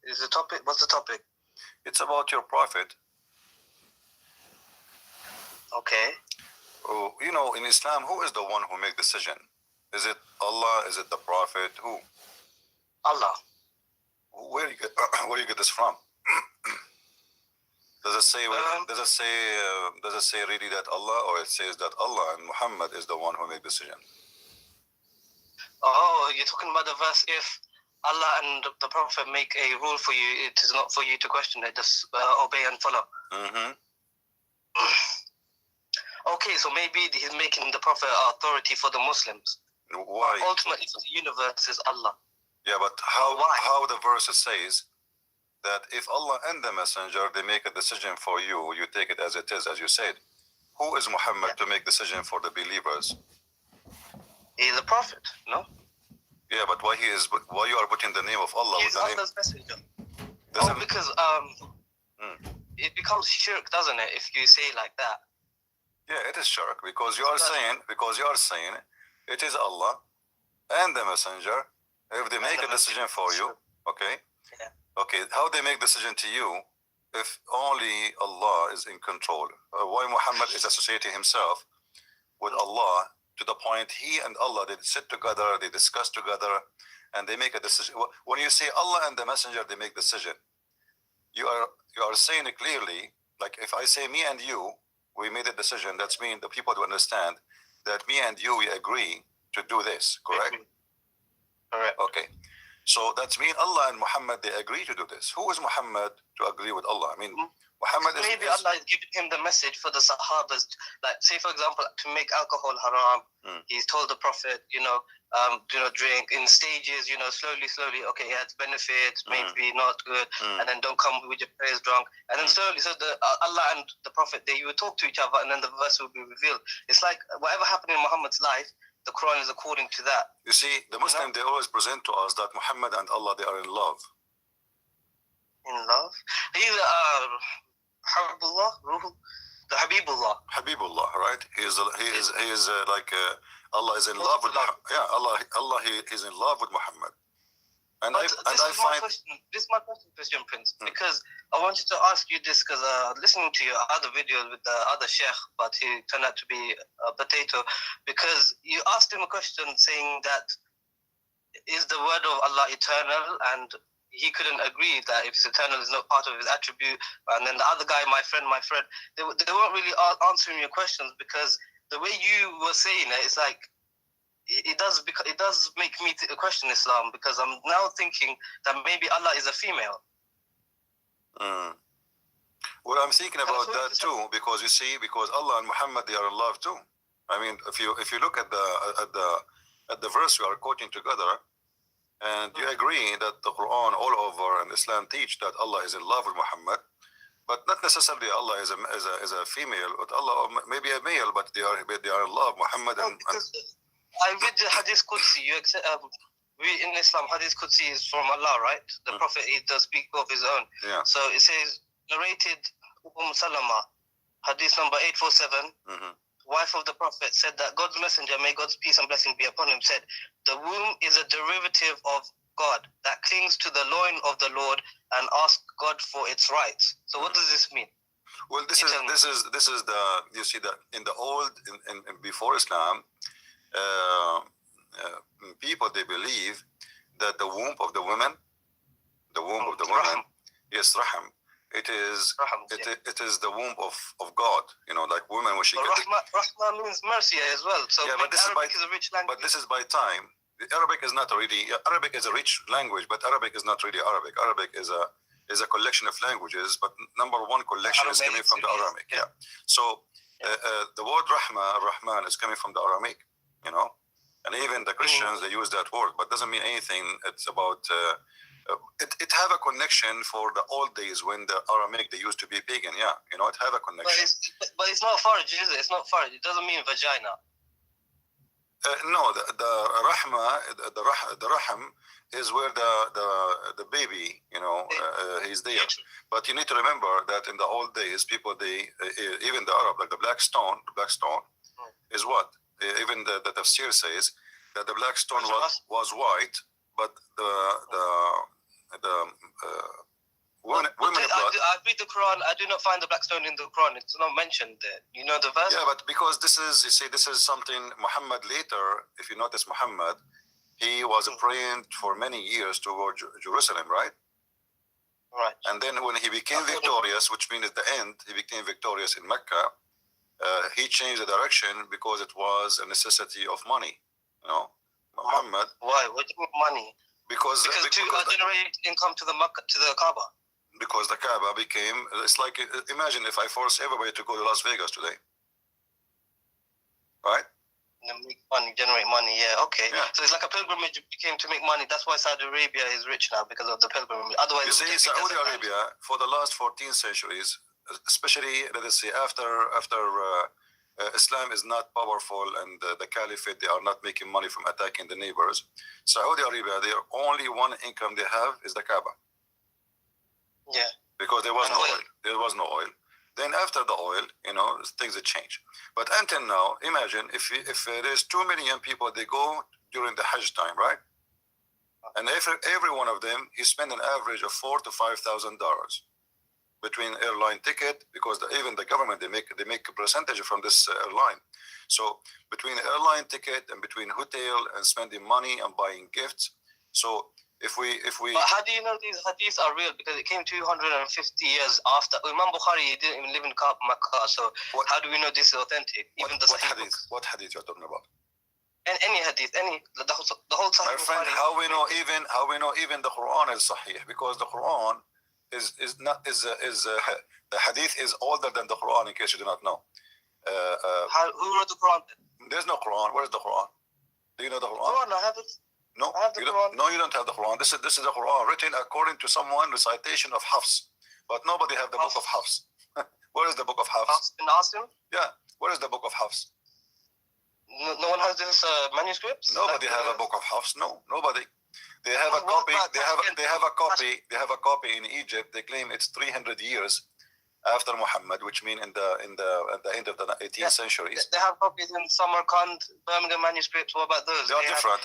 Is the topic? What's the topic? It's about your prophet. Okay. Oh, you know, in Islam, who is the one who makes decision? Is it Allah? Is it the prophet? Who? Allah. Where you get where you get this from? Does it say does it say really that Allah, or it says that Allah and Muhammad is the one who make decision? Oh, you're talking about the verse, if Allah and the Prophet make a rule for you, it is not for you to question it, just obey and follow. Mm-hmm. Okay, so maybe he's making the Prophet authority for the Muslims. Why? Ultimately, for the universe is Allah. Yeah, but how the verse says that if Allah and the Messenger, they make a decision for you, you take it as it is, as you said. Who is Muhammad to make decision for the believers? He is a prophet, no? Yeah, but why you are putting the name of Allah? He's with the name? Allah's messenger. Oh, because it becomes shirk, doesn't it, if you say like that? Yeah, it is shirk, because you are saying it is Allah and the Messenger. If they make a decision for you, okay? Yeah. Okay, how they make decision to you if only Allah is in control? Why Muhammad is associating himself with Allah to the point he and Allah, they sit together, they discuss together, and they make a decision. When you say Allah and the Messenger, they make decision, you are saying it clearly, like if I say me and you, we made a decision, that's mean the people to understand that me and you, we agree to do this, correct? Correct. Okay. So that's mean Allah and Muhammad, they agree to do this. Who is Muhammad to agree with Allah? I mean, Muhammad is... Maybe Allah is giving him the message for the Sahabas. Like, say, for example, to make alcohol haram, he's told the Prophet, drink in stages, slowly. Okay, it has benefits, maybe not good, and then don't come with your prayers drunk. And then slowly, so Allah and the Prophet, they would talk to each other, and then the verse will be revealed. It's like whatever happened in Muhammad's life, the Quran is according to that. You see, the Muslims, they always present to us that Muhammad and Allah, they are in love. In love? He's the Habibullah. Habibullah, right? He is like Allah is in love with Muhammad. Yeah, Allah he's in love with Muhammad. And this is my question, Christian Prince, because I wanted to ask you this, because listening to your other videos with the other sheikh, but he turned out to be a potato, because you asked him a question saying that is the word of Allah eternal, and he couldn't agree that if it's eternal, it's not part of his attribute. And then the other guy, my friend, they weren't really answering your questions, because the way you were saying it, it's like, it does make me question Islam, because I'm now thinking that maybe Allah is a female. Well, I'm thinking about that too, because you see, because Allah and Muhammad, they are in love too. I mean, if you look at the verse we are quoting together, and you agree that the Quran all over and Islam teach that Allah is in love with Muhammad, but not necessarily Allah is a female, but Allah maybe a male, but they are in love, Muhammad and I read the Hadith Qudsi. We in Islam, Hadith Qudsi is from Allah, right? The Prophet, he does speak of his own. Yeah. So it says, narrated Salama, Hadith number 847, wife of the Prophet, said that God's messenger, may God's peace and blessing be upon him, said, the womb is a derivative of God that clings to the loin of the Lord and asks God for its rights. So what does this mean? Well, this is the, you see that in the old, in before Islam, people, they believe that the womb of the woman, yes, raham, it is the womb of God, like women when she gets Rahma means mercy as well. So yeah, but this Arabic is a rich language. But this is by time. Arabic is not really, Arabic is a rich language, but Arabic is not really Arabic. Arabic is a collection of languages, but number one collection is coming from the Aramaic. Yeah. So the word Rahma, Rahman, is coming from the Aramaic, and even the Christians, they use that word, but doesn't mean anything. It's about it have a connection for the old days when the Aramaic, they used to be pagan. Yeah, it have a connection. But it's not farj, is it? It's not farj. It doesn't mean vagina. No, the rahma, the raham is where the baby, he's there. But you need to remember that in the old days, people, they even the Arab, like the black stone is what? Even the tafsir says that the black stone was white, but the read the Quran, I do not find the black stone in the Quran. It's not mentioned there. You know the verse? Yeah, but because this is, you see, this is something Muhammad later, if you notice Muhammad, he was praying for many years toward Jerusalem, right? Right. And then when he became victorious, which means at the end, he became victorious in Mecca, he changed the direction because it was a necessity of money. You know, Muhammad. Why? What do you mean money? Because to generate income to the Makkah, to the Kaaba. Because the Kaaba became, it's like, imagine if I force everybody to go to Las Vegas today, right? Make money, generate money. Yeah, okay. Yeah. So it's like a pilgrimage became to make money. That's why Saudi Arabia is rich now, because of the pilgrimage. Otherwise, you see, Saudi Arabia for the last 14 centuries, especially let us say after Islam is not powerful and the caliphate, they are not making money from attacking the neighbors. Saudi Arabia, their only one income they have is the Kaaba. Yeah. Because there was no oil. There was no oil. Then after the oil, you know, things have changed. But until now, imagine if there's 2 million people, they go during the Hajj time, right? And every one of them, he spend an average of $4,000 to $5,000 between airline ticket, because even the government, they make a percentage from this airline. So between airline ticket and between hotel and spending money and buying gifts. So if we But how do you know these hadiths are real? Because it came 250 years after. Imam Bukhari, he didn't even live in Makkah, so how do we know this is authentic? Even the Sahih books. What hadith you're talking about? And any hadith, the whole Sahih. My friend, Bukhari, how we know even the Quran is Sahih? Because the Quran is not the hadith is older than the Quran. In case you do not know. Who wrote the Quran? There's no Quran. Where is the Quran? Do you know the Quran? Quran, I have it. No, I have the Quran. No, you don't have the Quran. This is the Quran written according to someone recitation of Hafs, but nobody have the book of Hafs. Where is the book of Hafs? Hafs bin Asim? Yeah, where is the book of Hafs? No one has this manuscript. Nobody have a book of Hafs. No, nobody. They have a copy. They have a copy. They have a copy in Egypt. They claim it's 300 years after Muhammad, which mean at the end of the 18th century. They have copies in Samarkand, Birmingham manuscripts. What about those? They are different.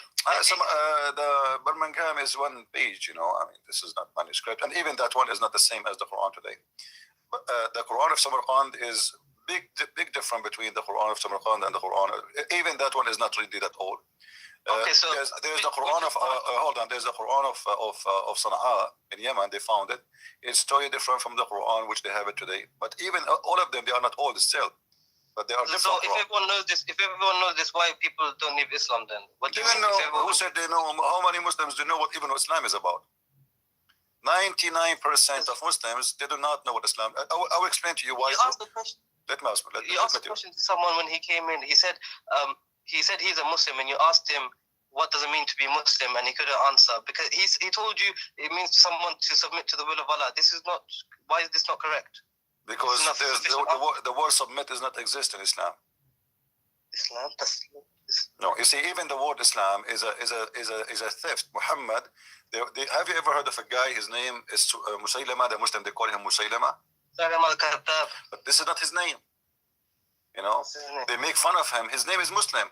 The Birmingham is one page, you know. I mean, this is not manuscript, and even that one is not the same as the Quran today. But the Quran of Samarkand is big difference between the Quran of Samarkand and the Quran. Even that one is not really at all. Okay, so there's the Quran of hold on. There's the Quran of Sana'a in Yemen. They found it. It's totally different from the Quran which they have it today. But even all of them, they are not old still. But they are different. So if everyone knows this, why people don't leave Islam then? What do you mean? Know, who said they know? How many Muslims do know what even Islam is about? 99% of Muslims, they do not know what Islam. I will explain to you why. You asked the question. Let me ask. You asked the question to someone when he came in. He said he's a Muslim, and you asked him what does it mean to be Muslim, and he couldn't answer because he told you it means someone to submit to the will of Allah. This is not. Why is this not correct? Because the word submit does not exist in Islam. Islam. No, you see, even the word Islam is a theft. Muhammad. Have you ever heard of a guy? His name is Musaylama. The Muslim, they call him Musaylama. But this is not his name. You know, they make fun of him. His name is Muslim.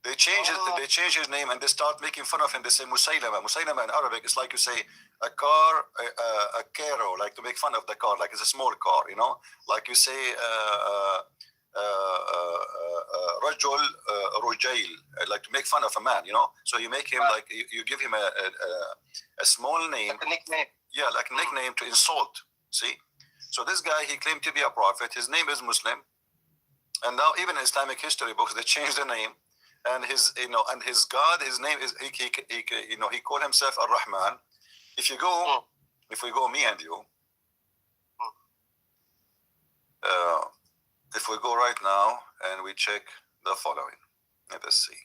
They change it. They change his name and they start making fun of him. They say Musaylama. Musaylama in Arabic is like you say a car, a caro, like to make fun of the car, like it's a small car. You know, like you say Rajul Rujail, like to make fun of a man. You know, so you make him like you give him a small name, like a nickname. Yeah, like a nickname to insult. See, so this guy, he claimed to be a prophet. His name is Muslim, and now even in Islamic history books they changed the name. And his God, his name is he called himself Ar-Rahman. If we go, me and you, if we go right now and we check the following, let us see.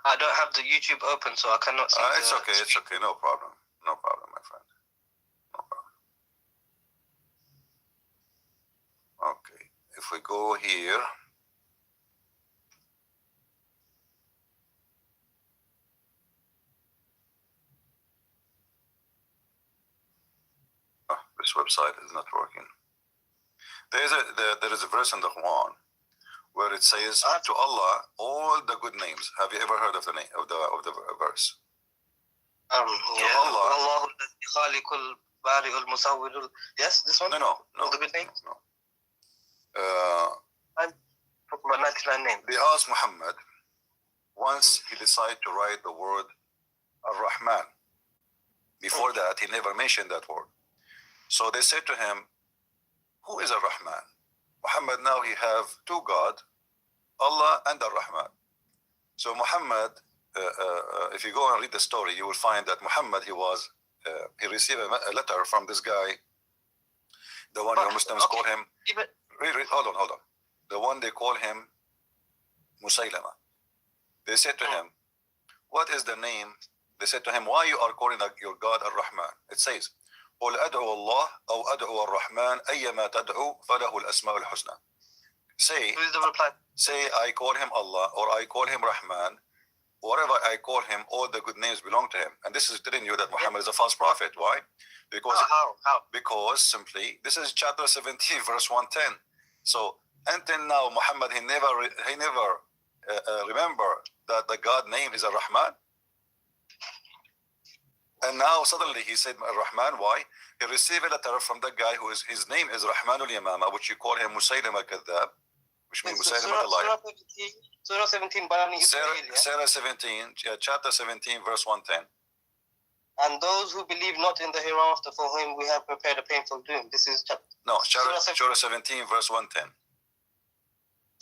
I don't have the YouTube open, so I cannot see. It's okay. It's okay. No problem. No problem, my friend. No problem. Okay. If we go here. This website is not working. There is a verse in the Quran where it says to Allah all the good names. Have you ever heard of the name of the verse? Yeah. Allah. Yes, this one. No. The good names. No. Talking about 99 names. They asked Muhammad once he decided to write the word Ar-Rahman. Before that, he never mentioned that word. So they said to him, who is Ar-Rahman? Muhammad now he have two gods, Allah and Ar-Rahman. So Muhammad, if you go and read the story, you will find that Muhammad, he received a letter from this guy, the one your Muslims call him. Hold on. The one they call him Musaylama. They said to him, what is the name? They said to him, why you are calling your God Ar-Rahman? It says, قل أدعو الله أو أدعو الرحمن أيما تدعو فله الأسماء الحسنى. Say, Who is the reply? Say, I call him Allah or I call him Rahman. Whatever I call him, all the good names belong to him. And this is telling you that Muhammad is a false prophet. Why? Because How? Because simply, this is chapter 17, verse 110. So until now, Muhammad he never remember that the God name is Ar-Rahman. And now suddenly he said Ar-Rahman. Why? He received a letter from the guy his name is Rahmanul Yamama, which you call him Musaylama al-Kadhab, which means Musaylama al-Liar. Surah 17, Bani Israel, Surah 17, chapter 17, verse 110. And those who believe not in the hereafter, for whom we have prepared a painful doom. This is Surah 17, verse 110.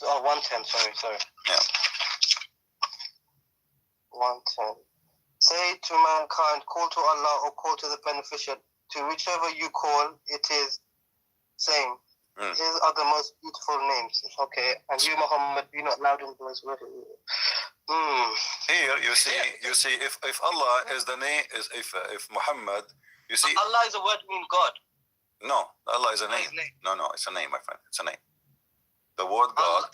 Oh, 110, sorry. Yeah. 110. Say to mankind, call to Allah or call to the beneficent. To whichever you call, it is same. These are the most beautiful names. Okay. And you, Muhammad, be not loud in voice. Here you see if Allah is the name, if Muhammad, you see Allah is a word meaning God. No, Allah is a name. No, it's a name, my friend. It's a name. The word God.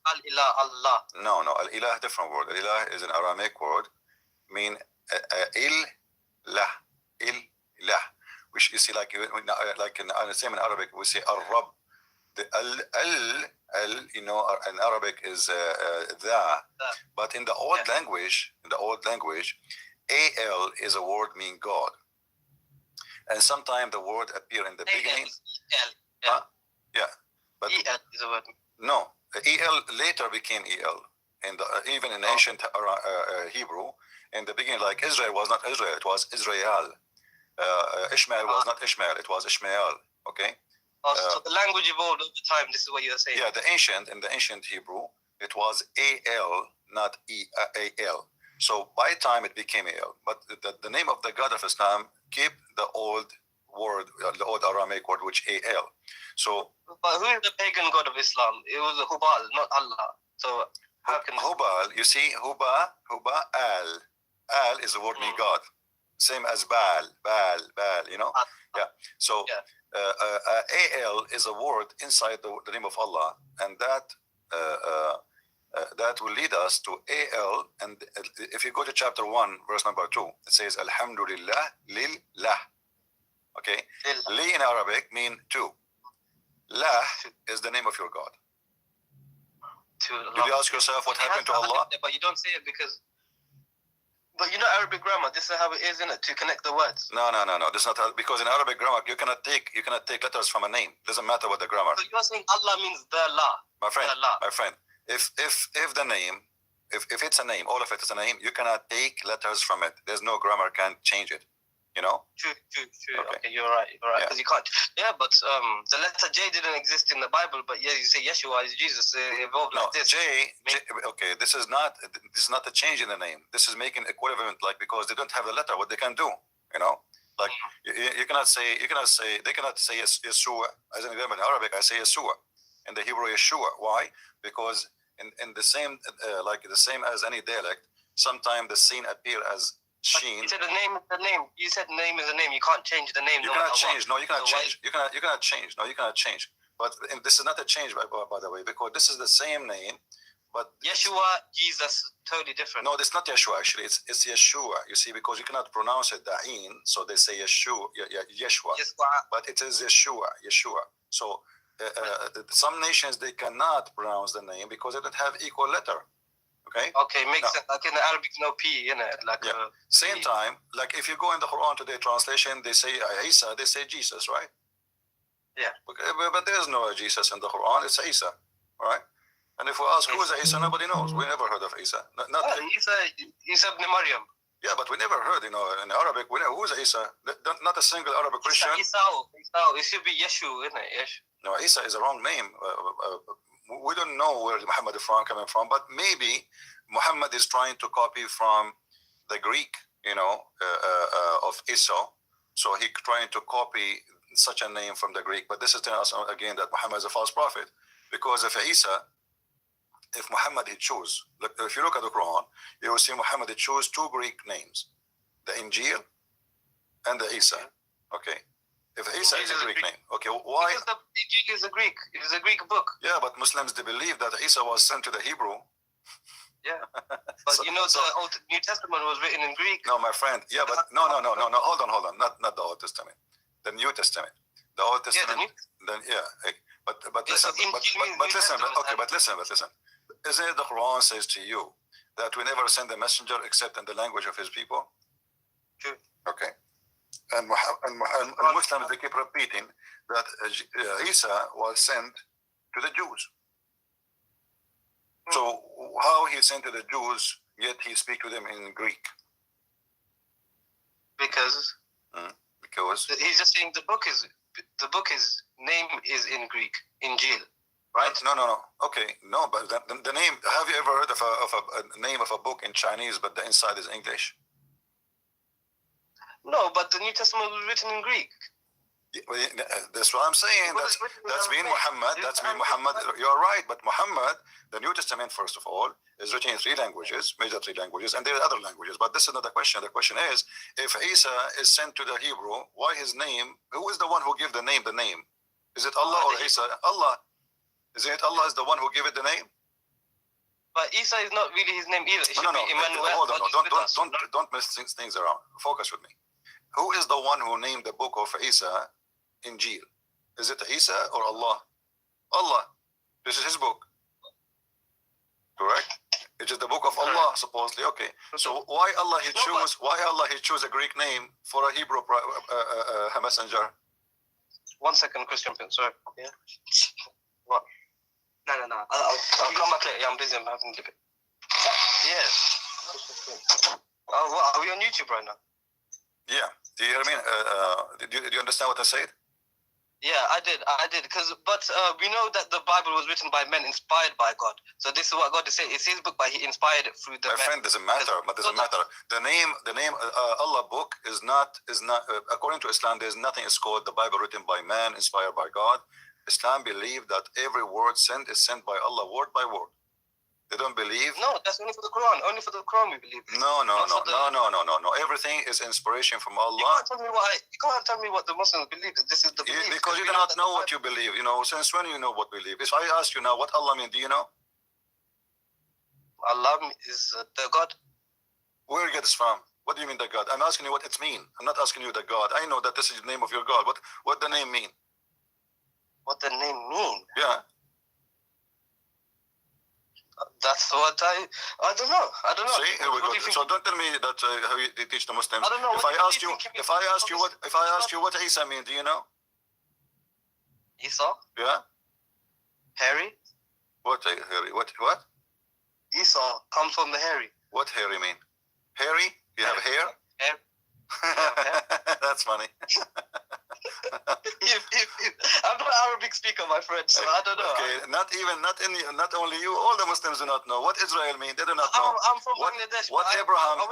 Al-Ilah, Allah. No, Al-Ilah, different word. Al-Ilah is an Aramaic word, mean Il-Lah, which you see like in same in Arabic we say Ar-Rab. The al, in Arabic is the, but in the old language, al is a word mean God, and sometimes the word appear in the beginning. But El is a word. No, el later became el, and even in ancient Hebrew, in the beginning, like Israel was not Israel, it was Israel. Ishmael was not Ishmael, it was Ishmael. Okay. So the language evolved over time. This is what you're saying. Yeah, in the ancient Hebrew, it was al, not al. So by time it became al. But the name of the God of Islam keep the old word, the old Aramaic word, which al. So. But who is the pagan god of Islam? It was Hubal, not Allah. So how can Hubal? You see, Huba al is the word mean God, same as Baal. Yeah. So. Yeah. Al is a word inside the name of Allah, and that will lead us to al. And if you go to chapter 1, verse number 2, it says Alhamdulillah lillah. Okay, li in Arabic mean two. Lah is the name of your God. Did you ask yourself what happened to Allah? But you don't say it because. But you know Arabic grammar. This is how it is, isn't it? To connect the words. No. This is not how, because in Arabic grammar you cannot take letters from a name. Doesn't matter what the grammar. So you're saying Allah means the La. My friend. If the name, if it's a name, all of it is a name, you cannot take letters from it. There's no grammar can change it. You know. True. Okay, you're right. Because you can't. Yeah, but the letter J didn't exist in the Bible. But yeah, you say Yeshua is Jesus. Evolved like this. J. Okay, this is not a change in the name. This is making equivalent, like, because they don't have the letter. What they can do, like you cannot say they cannot say Yeshua as an example in Arabic. I say Yeshua, in the Hebrew Yeshua. Why? Because in the same like the same as any dialect, Sometimes the sin appear as sheen. You said the name is the name. You said name is the name. You can't change the name. You cannot change. No, you cannot change. You cannot change. No, you cannot change. But this is not a change, by the way, because this is the same name. But Yeshua, Jesus, totally different. no, it's not Yeshua. Actually, it's Yeshua. You see, because you cannot pronounce it Da'in, so they say Yeshua, Yeshua. But it is Yeshua. So some nations they cannot pronounce the name because they don't have equal letter. Okay. Okay, makes sense. Like in the Arabic, no P in it. Like same time, like if you go in the Quran today translation, they say Isa, they say Jesus, right? Yeah. But there's no Jesus in the Quran. It's Isa, all right? And if we ask who is Isa, nobody knows. We never heard of Isa. Isa ibn Maryam. Yeah, but we never heard, in Arabic, who is Isa? Not a single Arabic Christian. Isa. It should be Yeshu, isn't it? Yeshu. No, Isa is a wrong name. We don't know where Muhammad is coming from, but maybe Muhammad is trying to copy from the Greek, of Isa. So he trying to copy such a name from the Greek. But this is telling us again that Muhammad is a false prophet, because if Muhammad he chose, if you look at the Quran, you will see Muhammad he chose two Greek names, the Injil and the Isa. Okay. If Isa is a Greek name, okay, why? Because the Injil is a Greek. It is a Greek book. Yeah, but Muslims they believe that Isa was sent to the Hebrew. Yeah, but the Old New Testament was written in Greek. No, my friend. Yeah, but no. Hold on. Not the Old Testament. The New Testament. The Old Testament. But listen. But listen. Isn't it the Quran says to you that we never send a messenger except in the language of his people? True. Okay. And Muslims they keep repeating that Isa was sent to the Jews. So how he sent to the Jews, yet he speak to them in Greek? Because he's just saying the book is name is in Greek, Injil, right? No. Okay, no, but the name. Have you ever heard of a name of a book in Chinese, but the inside is English? No, but the New Testament was written in Greek. That's what I'm saying. That's been Muhammad. You're right, but Muhammad, the New Testament, first of all, is written in major three languages, and there are other languages. But this is not the question. The question is, if Isa is sent to the Hebrew, why his name? Who is the one who gave the name? The name is it Allah or Isa? Allah. Is it Allah is the one who gave it the name? But Isa is not really his name either. It should be Emmanuel. Hold on. Don't mess things around. Focus with me. Who is the one who named the book of Isa Injil? Is it Isa or Allah? Allah. This is his book. Correct? It is the book of Allah, supposedly. Okay. So why Allah he choose a Greek name for a Hebrew messenger? 1 second, Christian Prince. Sorry. Yeah. What? No. I'll come back later. Yeah, I'm busy. I'm having to. Yes. Oh, what? Are we on YouTube right now? Yeah. Do you hear me? Do you understand what I said? Yeah, I did. But we know that the Bible was written by men inspired by God. So this is what God is saying. It's his book, but he inspired it through the men. My friend, doesn't matter. The name Allah book is not according to Islam. There's nothing is called the Bible written by man, inspired by God. Islam believe that every word sent is sent by Allah, word by word. They don't believe. No, that's only for the Quran. Only for the Quran we believe. No. Everything is inspiration from Allah. You can't tell me what the Muslims believe. This is the belief. Because you do not know what you believe. Since when you know what we believe? If I ask you now what Allah means, do you know? Allah is the God. Where you get this from? What do you mean the God? I'm asking you what it means. I'm not asking you the God. I know that this is the name of your God. What the name mean? What the name mean? Yeah. That's what I don't know. See, here we go. So don't tell me that how they teach the Muslims. I don't know. If I ask you what Isa means, do you know? Isa? Yeah. Hairy? What hairy? What? Isa comes from the hairy. What hairy mean? Hairy? You have hair? Hair. That's funny. I'm not Arabic Arabic speaker, my friend, so I don't know. Okay, not only you, all the Muslims do not know what Israel mean. They do not know. I'm from Bangladesh. What Abraham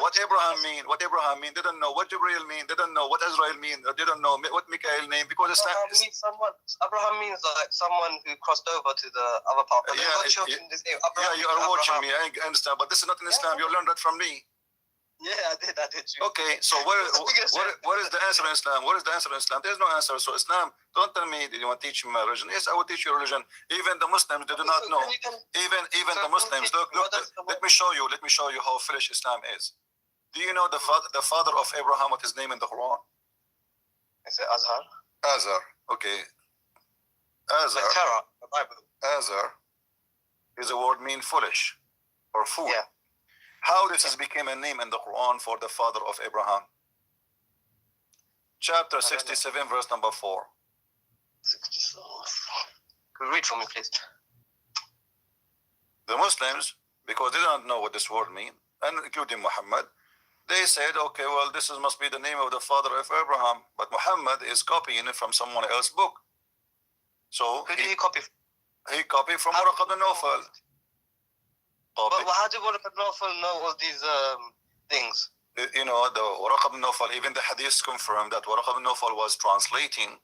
mean? What Abraham mean? They don't know. What Jibril mean? They don't know. What Israel mean? They don't know. What Mikael mean? Because Abraham means like someone who crossed over to the other part. But yeah, you are watching me. I understand, but this is not in Islam. You learned that from me. Yeah, I did. Okay, so what is the answer in Islam? What is the answer in Islam? There's no answer. So Islam, don't tell me that you want to teach me my religion. Yes, I will teach you religion. Even the Muslims, they do not know. Even the Muslims, look, let me show you how foolish Islam is. Do you know the father of Abraham, what his name in the Quran? Is it Azhar? Azar, okay. Azar. The Bible. Azar is a word mean foolish or fool. Yeah. How this has become a name in the Quran for the father of Abraham? Chapter 67, verse number 4. 67. Could you read for me, please? The Muslims, because they don't know what this word means, and including Muhammad, they said, okay, well, this must be the name of the father of Abraham, but Muhammad is copying it from someone else's book. So who did he copy? He copied from Waraq ibn Nawfal. But how did Waraq ibn Nawfal know all these things? You know, the Waraq ibn Nawfal, even the hadiths confirm that Waraq ibn Nawfal was translating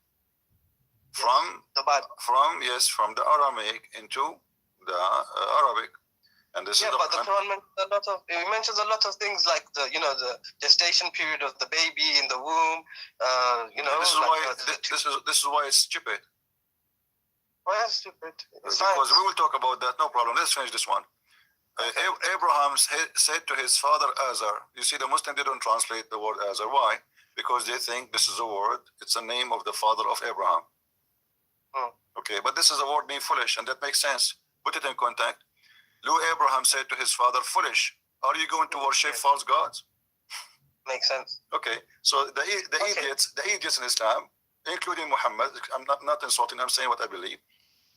from the Bible. From the Aramaic into the Arabic. And this is but the Quran mentions a lot of things like the gestation period of the baby in the womb. This is why it's stupid. Why is it stupid? Because we will talk about that. No problem. Let's finish this one. Abraham said to his father Azar. You see, the Muslim, they don't translate the word Azar. Why? Because they think this is a word. It's a name of the father of Abraham. Okay, but this is a word being foolish, and that makes sense. Put it in context. Abraham said to his father, foolish, are you going to worship false gods? Makes sense. Okay, so the idiots in Islam, including Muhammad, I'm not insulting, I'm saying what I believe.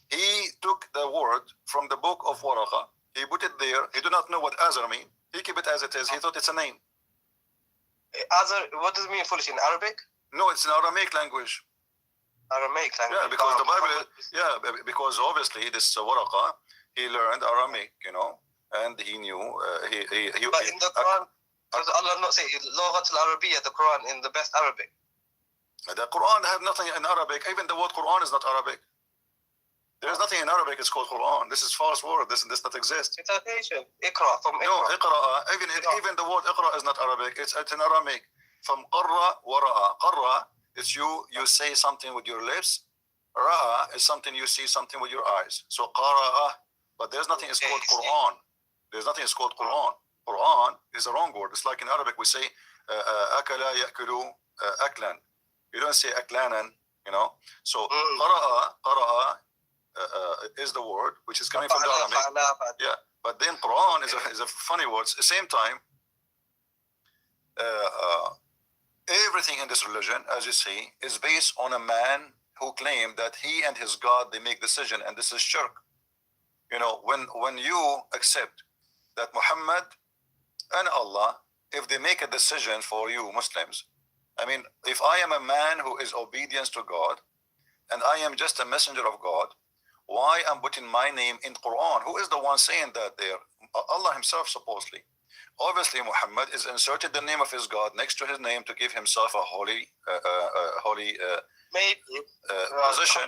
He took the word from the book of Waraqah. He put it there. He do not know what Azar mean. He keep it as it is. He thought it's a name. Azar, what does it mean foolish in Arabic? No, it's an Aramaic language. Aramaic language. Yeah, because the Bible. Because obviously this Waraqah, he learned Aramaic, and he knew. But in the Quran, does Allah not say Lughat al-Arabiyyah, the Quran, in the best Arabic? The Quran have nothing in Arabic. Even the word Quran is not Arabic. There is nothing in Arabic. It's called Quran. This is false word. This does not exist. It's Asian. Iqra from Iqra. No, Iqra. Even the word Iqra is not Arabic. It's in Aramaic. From Qarra wa Ra'a. Qarra is you say something with your lips. Ra'a is something you see something with your eyes. So Qara'a. But there's nothing is called Quran. There's nothing is called Quran. Quran is a wrong word. It's like in Arabic we say akala ya'kulu aklan. You don't say aklanan, So qara'a is the word which is coming from the Aramaic. Yeah, but then Quran is a funny word. At the same time, everything in this religion, as you see, is based on a man who claimed that he and his God, they make decision, and this is shirk. When you accept that Muhammad and Allah, if they make a decision for you Muslims, I mean, if I am a man who is obedient to God, and I am just a messenger of God, why I'm putting my name in Quran? Who is the one saying that there? Allah himself, supposedly. Obviously, Muhammad is inserted the name of his God next to his name to give himself a holy position.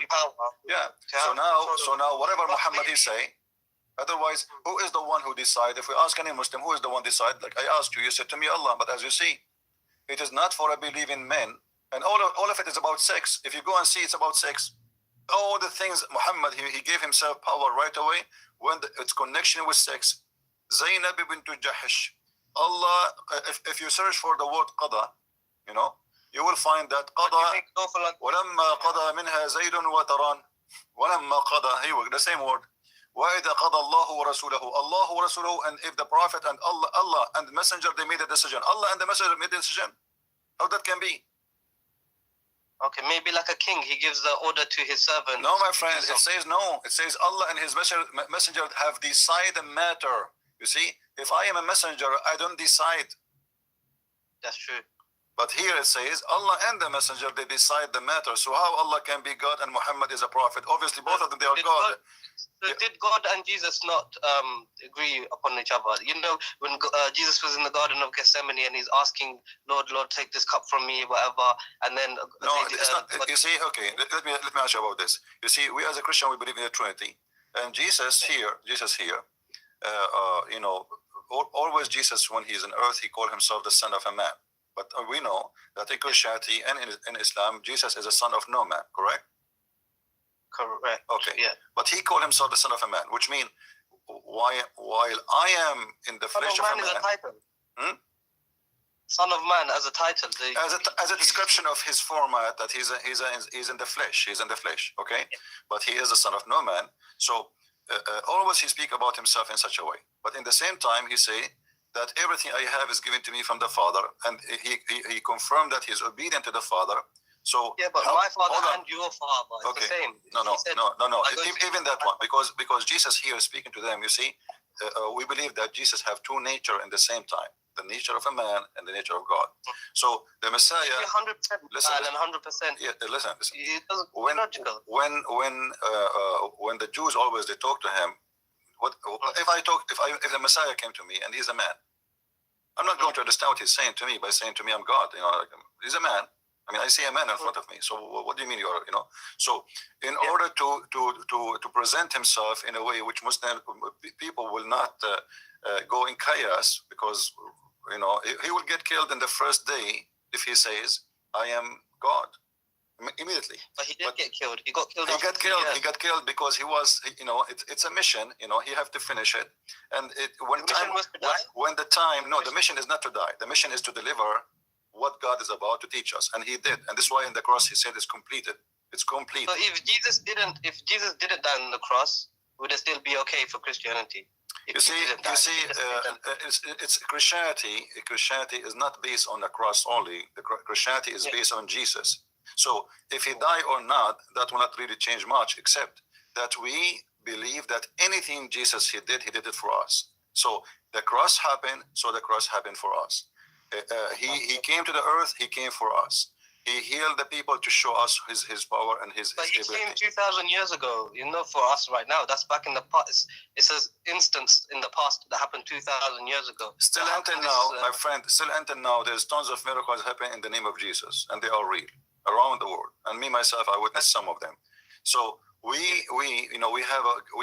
Yeah. So now, whatever Muhammad he say. Otherwise, who is the one who decide? If we ask any Muslim, who is the one decide? Like I asked you, you said to me Allah. But as you see, it is not for a believing men, and all of it is about sex. If you go and see, it's about sex. All the things Muhammad he gave himself power right away when it's connection with sex. Zainab ibn Jahash. Allah, if you search for the word qada, you will find that qada. ولما قضى منها زيد وتران. ولما قضى, the same word. وإذا قضى الله ورسوله. Allah ورسوله, and if the Prophet and Allah and the Messenger, they made a decision. Allah and the Messenger made a decision. How that can be? Okay, maybe like a king, he gives the order to his servant. No, my friend, it says no. It says Allah and his messenger have decided the matter. You see, if I am a messenger, I don't decide. That's true. But here it says Allah and the messenger, they decide the matter. So how Allah can be God and Muhammad is a prophet? Obviously both of them, they are God. So did God and Jesus not agree upon each other? You know, when Jesus was in the Garden of Gethsemane and he's asking, Lord, take this cup from me, whatever, and then no, it's not. You see, okay, let me ask you about this. You see, we as a Christian, we believe in the Trinity, and Jesus here, you know, always Jesus, when he's on earth, he called himself the Son of a Man. But we know that in Christianity and in Islam, Jesus is a son of no man, correct? Correct. Okay. Yeah. But he called himself the Son of a Man, which means while I am in the flesh of a man. Son of Man is a title. Son of Man as a title. As a description of his format, that he's in the flesh. He's in the flesh. Okay. Yeah. But he is the Son of no man. So always he speak about himself in such a way. But in the same time, he say that everything I have is given to me from the Father, and he confirmed that he's obedient to the Father. So yeah, but my father and your father is okay. the same. No. Even that one, because Jesus here is speaking to them. You see, we believe that Jesus have two nature in the same time: the nature of a man and the nature of God. So the Messiah, 100% man and 100%. Yeah, listen. It doesn't logical. When the Jews always they talk to him, if the Messiah came to me and he's a man, I'm not going to understand what he's saying to me by saying to me I'm God. You know, like, he's a man. I mean, I see a man in front of me. So what do you mean you're, you know? So in order to present himself in a way which Muslim people will not go in chaos, because, you know, he will get killed in the first day if he says, I am God. Immediately. But he did get killed. He got killed. He got killed because he was, you know, it's a mission. You know, he have to finish it. And the mission is not to die. The mission is to deliver what God is about to teach us, and he did. And this is why in the cross he said it's completed. It's complete. So if Jesus didn't die on the cross, would it still be okay for Christianity? It's Christianity. Christianity is not based on the cross only. Christianity is based on Jesus. So if he died or not, that will not really change much, except that we believe that anything Jesus he did it for us. So the cross happened, so the cross happened for us. He came to the earth, he came for us. He healed the people to show us his power and his ability. But he came 2,000 years ago, you know, for us right now. That's back in the past. It's an instance in the past that happened 2,000 years ago. Still until now, my friend, there's tons of miracles happening in the name of Jesus, and they are real around the world. And me myself, I witnessed some of them. So we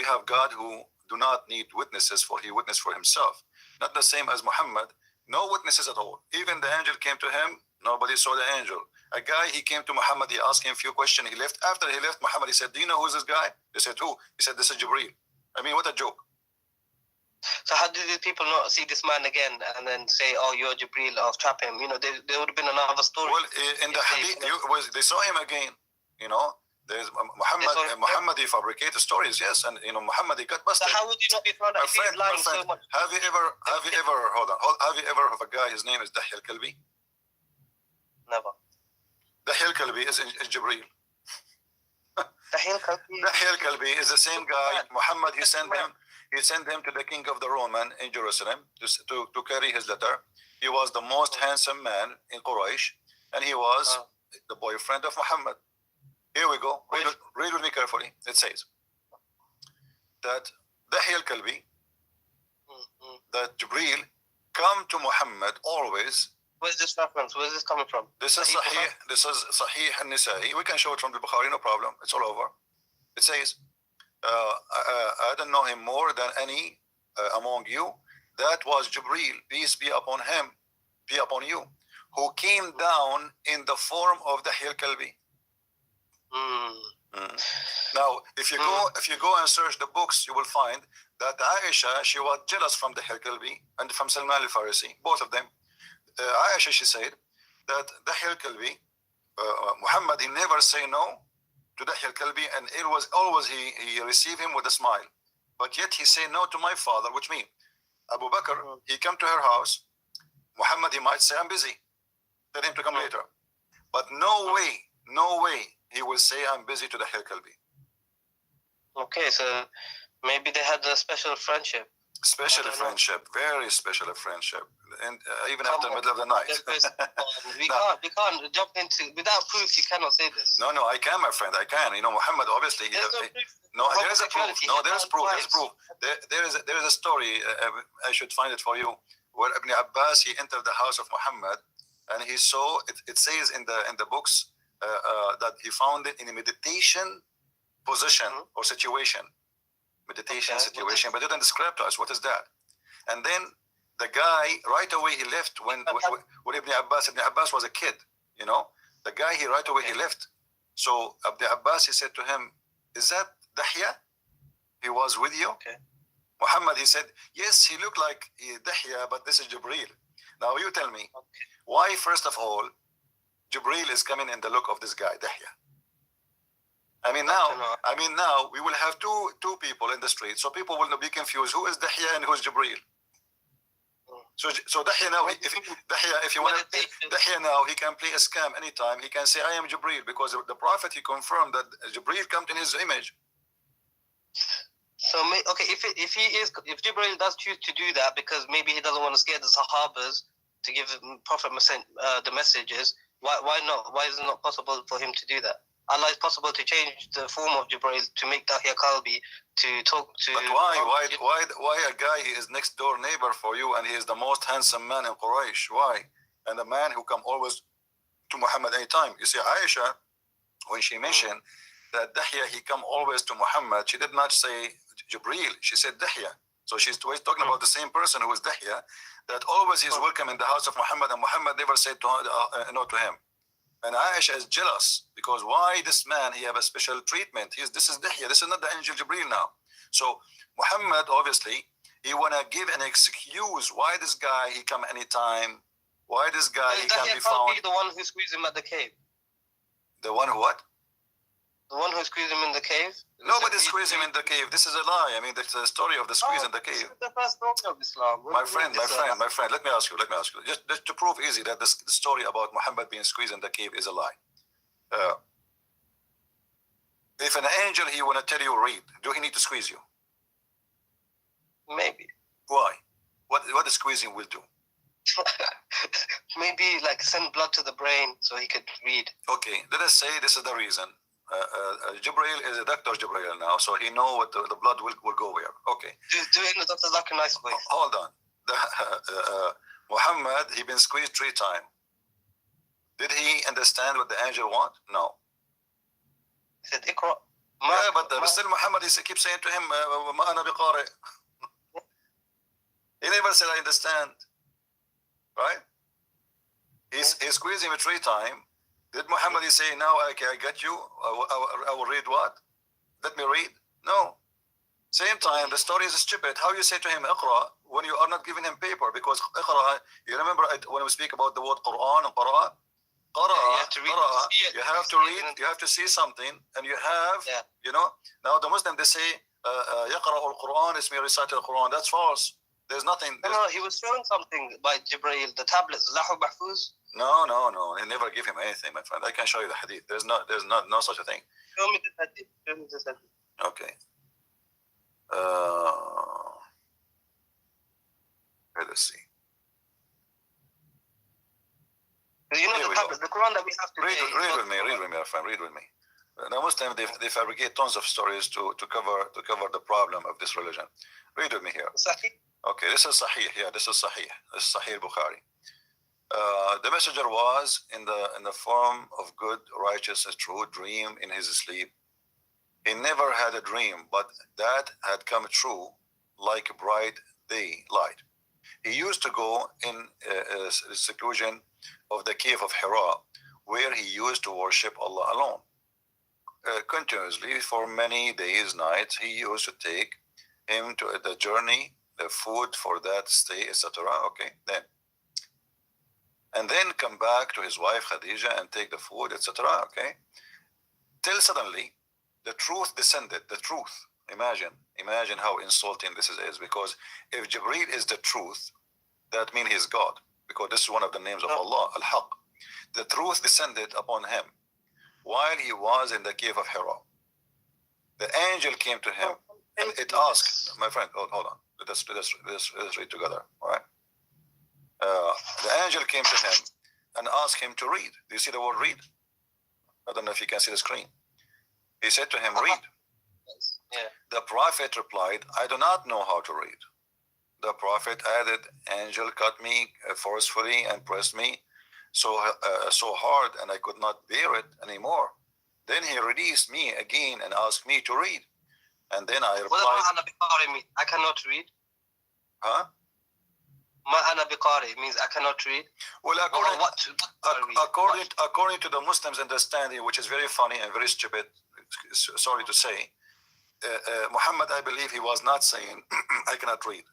have God who do not need witnesses, for he witnessed for himself. Not the same as Muhammad. No witnesses at all. Even the angel came to him, nobody saw the angel. A guy, he came to Muhammad, he asked him a few questions, he left. After he left, Muhammad, he said, do you know who's this guy? They said, who? He said, this is Jibreel. I mean, what a joke. So how did the people not see this man again and then say, oh, you're Jibreel, I'll trap him? You know, there would have been another story. Well, in the hadith, they saw him again, you know. There's Muhammad, he fabricated stories, yes, and you know Muhammad, he got busted. So how would you not be found out if he's lying so much? Have you ever heard of a guy? His name is Dahya al-Kalbi. Never. Dahya al-Kalbi is Jibreel. Dahya al-Kalbi is the same guy. Muhammad, he sent him to the king of the Roman in Jerusalem to carry his letter. He was the most handsome man in Quraysh, and he was the boyfriend of Muhammad. Here we go. Read with me carefully. It says that Dahya al-Kalbi, that Jibreel come to Muhammad always. Where's this reference? Where's this coming from? This is Sahih al-Nisa'i. We can show it from the Bukhari, no problem. It's all over. It says, I don't know him more than any among you. That was Jibreel, peace be upon him, be upon you, who came down in the form of Dahya al-Kalbi. Now, if you go and search the books, you will find that Aisha, she was jealous from Dahya al-Kalbi and from Salman al-Farisi, both of them. Aisha, she said that Dahya al-Kalbi, Muhammad, he never say no to Dahya al-Kalbi, and it was always he received him with a smile. But yet he say no to my father, which means Abu Bakr, he come to her house. Muhammad, he might say, I'm busy. Tell him to come later. But no way he will say, I'm busy to Dahya al-Kalbi. Okay, so maybe they had a special friendship. Special I don't know. friendship, very special friendship, and even Come after the on. middle of the night. We No. can't jump into without proof. You cannot say this. No, I can, my friend, I can. You know, Muhammad, obviously, There's no proof. no, there is a proof. Homosexuality, No, there is proof. There is wives. proof. There is a story. I should find it for you. Where Ibn Abbas, he entered the house of Muhammad, and he saw. It says in the books that he found it in a meditation position or situation, meditation situation, but didn't describe to us what is that. And then the guy right away he left when Ibn Abbas was a kid. You know, the guy he right away he left. So Ibn Abbas he said to him, "Is that Dahya? He was with you?" Okay. Muhammad he said, "Yes, he looked like Dahya, but this is Jibreel." Now you tell me, why first of all, Jibreel is coming in the look of this guy Dahya? I mean now we will have two people in the street, so people will be confused. Who is Dahya and who is Jibreel? So Dahya now, if you want Dahya now, he can play a scam anytime. He can say, "I am Jibreel," because the Prophet he confirmed that Jibreel comes in his image. So if Jibreel does choose to do that because maybe he doesn't want to scare the Sahabas to give Prophet the messages, why not? Why is it not possible for him to do that? Allah is possible to change the form of Jibreel to make Dahya Kalbi to talk to. But why a guy he is next door neighbor for you and he is the most handsome man in Quraysh? Why? And a man who come always to Muhammad anytime. You see, Aisha, when she mentioned that Dahya he come always to Muhammad, she did not say Jibreel. She said Dahya. So she's always talking about the same person who is Dahya, that always he's welcome in the house of Muhammad, and Muhammad never said no to him. And Aisha is jealous because why this man he have a special treatment? This is Dahya. This is not the angel Jibreel now. So Muhammad obviously he wanna give an excuse why this guy he come anytime. Why this guy he can be found? Be the one who squeezed him at the cave. The one who what? The one who squeezed him in the cave? Nobody squeezed him in the cave. This is a lie. I mean, that's the story of the squeeze in the cave. This is the first story of Islam. My friend, let me ask you. Just to prove easy that the story about Muhammad being squeezed in the cave is a lie. If an angel he want to tell you read, do he need to squeeze you? Maybe. Why? What the squeezing will do? Maybe like send blood to the brain so he could read. Okay, let us say this is the reason. Jibreel is a Dr. Jibreel now, so he know what the blood will go where. Okay. Do it in the Dr. Zakir nice voice. Hold on. Muhammad, he been squeezed 3 times. Did he understand what the angel want? No. He said, Iqra. Yeah, but still Muhammad, he keeps saying to him, Ma ana biqari. He never said, I understand. Right? He squeezed him 3 times. Did Muhammad say, now okay, I got you, I will read what? Let me read? No. Same time, the story is stupid. How you say to him, Iqra, when you are not giving him paper? Because Iqra, you remember when we speak about the word Quran and Qara? You have to read, you have to see something, and you have, you know, now the Muslim, they say, Yaqra al-Quran, is me recite al-Quran. That's false. There's nothing. No, he was showing something by Jibreel, the tablets, Lahu Mahfuz. No. They never give him anything, my friend. I can show you the hadith. There's no such a thing. Show me the hadith. Okay. Let's see. You know the tablets, the Quran that we have to read with me, my friend. Read with me. The Muslims they fabricate tons of stories to cover the problem of this religion. Read with me here. Sahih. Okay, this is Sahih. Yeah, this is Sahih. This is Sahih Bukhari. The messenger was in the form of good, righteous, a true dream in his sleep. He never had a dream, but that had come true like a bright day light. He used to go in seclusion of the cave of Hira, where he used to worship Allah alone. Continuously for many days, nights, he used to take him to the journey, the food for that stay, etc. Okay, and then come back to his wife Khadija and take the food, etc. Okay, till suddenly the truth descended. The truth. Imagine how insulting this is. Because if Jibreel is the truth, that means he's God. Because this is one of the names of Allah, Al-Haq. The truth descended upon him while he was in the cave of Hira. The angel came to him and it asked, my friend, hold on. Let's read together. All right. The angel came to him and asked him to read. Do you see the word read? I don't know if you can see the screen. He said to him, read. Yeah. The prophet replied, I do not know how to read. The prophet added, angel cut me forcefully and pressed me so hard, and I could not bear it anymore. Then he released me again and asked me to read. And then I What replied, does biqari mean? I cannot read. huh? Ma'ana biqari means I cannot read. Well, according to the Muslims' understanding, which is very funny and very stupid, sorry to say, Muhammad, I believe he was not saying, I cannot read.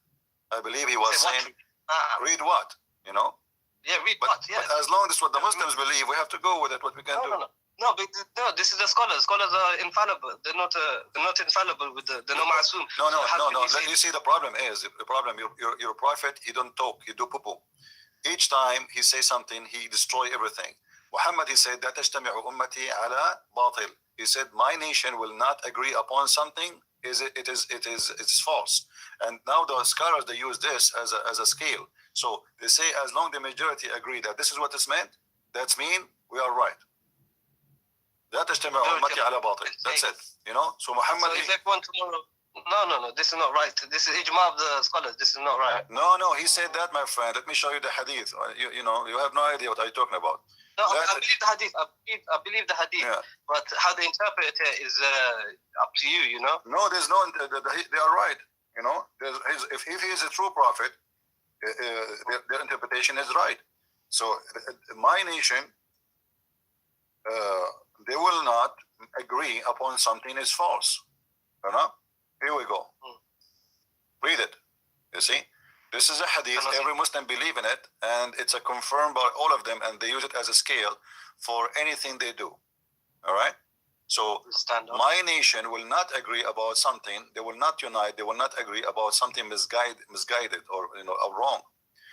I believe he was saying, read what? You know? Yeah, read what? Yeah. But as long as what the Muslims believe, we have to go with it, what we can do. No, this is the scholars. Scholars are infallible. They're not infallible with they're not ma'asum. No. You see, the problem is, your prophet, he don't talk, he do poo-poo. Each time he say something, he destroy everything. Muhammad, he said, that تجتمع أمتي على باطل. He said, my nation will not agree upon something. It's false. And now the scholars, they use this as a scale. So they say, as long the majority agree that this is what is meant, that's mean we are right. لا تجتمع أمتي على باطل. That's it. You know. So Muhammad. So if everyone tomorrow. No. This is not right. This is ijma of the scholars. This is not right. No. He said that, my friend. Let me show you the hadith. You know, you have no idea what I'm talking about. No, I believe the hadith. I believe the hadith. Yeah. But how they interpret it is up to you. You know. No, there's no. They are right. You know, if he is a true prophet, their interpretation is right. So my nation, they will not agree upon something is false. You know? Here we go. Read it. You see? This is a hadith. Every Muslim believe in it, and it's a confirmed by all of them, and they use it as a scale for anything they do. All right? So my nation will not agree about something. They will not unite. They will not agree about something misguided or or wrong.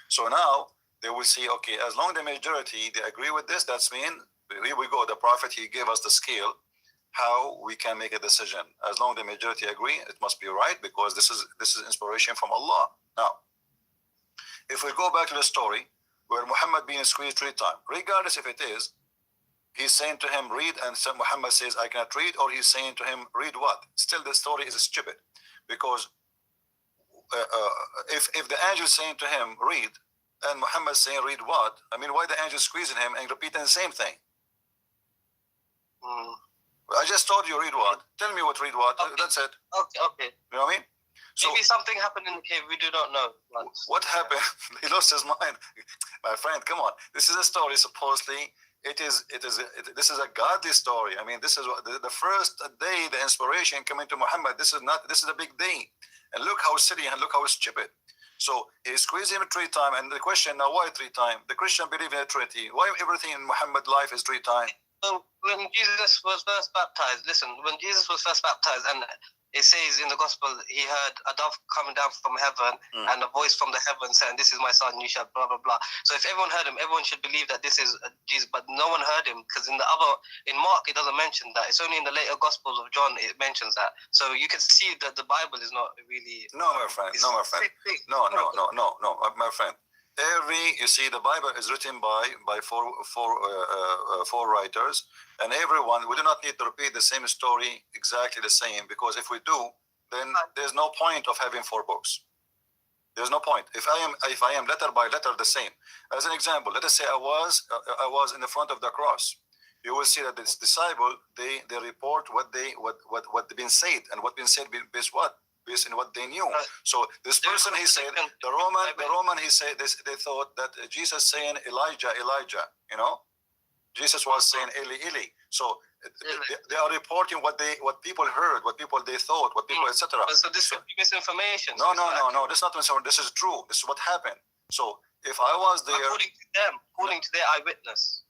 So now they will see, okay, as long as the majority they agree with this, that's mean here we go. The prophet, he gave us the scale how we can make a decision. As long as the majority agree, it must be right, because this is inspiration from Allah. Now, if we go back to the story where Muhammad being squeezed 3 times, regardless if it is, he's saying to him, read, and Muhammad says, I cannot read, or he's saying to him, read what? Still, the story is stupid, because if the angel is saying to him, read, and Muhammad saying, read what? I mean, why the angel squeezing him and repeating the same thing? I just told you, read what? Tell me what read what. Okay. That's it. Okay. You know what I mean? So, maybe something happened in the cave we do not know. What happened? He lost his mind. My friend, come on. This is a story, supposedly. This is a godly story. I mean, this is the first day, the inspiration coming to Muhammad. This is a big day. And look how silly and look how stupid. So he squeezed him 3 times. And the question now, why 3 times? The Christian believe in a Trinity. Why everything in Muhammad's life is 3 times? When Jesus was first baptized, when Jesus was first baptized, and it says in the gospel, he heard a dove coming down from heaven and a voice from the heaven saying, this is my son, you shall blah, blah, blah. So if everyone heard him, everyone should believe that this is Jesus, but no one heard him, because in Mark, it doesn't mention that. It's only in the later gospels of John, it mentions that. So you can see that the Bible is not really... No, my friend. No, my friend. No, my friend. You see, the Bible is written by four writers, and everyone, we do not need to repeat the same story exactly the same, because if we do, then there's no point of having 4 books. There's no point. If I am letter by letter the same. As an example, let us say I was in the front of the cross. You will see that this disciple, they report what been said, and what been said based what? Based on what they knew. So this person, he said, the Roman, he said this, they thought that Jesus saying Elijah, you know, Jesus was saying Eli, Eli. So they are reporting what people heard, what people they thought, what people, etc. So this is misinformation. No. This is not misinformation. This is true. This is what happened. So if I was there, according to their eyewitness.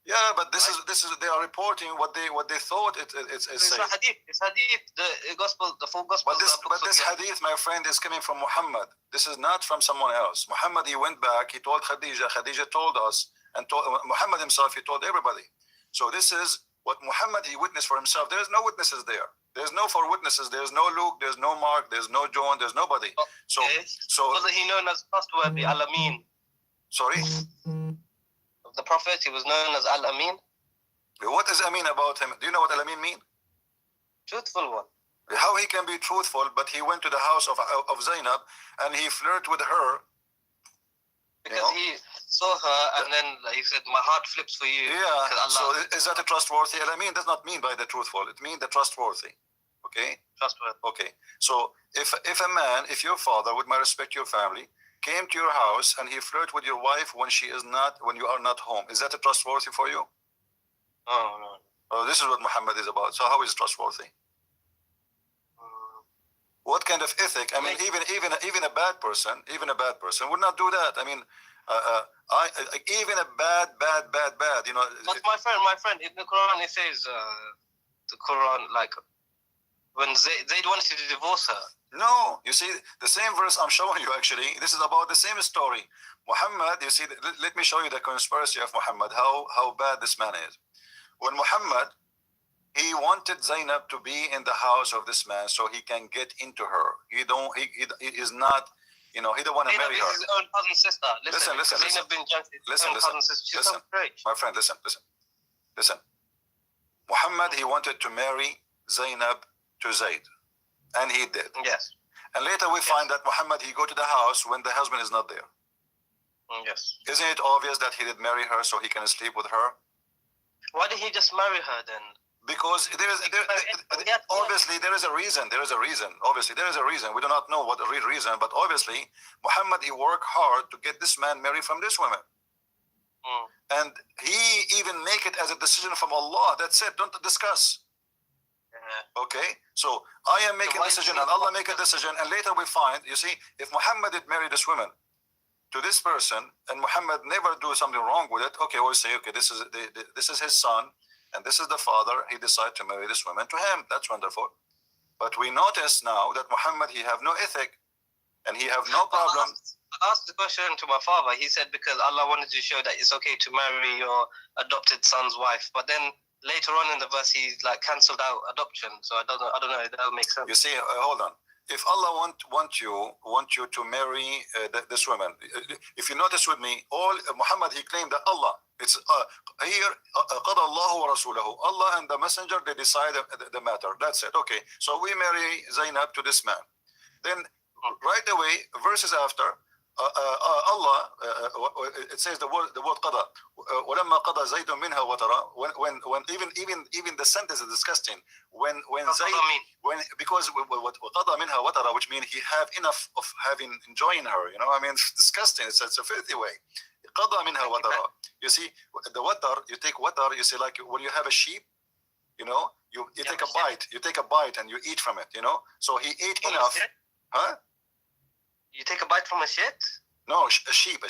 Yeah, but this is they are reporting what they thought it's hadith. It's hadith, the gospel, the full gospel. But this hadith, my friend, is coming from Muhammad. This is not from someone else. Muhammad, he went back, he told Khadija. Khadija told us, and told Muhammad himself, he told everybody. So this is what Muhammad, he witnessed for himself. There is no witnesses there. There's no four witnesses. There's no Luke. There's no Mark. There's no John. There's nobody. So wasn't he known as trustworthy, Al-Amin? Sorry? The Prophet, he was known as Al-Amin. What is Amin about him? Do you know what Al-Amin mean? Truthful one. How he can be truthful, but he went to the house of Zainab and he flirted with her. Because he saw her and then he said, my heart flips for you. Yeah, so is that a trustworthy? Al-Amin does not mean by the truthful. It means the trustworthy. Okay? Trustworthy. Okay. So if a man, if your father, with my respect your family, came to your house and he flirted with your wife when you are not home, is that a trustworthy for you? Oh, no. Oh, this is what Muhammad is about. So how is it trustworthy? What kind of ethic? I mean, even a bad person would not do that. I mean, even a bad, you know. But my friend, in the Quran it says, the Quran, like, when Zayd wanted to divorce her. No, you see, the same verse I'm showing you actually, this is about the same story. Muhammad, you see, let me show you the conspiracy of Muhammad, how bad this man is. When Muhammad, he wanted Zainab to be in the house of this man so he can get into her. He is not, you know, he don't want to marry her. His own cousin sister. Listen. Zainab bin Jahsh, Listen. She's so great. My friend, listen. Muhammad, he wanted to marry Zainab to Zayd, and he did. Yes. And later we find that Muhammad, he go to the house when the husband is not there. Yes. Isn't it obvious that he did marry her so he can sleep with her? Why did he just marry her then? Because obviously there is a reason. Obviously there is a reason. We do not know what the real reason, but obviously Muhammad, he worked hard to get this man married from this woman. And he even make it as a decision from Allah. That's it. Don't discuss. Okay, so I am making a decision and Allah make a decision, and later we find, you see, if Muhammad did marry this woman to this person and Muhammad never do something wrong with it, okay, we'll say, okay, this is his son and this is the father, he decided to marry this woman to him. That's wonderful. But we notice now that Muhammad, he have no ethic and he have no problem. I asked the question to my father. He said because Allah wanted to show that it's okay to marry your adopted son's wife, but then later on in the verse, he like cancelled out adoption. So I don't know if that'll make sense. You see, hold on. If Allah want you to marry this woman, if you notice with me, Muhammad, he claimed that Allah. It's here. قَضَى اللَّهُ وَرَسُولَهُ. Allah and the messenger, they decide the matter. That's it. Okay. So we marry Zainab to this man. Then right away, verses after, Allah, it says the word qada. وَلَمَّا قَضَى زَيْدٌ مِنْهَا وَتَرَى. When even the sentence is disgusting. When Zayd, because qada minha watara, which means he have enough of having enjoying her. You know, I mean, it's disgusting. It's a filthy way. قَضَى مِنْهَا وَتَرَى. You see, the watar, you take watar. You see, like when you have a sheep, you know, you take a bite and you eat from it. You know, so he ate enough. Huh? You take a bite from a shit? No, a sheep.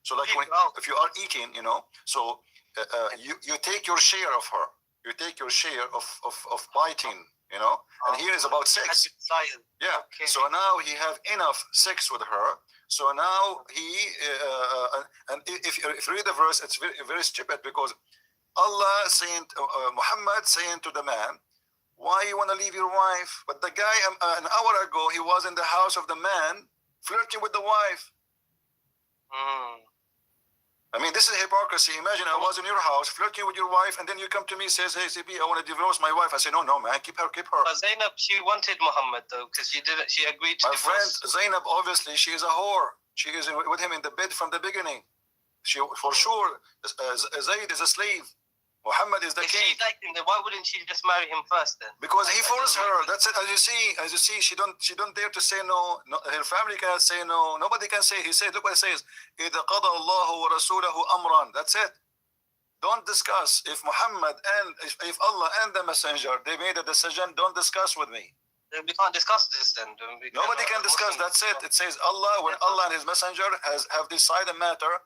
So like if you are eating, you know, so you take your share of her. You take your share of biting, you know. And here is about sex. Yeah. Okay. So now he have enough sex with her. So now he and if you read the verse, it's very, very stupid because Allah saying Muhammad saying to the man, why you want to leave your wife? But the guy an hour ago, he was in the house of the man flirting with the wife. I mean, this is hypocrisy. Imagine I was in your house flirting with your wife, and then you come to me and says, hey, CP, I want to divorce my wife. I say, no, man, keep her. But Zainab, she wanted Muhammad, though, because she agreed to divorce. My friend, Zainab, obviously, she is a whore. She is with him in the bed from the beginning. For sure, Zayd is a slave. Muhammad is the king. If she liked him, then why wouldn't she just marry him first then? Because he forced her. That's it. As you see, she don't dare to say no. Her family cannot say no. Nobody can say. He said, look what it says. إِذَا قَضَى اللَّهُ وَرَسُولَهُ أَمْرًا. That's it. Don't discuss. If Muhammad and if Allah and the messenger, they made a decision, don't discuss with me. Then we can't discuss this then. Nobody can discuss. That's it. It says Allah, when Allah and his messenger have decided a matter,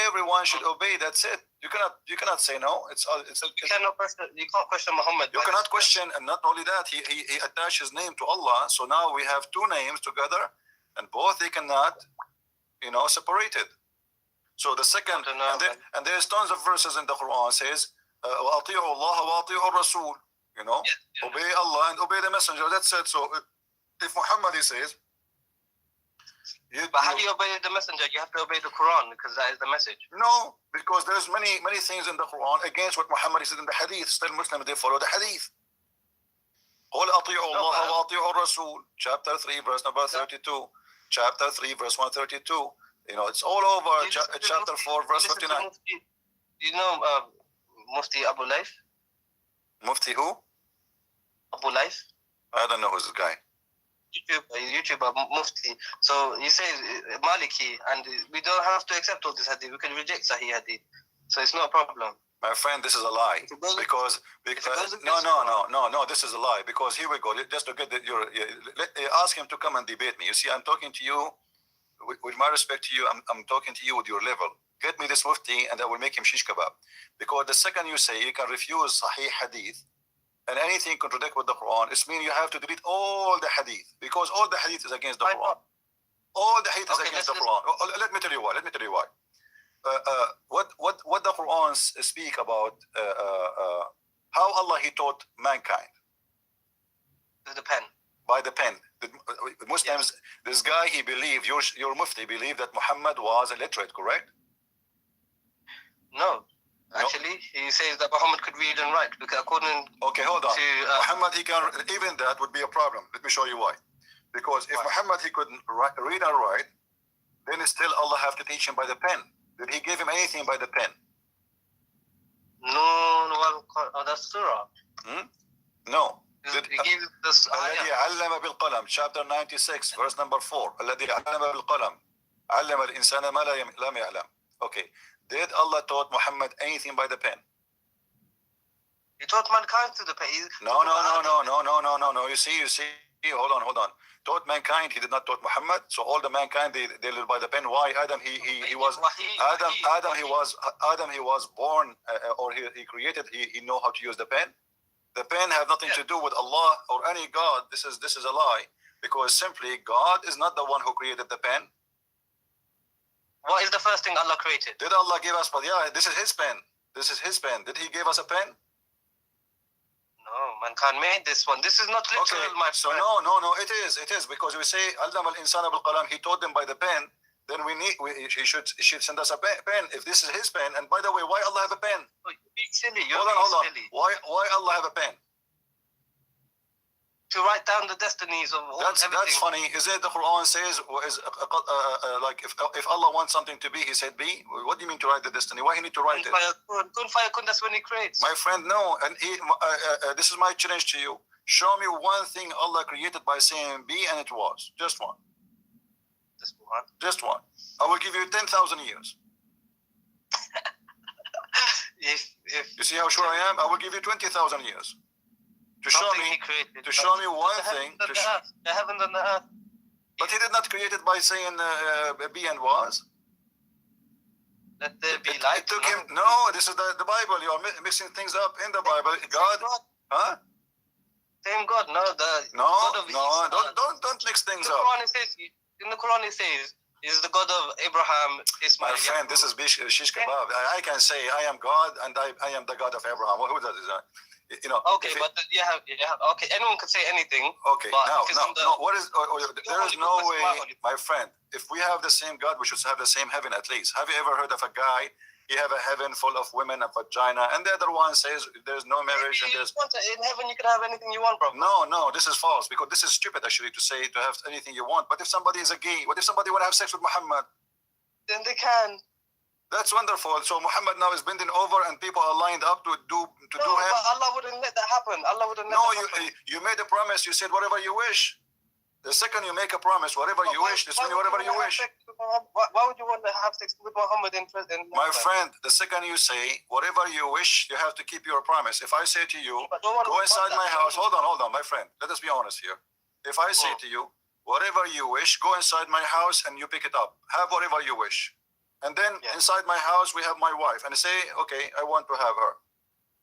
everyone should obey. That's it. You cannot say no. You can't question Muhammad. You cannot question, and not only that, he attached his name to Allah. So now we have two names together, and both they cannot, separated. So the second, and there's tons of verses in the Quran says, وَأَطِيعُوا اللَّهَ وَأَطِيعُوا الرَّسُولَ. you know, obey Allah and obey the messenger. That's it. So if Muhammad, he says, but how do you obey the messenger? You have to obey the Quran because that is the message. No, because there's many things in the Quran against what Muhammad said in the Hadith. Still Muslims, they follow the Hadith. قُلْ أَطِيعُوا اللَّهَ وَأَطِيعُوا الرَّسُولَ, chapter 3, verse number 32. Chapter 3, verse 132. You know, it's all over. Chapter 4, verse 59. You know Mufti Abu Layth? Mufti who? Abu Layth? I don't know who's this guy. YouTuber Mufti. So he says Maliki, and we don't have to accept all this hadith. We can reject Sahih hadith. So it's not a problem. My friend, this is a lie. Because no, this is a lie. Because here we go. Just to get ask him to come and debate me. You see, I'm talking to you with my respect to you. I'm talking to you with your level. Get me this Mufti, and I will make him shish kebab. Because the second you say you can refuse Sahih hadith and anything contradict with the Quran, it means you have to delete all the hadith, because all the hadith is against the Quran. All the hadith is against the Quran. Let me tell you why. What the Quran speak about how Allah he taught mankind. The pen. By the pen. The Muslims, this guy, he believed, your Mufti believed that Muhammad was illiterate, correct? No. Actually, he says that Muhammad could read and write because according okay, hold on. to Muhammad, he can, even that would be a problem. Let me show you why. Because if Muhammad, he couldn't read and write, then still Allah have to teach him by the pen. Did he give him anything by the pen? No, that's surah. No. He gave this الذي علم بالقلم, chapter 96, verse number 4. الذي علم بالقلم علم الإنسان ما لم يعلم. Okay. Did Allah taught Muhammad anything by the pen? He taught mankind through the pen. No. You see. Hold on. Taught mankind. He did not taught Muhammad. So all the mankind they live by the pen. Why Adam? He was Adam. He was born or he created. He know how to use the pen. The pen have nothing to do with Allah or any God. This is a lie, because simply God is not the one who created the pen. What is the first thing Allah created? Did Allah give us? This is His pen. This is His pen. Did He give us a pen? No, mankind made this one. This is not literal, okay. my friend. So no, it is because we say Allama al-insana bil-qalam. He taught them by the pen. Then He should send us a pen. If this is His pen, and by the way, why Allah have a pen? Oh, you're being silly. You're hold on. Silly. Why Allah have a pen? To write down the destinies of all everything. That's funny. Is it the Quran says like if Allah wants something to be, He said be? What do you mean to write the destiny? Why He need to write it? That's when He creates. My friend, no. And this is my challenge to you. Show me one thing Allah created by saying be, and it was just one. Just one. I will give you 10,000 years. You see how sure I am? I will give you 20,000 years. To show me one thing. The heavens and the earth. But He did not create it by saying be and was. Let there be light. It took Him. No, this is the Bible. You are mixing things up in the Bible. God. Huh? Same God. Don't mix things up. In the Quran it says, is the God of Abraham, Ismail. My friend, this is shish kebab. I can say I am God and I am the God of Abraham. Who does that? You know. Okay, but okay. Anyone can say anything. Okay, no. What is? There is no way, my friend. If we have the same God, we should have the same heaven at least. Have you ever heard of a guy? He have a heaven full of women and vagina, and the other one says there's no marriage and there's. In heaven, you can have anything you want, bro. No, this is false, because this is stupid actually to say to have anything you want. But if somebody is a gay, what if somebody want to have sex with Muhammad? Then they can. That's wonderful. So Muhammad now is bending over, and people are lined up to do him. But Allah wouldn't let that happen. Allah wouldn't let that happen. You made a promise. You said whatever you wish. The second you make a promise, whatever you wish, this means whatever you wish. Why would you want to have sex with Muhammad in prison? My friend, the second you say whatever you wish, you have to keep your promise. If I say to you, go inside my house. Hold on, my friend. Let us be honest here. If I say to you, whatever you wish, go inside my house and you pick it up. Have whatever you wish. And then inside my house, we have my wife. And I say, okay, I want to have her.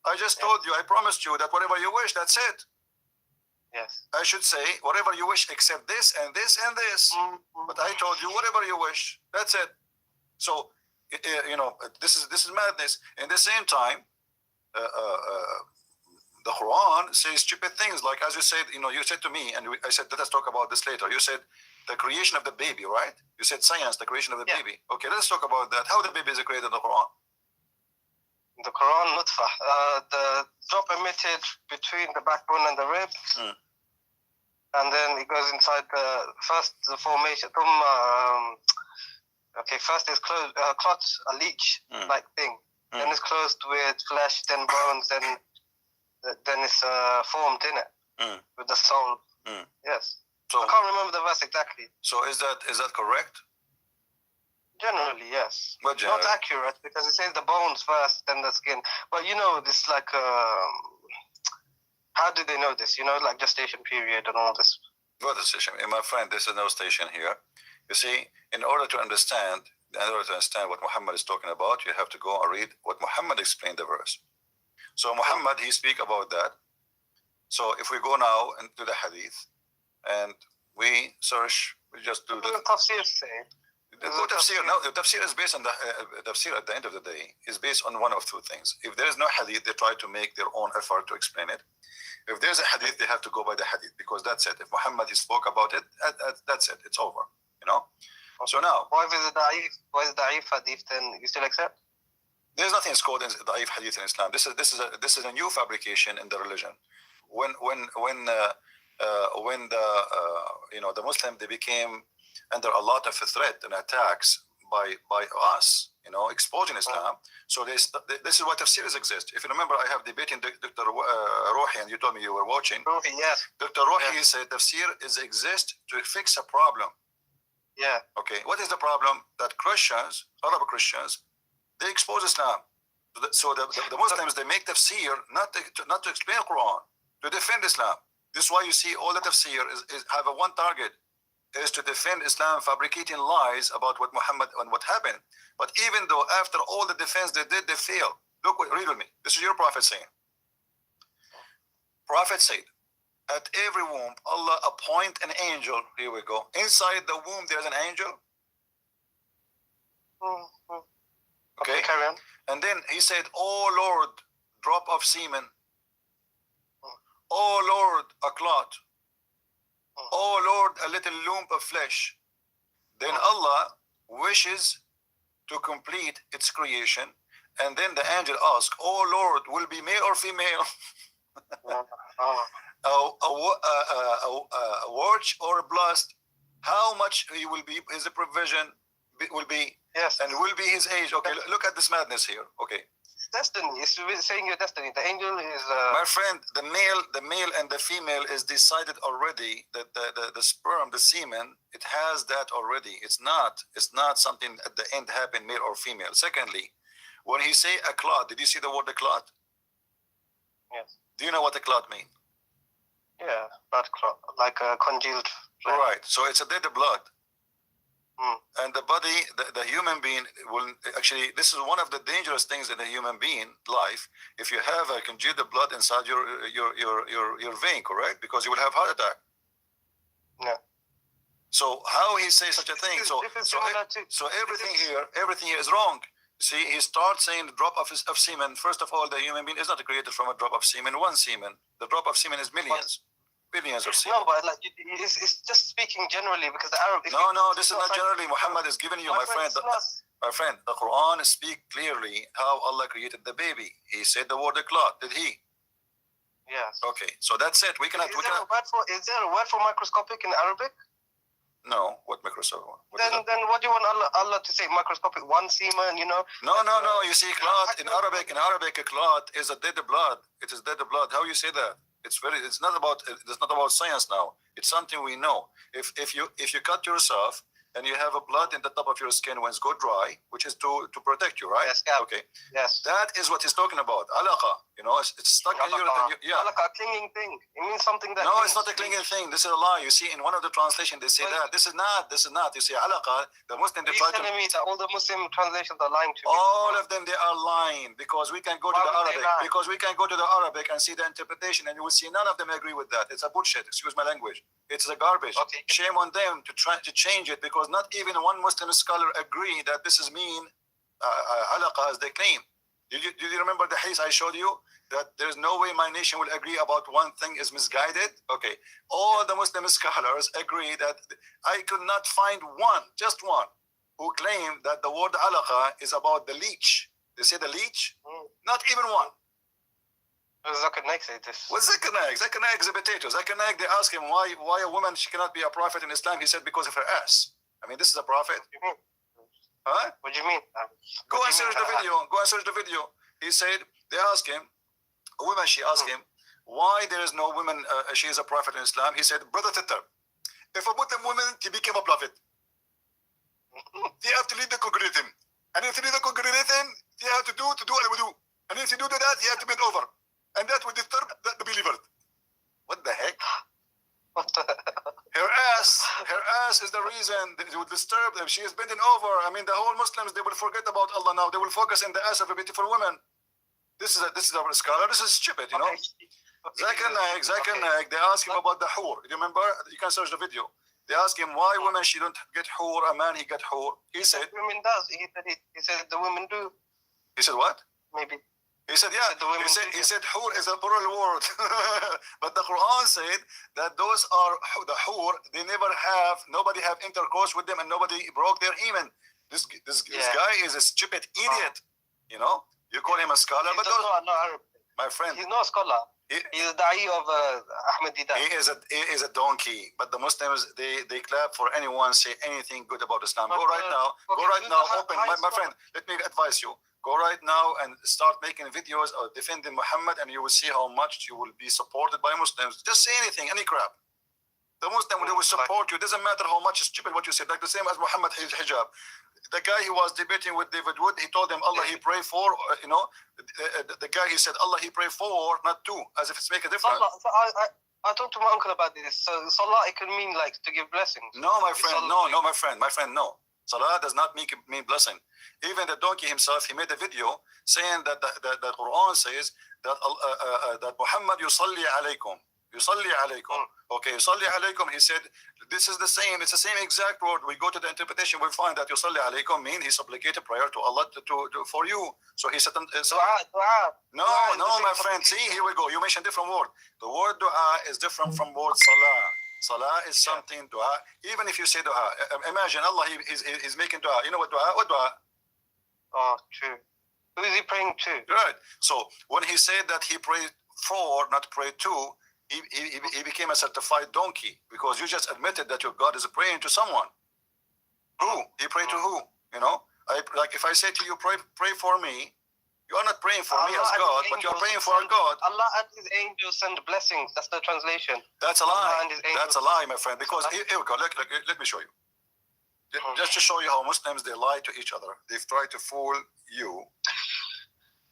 I just told you, I promised you that whatever you wish, that's it. Yes. I should say whatever you wish except this and this and this. But I told you whatever you wish. That's it. So, this is madness. In the same time, the Quran Quran says stupid things, like as you said, you said to me, and I said, let us talk about this later. You said the creation of the baby, right? You said science, the creation of the baby. Okay, let's talk about that. How the baby is created in the Quran? The Quran, nutfah, the drop emitted between the backbone and the ribs, and then it goes inside the formation. First is closed, clot, a leech like thing. Then it's closed with flesh, then bones, then it's formed in it with the soul. Yes. So I can't remember the verse exactly. So is that correct? Generally, yes. But generally, not accurate, because it says the bones first, then the skin. But this like how do they know this? Like gestation period and all this. What gestation? My friend, this is no station here. You see, in order to understand what Muhammad is talking about, you have to go and read what Muhammad explained the verse. So Muhammad, he speak about that. So if we go now into the hadith and we search, we just do the tafsir say. The tafsir is based on the tafsir at the end of the day is based on one of two things. If there is no hadith, they try to make their own effort to explain it. If there's a hadith, they have to go by the hadith, because that's it. If Muhammad he spoke about it, that's it. It's over. So now, why is it da'if hadith? Then you still accept? There's nothing called da'if hadith in Islam. This is a new fabrication in the religion. When the Muslims, they became under a lot of threat and attacks by us, exposing Islam. So this is why tafsirs exist. If you remember, I have debating Dr. Rohi, and you told me you were watching. Rohi, yes. Dr. Rohi said tafsir exists to fix a problem. Yeah. Okay. What is the problem? That Christians, Arab Christians, they expose Islam. So the Muslims, they make tafsir not to explain the Quran, to defend Islam. This is why you see all the tafsir is have a one target, is to defend Islam, fabricating lies about what Muhammad and what happened. But even though after all the defense they did, they failed. Read with me. This is your prophet saying. Prophet said, at every womb, Allah appoint an angel. Here we go. Inside the womb, there's an angel. Okay. Carry on. And then he said, oh Lord, drop of semen. Oh Lord, a clot. Oh Lord, a little lump of flesh. Then Allah wishes to complete its creation. And then the angel asks, oh Lord, will be male or female? A watch or a blast, how much he will be, his provision will be, yes, and will be his age. Okay, look at this madness here. Okay, destiny. It's saying your destiny. The angel is my friend. The male and the female is decided already. That the sperm, the semen, it has that already. It's not something at the end happen, male or female. Secondly, when he say a clot, did you see the word a clot? Yes. Do you know what a clot means? Yeah, blood clot, like a congealed blood. Right. So it's a dead blood. And the body, the human being will actually, this is one of the dangerous things in the human being life. If you have a congealed blood inside your vein, correct? Because you will have heart attack. Yeah. So how he says such a thing? So everything here is wrong. See, he starts saying the drop of semen. First of all, the human being is not created from a drop of semen, one semen. The drop of semen is millions. Billions of semen. No, but like it's just speaking generally, because the Arab. No, this is not generally. Muhammad is giving you, my friend. My friend, the Quran speaks clearly how Allah created the baby. He said the word clot. Did he? Yes. Okay, so that's it. Is there a word for microscopic in Arabic? No, what microscopic? Then what do you want Allah to say? Microscopic, one semen, No. You see, clot in Arabic. In Arabic, a clot is a dead blood. It is dead blood. How you say that? It's not about science now. It's something we know. If you cut yourself and you have a blood in the top of your skin when it's go dry, which is to protect you, right? Yes. Okay. Yes. That is what he's talking about. Alaqa. It's stuck in your yeah. Alaqa, a clinging thing. It means something that. No, it's not a clinging thing. This is a lie. You see, in one of the translations, they say that. This is not. You see, alaqa. The Muslim they try to. Telling me that all the Muslim translations are lying to me. All of them, they are lying, because we can go to the Arabic. Because we can go to the Arabic and see the interpretation, and you will see none of them agree with that. It's a bullshit. Excuse my language. It's a garbage. Okay. Shame on them to try to change it, because not even one Muslim scholar agree that this is mean alaqa as they claim. Did you remember the hadith I showed you? That there's no way my nation will agree about one thing is misguided? Okay. All the Muslim scholars agree that I could not find one, just one, who claimed that the word alaqa is about the leech. They say the leech? Not even one. Zakir Naik said this. What's Zakir Naik? Zakir Naik is a potato. Zakir Naik, they asked him why a woman, she cannot be a prophet in Islam. He said because of her ass. I mean, this is a prophet. What do you mean? Huh? What do you mean? Go and search the video. Go and search the video. He said, they asked him, a woman, she asked him, why there is no woman, she is a prophet in Islam. He said, brother Titter, if a Muslim woman, she became a prophet, they have to lead the congregation. And if you lead the congregation, they have to do al-wudu. And if you do that, you have to bend over. And that will disturb the believers. What the heck? Her ass is the reason that it would disturb them. She is bending over. I mean, the whole Muslims, they will forget about Allah now. They will focus on the ass of a beautiful woman. This is a scholar. This is stupid, you know. Zakir Naik, they ask him about the hur. You remember? You can search the video. They ask him why women she don't get hur, a man he get hur. He said women does. He said the women do. He said what? Maybe. He said, yeah, he said hur is a plural word. But the Quran said that those are the hur, nobody have intercourse with them and nobody broke their hymen. This guy is a stupid idiot, you know? You call him a scholar, but my friend. He's not a scholar. He's the da'i of Ahmed Didat. He is a donkey, but the Muslims, they clap for anyone say anything good about Islam. Go right now, open, my friend, let me advise you. Go right now and start making videos of defending Muhammad, and you will see how much you will be supported by Muslims. Just say anything, any crap. The Muslim will support you. It doesn't matter how much stupid what you said. Like the same as Muhammad hijab. The guy he was debating with David Wood, he told him Allah he pray for, you know. The guy he said Allah he pray for, not to, as if it's make a difference. I talked to my uncle about this. So salah, it can mean like to give blessings. No, my friend, no. Salah does not mean blessing. Even the donkey himself, he made a video saying that the Quran says that Muhammad yusalli alaykum. Okay, yusalli alaykum. He said this is the same. It's the same exact word. We go to the interpretation. We find that yusalli alaykum mean he supplicated prayer to Allah for you. So he said, No, my friend. See, here we go. You mentioned different word. The word dua is different from word salah. Salah is something dua. Even if you say dua, imagine Allah he's making dua. You know what dua? What dua? Oh, true. Who is he praying to? Right. So when he said that he prayed for, not prayed to, he became a certified donkey, because you just admitted that your God is praying to someone. Who? He prayed to who? You know, like if I say to you, pray for me, you are not praying for me as God, but you are praying for God. Allah and His angels send blessings. That's the translation. That's a lie. That's a lie, my friend. Because here we go. Let me show you. Just to show you how Muslims, they lie to each other. They've tried to fool you.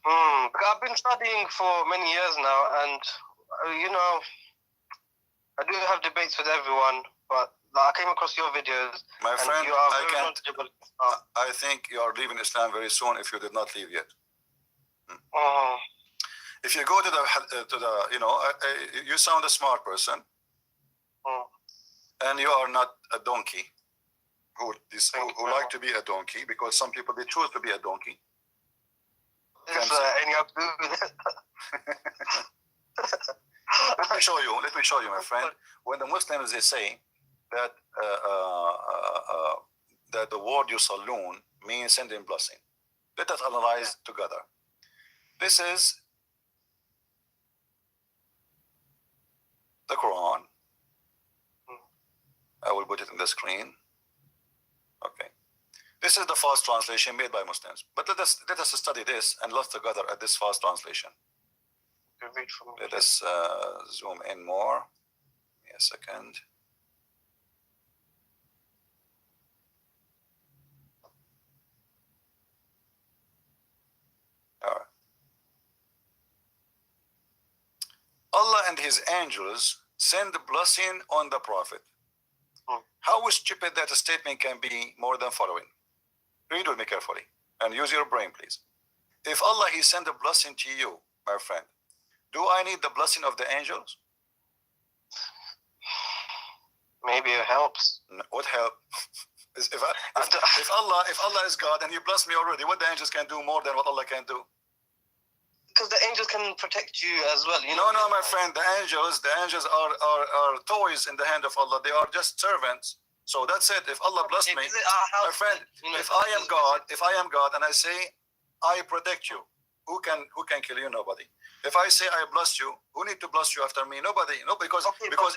I've been studying for many years now, and you know, I do have debates with everyone, but I came across your videos. My friend, you are very knowledgeable. I think you are leaving Islam very soon if you did not leave yet. If you go to the you know, you sound a smart person, and you are not a donkey who like to be a donkey, because some people they choose to be a donkey. Let me show you, my friend. When the Muslims they say that that the word yusallun means sending blessing, let us analyze together. This is the Quran. I will put it on the screen. Okay. This is the fast translation made by Muslims. But let us study this and look together at this fast translation. Let us zoom in more. Give me a second. All right. Allah and His angels send blessing on the Prophet. How stupid that a statement can be more than following. Read with me carefully and use your brain, please. If Allah He sent a blessing to you, my friend, do I need the blessing of the angels? Maybe it helps. What help? If Allah is God and He blessed me already, what the angels can do more than what Allah can do? because the angels can protect you as well. You No, know. my friend. The angels are toys in the hand of Allah. They are just servants. So that's it. If Allah blessed me, my friend, if I am God, and I say, I protect you, who can kill you? Nobody. If I say I bless you, who need to bless you after me? Nobody. No, because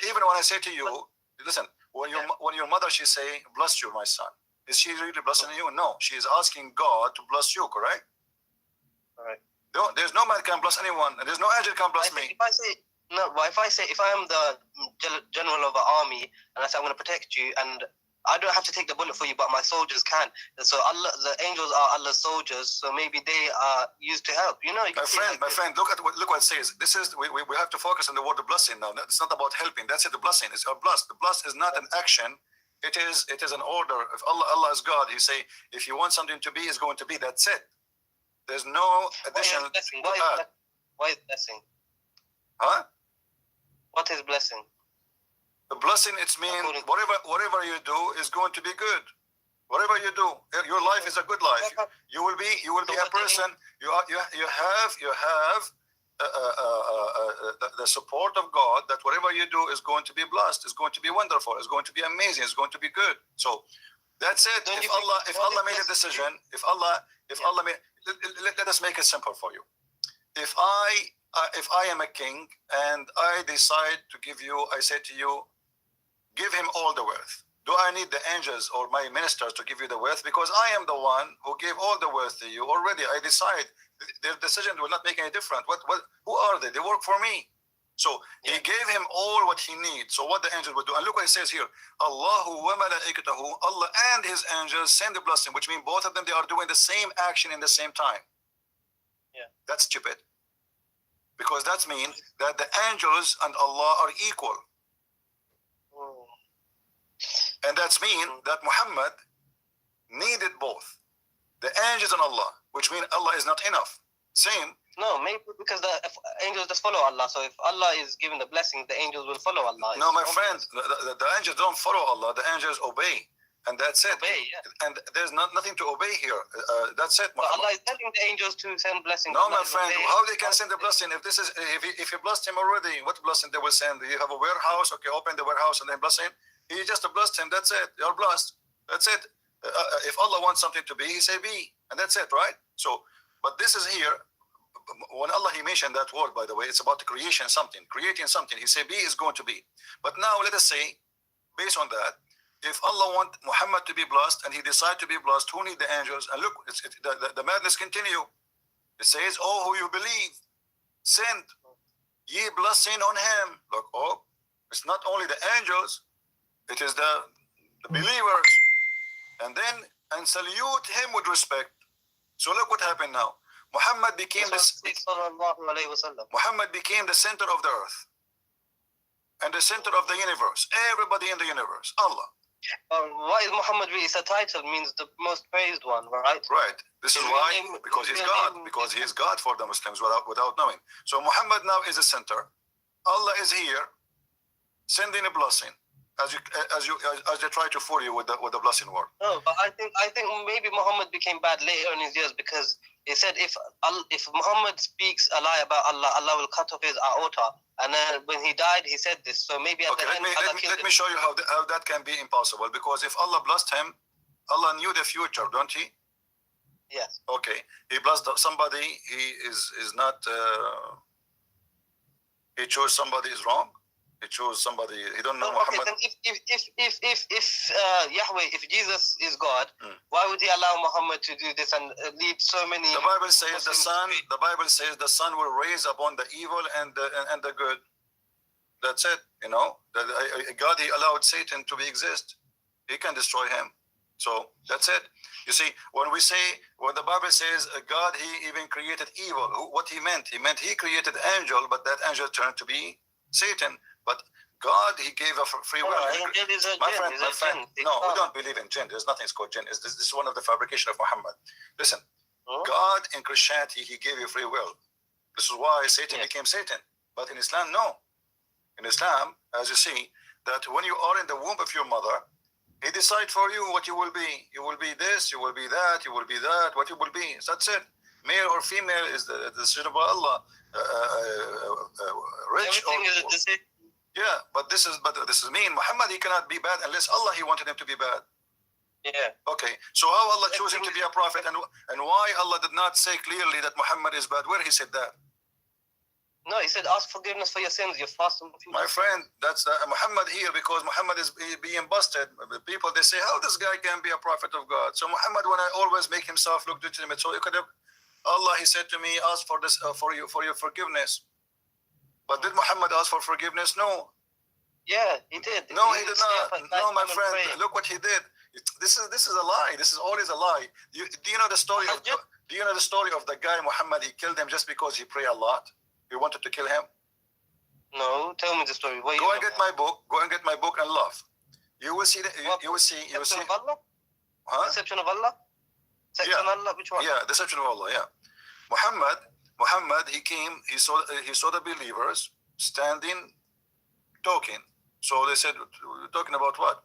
even when I say to you, listen, when your mother, she say, bless you, my son. Is she really blessing you? No, she is asking God to bless you, correct? Correct. No, there's no man can bless anyone, and there's no angel can bless me. If I am the general of an army, and I say I'm going to protect you, and I don't have to take the bullet for you, but my soldiers can. So Allah, the angels are Allah's soldiers, so maybe they are used to help. You know, my friend, look what it says. This is we have to focus on the word blessing now. It's not about helping. That's it. The blessing is a bless. The bless is not an action. It is an order. If Allah is God, He say, if you want something to be, it's going to be. That's it. There's no additional. Why is blessing? Huh? What is blessing? The blessing, it means whatever you do is going to be good. Whatever you do, your life is a good life. You will be a person. You have the support of God, that whatever you do is going to be blessed, is going to be wonderful, is going to be amazing, is going to be good. So that's it. If Allah made a decision, let us make it simple for you. If I am a king and I decide to give you, I say to you, give him all the wealth. Do I need the angels or my ministers to give you the wealth? Because I am the one who gave all the wealth to you already. I decide. Their decision will not make any difference. Who are they? They work for me. So He gave him all what he needs. So what the angel would do, and look what it says here: Allahu wa malaikatahu, Allah and His angels send the blessing, which means both of them, they are doing the same action in the same time. Yeah, that's stupid. Because that means that the angels and Allah are equal. And that's mean that Muhammad needed both the angels and Allah, which means Allah is not enough. Same. No, maybe because the angels just follow Allah. So if Allah is giving the blessing, the angels will follow Allah. No, my friend, the angels don't follow Allah. The angels obey, and that's it. Obey, yeah. And there's nothing to obey here. That's it. But Allah is telling the angels to send blessings. No, my friend, how they can send the blessing? If you blessed him already, what blessing they will send? You have a warehouse, okay, open the warehouse and then bless him. He just blessed him. That's it. You're blessed. That's it. If Allah wants something to be, He say be, and that's it, right? So, but this is here. When Allah, He mentioned that word, by the way, it's about creation, creating something. He say be is going to be. But now let us say, based on that, if Allah want Muhammad to be blessed and He decide to be blessed, who need the angels? And look, the madness continue. It says, "Oh, who you believe, send ye blessing on him." Look, it's not only the angels. It is the believers, and salute him with respect. So look what happened now. Muhammad became the center of the earth and the center of the universe. Everybody in the universe, Allah. Why is Muhammad? It's a title, means the most praised one, right? Right. This is why, because he's God. Because he is God for the Muslims without knowing. So Muhammad now is the center. Allah is here, sending a blessing. As they try to fool you with the blessing word. No, but I think maybe Muhammad became bad later in his years, because he said if Muhammad speaks a lie about Allah, Allah will cut off his aorta. And then when he died, he said this. So maybe at the end, let me show you how that can be impossible. Because if Allah blessed him, Allah knew the future, don't He? Yes. Okay. He blessed somebody. He is not. He chose somebody is wrong. He chose somebody. He don't know Muhammad. Okay, then if Yahweh, if Jesus is God, why would He allow Muhammad to do this and lead so many? The Bible says the Son. The Bible says the Son will raise upon the evil and the good. That's it. You know, God, He allowed Satan to exist. He can destroy him. So that's it. You see, when the Bible says God, He even created evil. What He meant? He meant He created angel, but that angel turned to be Satan. But God, He gave a free will. My friend, no, we don't believe in jinn. There's nothing called jinn. This is one of the fabrication of Muhammad. Listen, God in Christianity, He gave you free will. This is why Satan became Satan. But in Islam, no. In Islam, as you see, that when you are in the womb of your mother, He decides for you what you will be. You will be this, you will be that, you will be that, what you will be. That's it. male or female is the decision of Allah. Rich Everything or is a decision. yeah, but this is mean. Muhammad, he cannot be bad unless Allah he wanted him to be bad. Yeah. Okay, so how Allah chose him to be a prophet, and why Allah did not say clearly that Muhammad is bad? Where he said that? No, he said, ask forgiveness for your sins. You're fasting. My friend, that's Muhammad here, because Muhammad is being busted. People, they say, how this guy can be a prophet of God? So Muhammad, when I always make himself look legitimate, so you could have, Allah, he said to me, ask for this for your forgiveness. But did Muhammad ask for forgiveness? No. Yeah, he did. No, he did not. No, my friend, look what he did. This is a lie. This is always a lie. Do you know the story of the guy Muhammad? He killed him just because he prayed a lot. He wanted to kill him. No, tell me the story. What Go and get my book. Go and get my book and love. You will see. You will see. Deception of Allah? Huh? Deception of Allah? Deception of Allah? Which one? Yeah, deception of Allah. Yeah. Muhammad. He came. He saw the believers standing, talking. So they said, "We're talking about what?"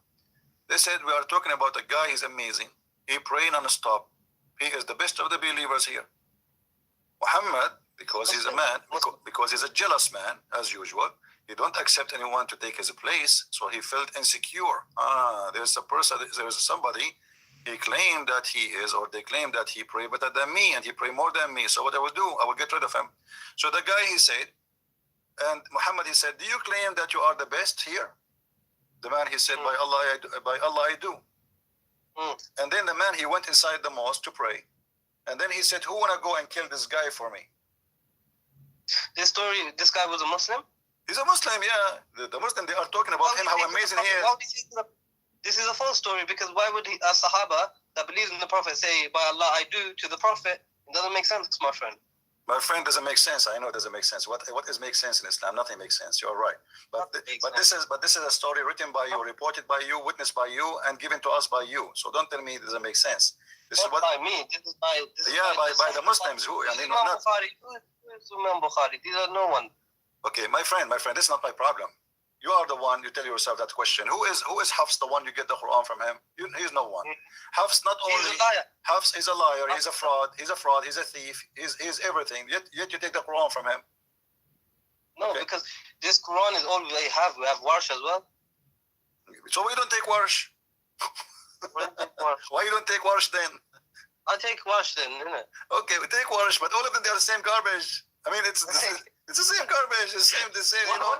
They said, "We are talking about a guy. He's amazing. He praying non-stop. He is the best of the believers here." Muhammad, because he's a man, because he's a jealous man, as usual, he don't accept anyone to take his place, so he felt insecure. There's a person, there's somebody, he claimed that he is, or they claim that he pray better than me, and he pray more than me, so what I will do, I will get rid of him. So the guy, he said, and Muhammad, he said, do you claim that you are the best here? The man, he said, by Allah I do. And then the man, he went inside the mosque to pray. And then he said, who wanna go and kill this guy for me? This guy was a Muslim? He's a Muslim, yeah. The Muslim, they are talking about him, how amazing he is. This is a false story, because why would a Sahaba that believes in the Prophet say, by Allah I do to the Prophet? It doesn't make sense, my friend. My friend, doesn't make sense. I know it doesn't make sense. What is make sense in Islam? Nothing makes sense. You're right. But this is a story written by you, reported by you, witnessed by you, and given to us by you. So don't tell me it doesn't make sense. This not is what by me. This is by the Muslims who I mean not. Imam Bukhari. These are no one. Okay, my friend, this is not my problem. You are the one, you tell yourself that question. Who is Hafs, the one you get the Quran from him? He's no one. Hafs not only He's a liar. Hafs is a liar, he's a fraud, he's a thief, he's everything. Yet you take the Quran from him. No, okay. Because this Quran is all we have. We have Warsh as well. So we don't take Warsh. Why you don't take Warsh then? I take Warsh then, innit? Okay, we take Warsh, but all of them, they are the same garbage. I mean, it's the same garbage, the same. You know,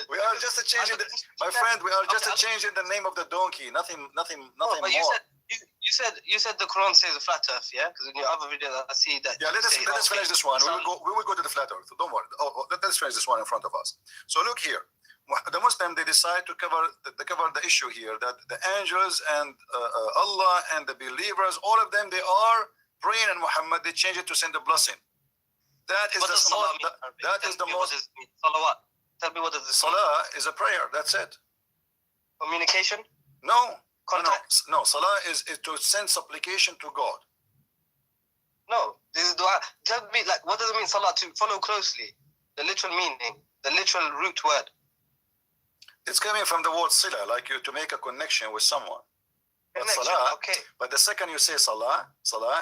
we are just changing my friend. We are just changing the name of the donkey. Nothing but more. You said the Quran says the flat Earth, yeah? Because in your other video, I see that. Yeah, let us finish this one. We will go to the flat Earth. Don't worry. Let's finish this one in front of us. So look here. The Muslim, they decide to cover the issue here that the angels and Allah and the believers, all of them, they are praying in Muhammad. They change it to send a blessing. That is the most. Salawat. Tell me what is this? Salah is a prayer. That's it. Communication? No. Contact? No. Salah is to send supplication to God. No. This is dua. Tell me, like, what does it mean, salah? To follow closely. The literal meaning. The literal root word. It's coming from the word sila, like you to make a connection with someone. But the second you say salah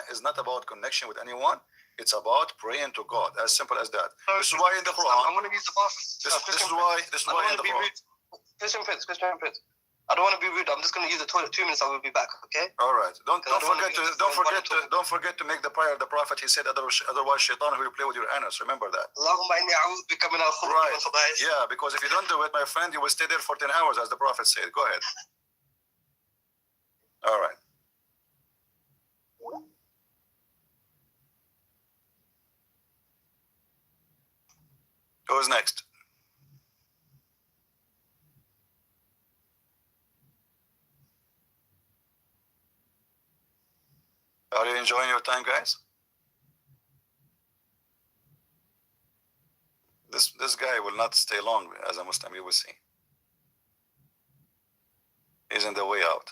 is not about connection with anyone. It's about praying to God. As simple as that. This is why in the Quran. I'm going to use the bathroom. This is why in the Quran. Christian Prince. I don't want to be rude. I'm just going to use the toilet. 2 minutes. I will be back. Okay. All right. Don't forget to make the prayer. The Prophet, he said, otherwise Shaitan will play with your anus. Remember that. Right. Yeah. Because if you don't do it, my friend, you will stay there for 10 hours, as the Prophet said. Go ahead. All right. Who's next? Are you enjoying your time, guys? This guy will not stay long as a Muslim, you will see. He's in the way out.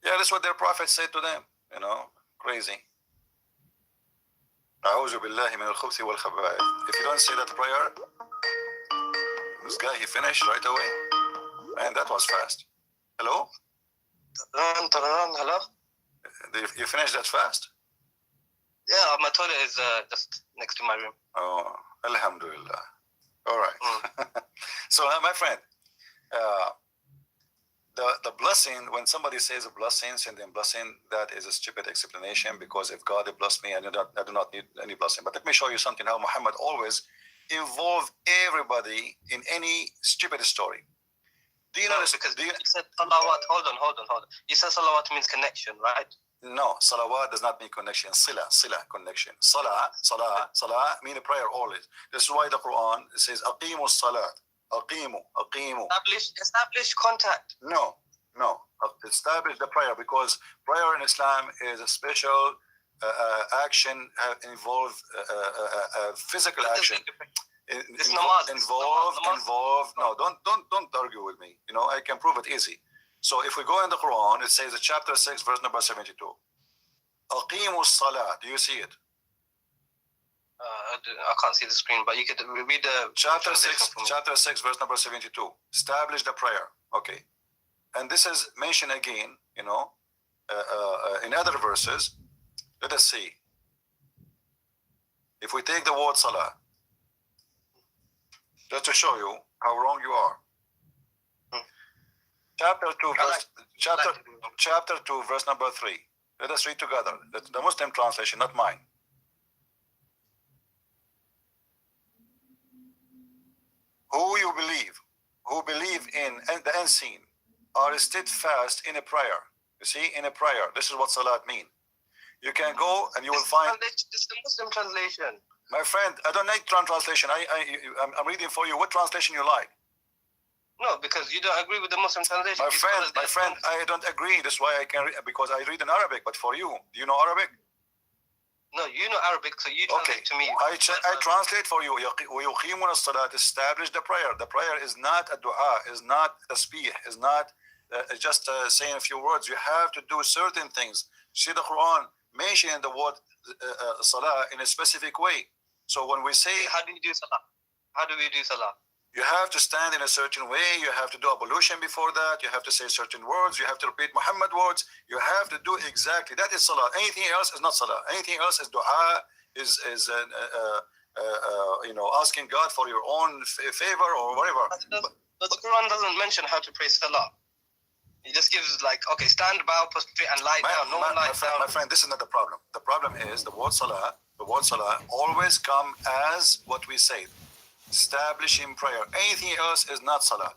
Yeah, that's what their prophet said to them, you know, crazy. A'udhu billahi min al-khubthi wal-khaba'ith. If you don't say that prayer, this guy, he finished right away. Man, that was fast. Hello? Hello? You finished that fast? Yeah, my toilet is just next to my room. Oh, alhamdulillah. All right. So, my friend, the blessing, when somebody says a blessing, sending blessing, that is a stupid explanation, because if God blessed me, I do not need any blessing. But let me show you something, how Muhammad always involved everybody in any stupid story. Do you know this? Because you said salawat. Hold on. You said salawat means connection, right? No, salawat does not mean connection. Sila, connection. Salah mean prayer always. This is why the Quran says aqimu salat. Aqimu. Establish contact. No. Establish the prayer, because prayer in Islam is a special action involved physical action. Involved. No, don't argue with me. You know, I can prove it easy. So if we go in the Quran, it says chapter 6, verse number 72. Aqimu salat. Do you see it? I can't see the screen, but you could read the chapter 6, verse number 72. Establish the prayer. Okay. And this is mentioned again, you know, in other verses. Let us see. If we take the word salah, just to show you how wrong you are. Chapter 2, verse number 3. Let us read together. The Muslim translation, not mine. Who believe in the unseen, are steadfast in a prayer. You see, in a prayer. This is what salat mean. You can go and you will find. This is the Muslim translation. My friend, I don't need translation. I'm reading for you. What translation you like? No, because you don't agree with the Muslim translation. My friend, I don't agree. That's why I can read, because I read in Arabic. But for you, do you know Arabic? No, you know Arabic, so you translate to me. I translate for you. وَيُقِيمُونَ الصَّلَاةِ. Establish the prayer. The prayer is not a dua, is not tasbih, is not just saying a few words. You have to do certain things. See the Quran mentioning the word salah in a specific way. So when we say, how do you do salah? How do we do salah? You have to stand in a certain way. You have to do ablution before that. You have to say certain words. You have to repeat Muhammad words. You have to do exactly. That is salah. Anything else is not salah. Anything else is dua, is you know, asking God for your own favor or whatever. But the Quran doesn't mention how to pray salah. It just gives like, okay, stand, bow, prostrate, and lie down. No one lies down. My friend, this is not the problem. The problem is the word salah always come as what we say. Establishing prayer. Anything else is not salah.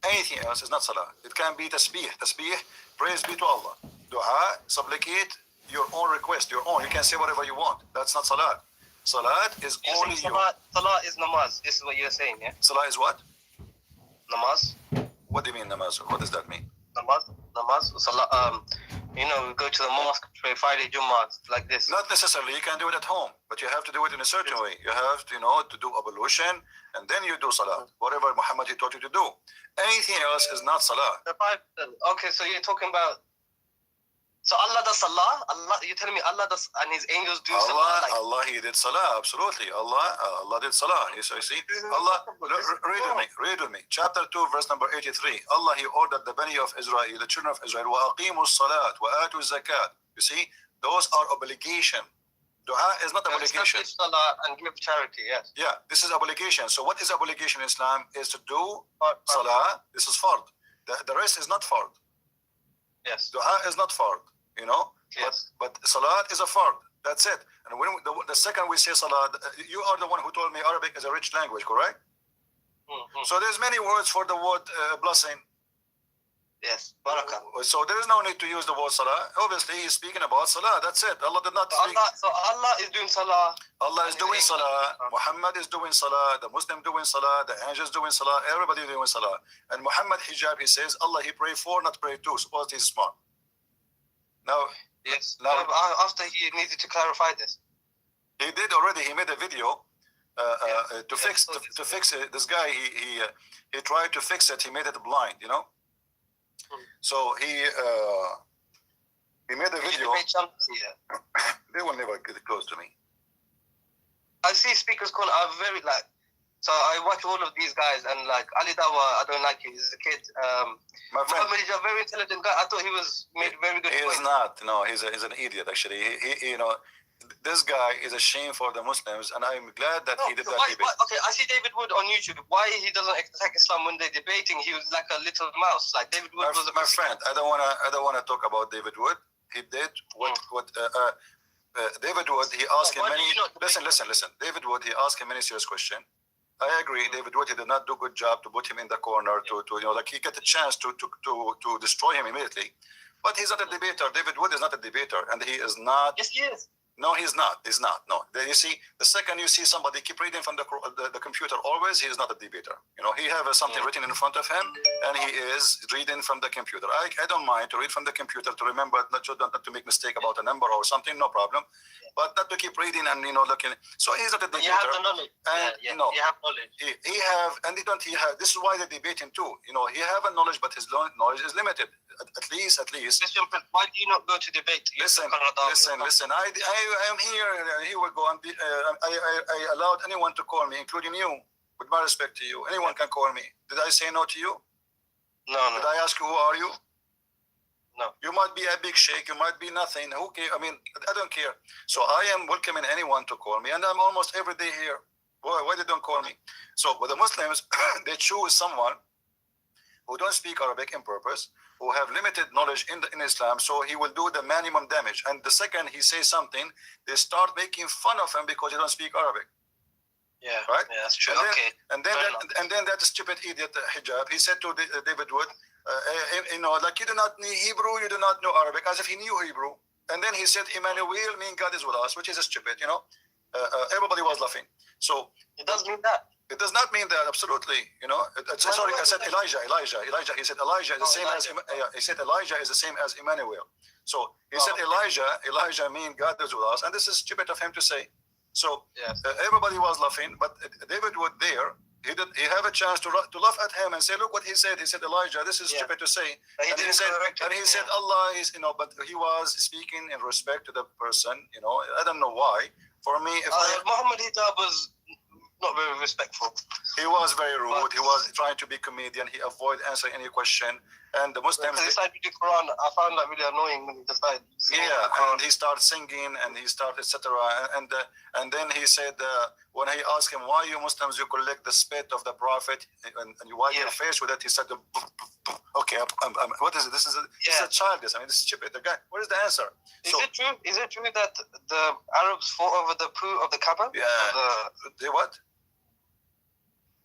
Anything else is not salah. It can be tasbih. Tasbih, praise be to Allah. Dua, supplicate your own request, your own. You can say whatever you want. That's not salah. Salat is only you. Salah is namaz. This is what you're saying, yeah? Salah is what? Namaz. What do you mean namaz? What does that mean? Namaz. Salah. You know, we go to the mosque, pray Friday Jummah, like this. Not necessarily. You can do it at home, but you have to do it in a certain way. You have to, you know, to do ablution, and then you do salah. Whatever Muhammad he taught you to do. Anything else is not salah. Okay, so you're talking about. So Allah does salah. You're telling me Allah does, and His angels do salah. Allah, He did salah. Absolutely. Allah did salah. So you see, Allah. Read with me. Chapter 2, verse number 83. Allah, He ordered the Bani of Israel, the children of Israel, وَأَقِيمُوا الصَّلَاةِ وَآتُوا الزَّكَاةِ. You see, those are obligation. Dua is not obligation. Salah and give charity. Yes. Yeah, this is obligation. So what is obligation in Islam? Is to do salah. This is fard. The rest is not fard. Yes. Dua is not fard. You know, yes. But salat is a fard. That's it. And when the second we say salat, you are the one who told me Arabic is a rich language, correct? Mm-hmm. So there's many words for the word blessing. Yes, barakah. So there is no need to use the word salah. Obviously, he's speaking about salah. That's it. Allah did not speak. So Allah is doing salah. Allah is doing salah. Muhammad is doing salah. The Muslim doing salah. The angels doing salah. Everybody doing salah. And Muhammad hijab, he says, Allah, he pray for, not pray to. Suppose he's smart. Now, yes. Now, after he needed to clarify this, he did already. He made a video to fix it. This guy, he tried to fix it. He made it blind, you know. So he made a video. They will never get close to me. I see speakers call. I'm very like. So I watch all of these guys, and like Ali Dawa, I don't like him. He's a kid. My friend, Muhammad is a very intelligent guy. I thought he was made very good. He is not. No, he's an idiot. Actually, he you know, this guy is a shame for the Muslims, and I'm glad that he did that debate. Okay, I see David Wood on YouTube. Why he doesn't attack Islam when they're debating? He was like a little mouse. Like David Wood was My friend, I don't wanna talk about David Wood. He did what David Wood. He asked him many. Listen. David Wood. He asked him many serious questions. I agree. David Wood, he did not do a good job to put him in the corner. Like he get a chance to destroy him immediately. But he's not a debater. David Wood is not a debater, and he is not. Yes, he is. No, he's not. He's not. No. Then you see, the second you see somebody keep reading from the computer always, he is not a debater. He have something written in front of him, and he is reading from the computer. I don't mind to read from the computer to remember not to make mistake about a number or something, no problem. But not to keep reading and looking. So he's not a debater. You have the knowledge. And you have knowledge. He have, and he have. This is why they debate him too. He have a knowledge, but his knowledge is limited. At least. Christian Prince, why do you not go to debate? Listen. I am here. Here we go. I allowed anyone to call me, including you. With my respect to you, anyone can call me. Did I say no to you? No. Did I ask you who are you? No. You might be a big sheikh. You might be nothing. Who cares? I mean, I don't care. So I am welcoming anyone to call me, and I'm almost every day here. Why they don't call me? So with the Muslims, they choose someone who don't speak Arabic in purpose, who have limited knowledge in Islam, so he will do the minimum damage. And the second he says something, they start making fun of him because he don't speak Arabic. Yeah, right. Yeah, that's true. And then that stupid idiot Hijab, he said to David Wood, like you do not know Hebrew, you do not know Arabic, as if he knew Hebrew. And then he said, Emmanuel, mean God is with us, which is stupid. Everybody was laughing. So it does mean that. It does not mean that, absolutely. Sorry, I said Elijah. He said Elijah is the same as he said Elijah is the same as Emmanuel. So he said Elijah mean God is with us, and this is stupid of him to say. So everybody was laughing, but David Wood there, he have a chance to laugh at him and say, look what he said. He said Elijah, this is stupid to say. And he said Allah is, but he was speaking in respect to the person. I don't know why. For me, Muhammad Hijab was not very respectful. He was very rude. He was trying to be comedian. He avoided answering any question. And the Muslims. He decided to do Quran. I found that really annoying when he decided. And he started singing and he started etc. And then he said when he asked him why you Muslims you collect the spit of the Prophet and you wipe your face with it, he said, okay, what is it? This is a childish. I mean, this is stupid. The guy. What is the answer? Is it true? Is it true that the Arabs fought over the poo of the Kaaba? Yeah. The what?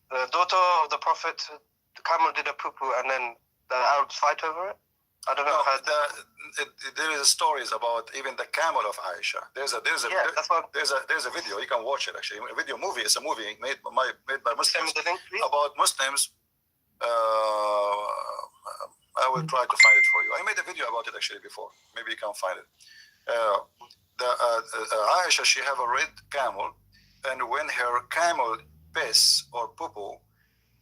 The daughter of the Prophet, the camel did a poo-poo, and then the Arabs fight over it. I don't know. No, there is stories about even the camel of Aisha. There's a video. You can watch it actually. A video movie. It's a movie made by Muslims about Muslims. I will try to find it for you. I made a video about it actually before. Maybe you can find it. Aisha, she have a red camel, and when her camel piss or poo-poo,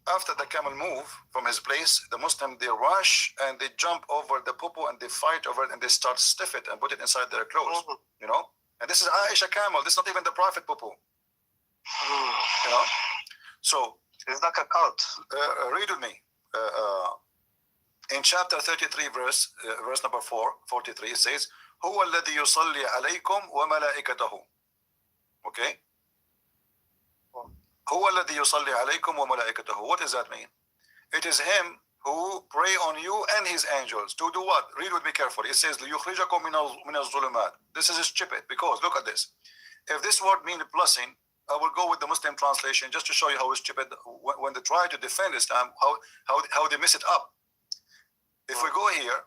after the camel move from his place, the Muslim, they rush and they jump over the poo-poo and they fight over it and they start stiff it and put it inside their clothes, And this is Aisha camel. This is not even the Prophet poo-poo, So it's like a cult. Read with me. In chapter 33, verse number 43, it says, هو الذي يصلي عليكم وملائكته. Okay? هو الذي يصلي عليكم وملائكته. What does that mean? It is him who pray on you and his angels. To do what? Read with me carefully. It says ليخرجكم من الظلمات. This is stupid because look at this. If this word means blessing, I will go with the Muslim translation just to show you how stupid when they try to defend Islam, how they mess it up. If we go here,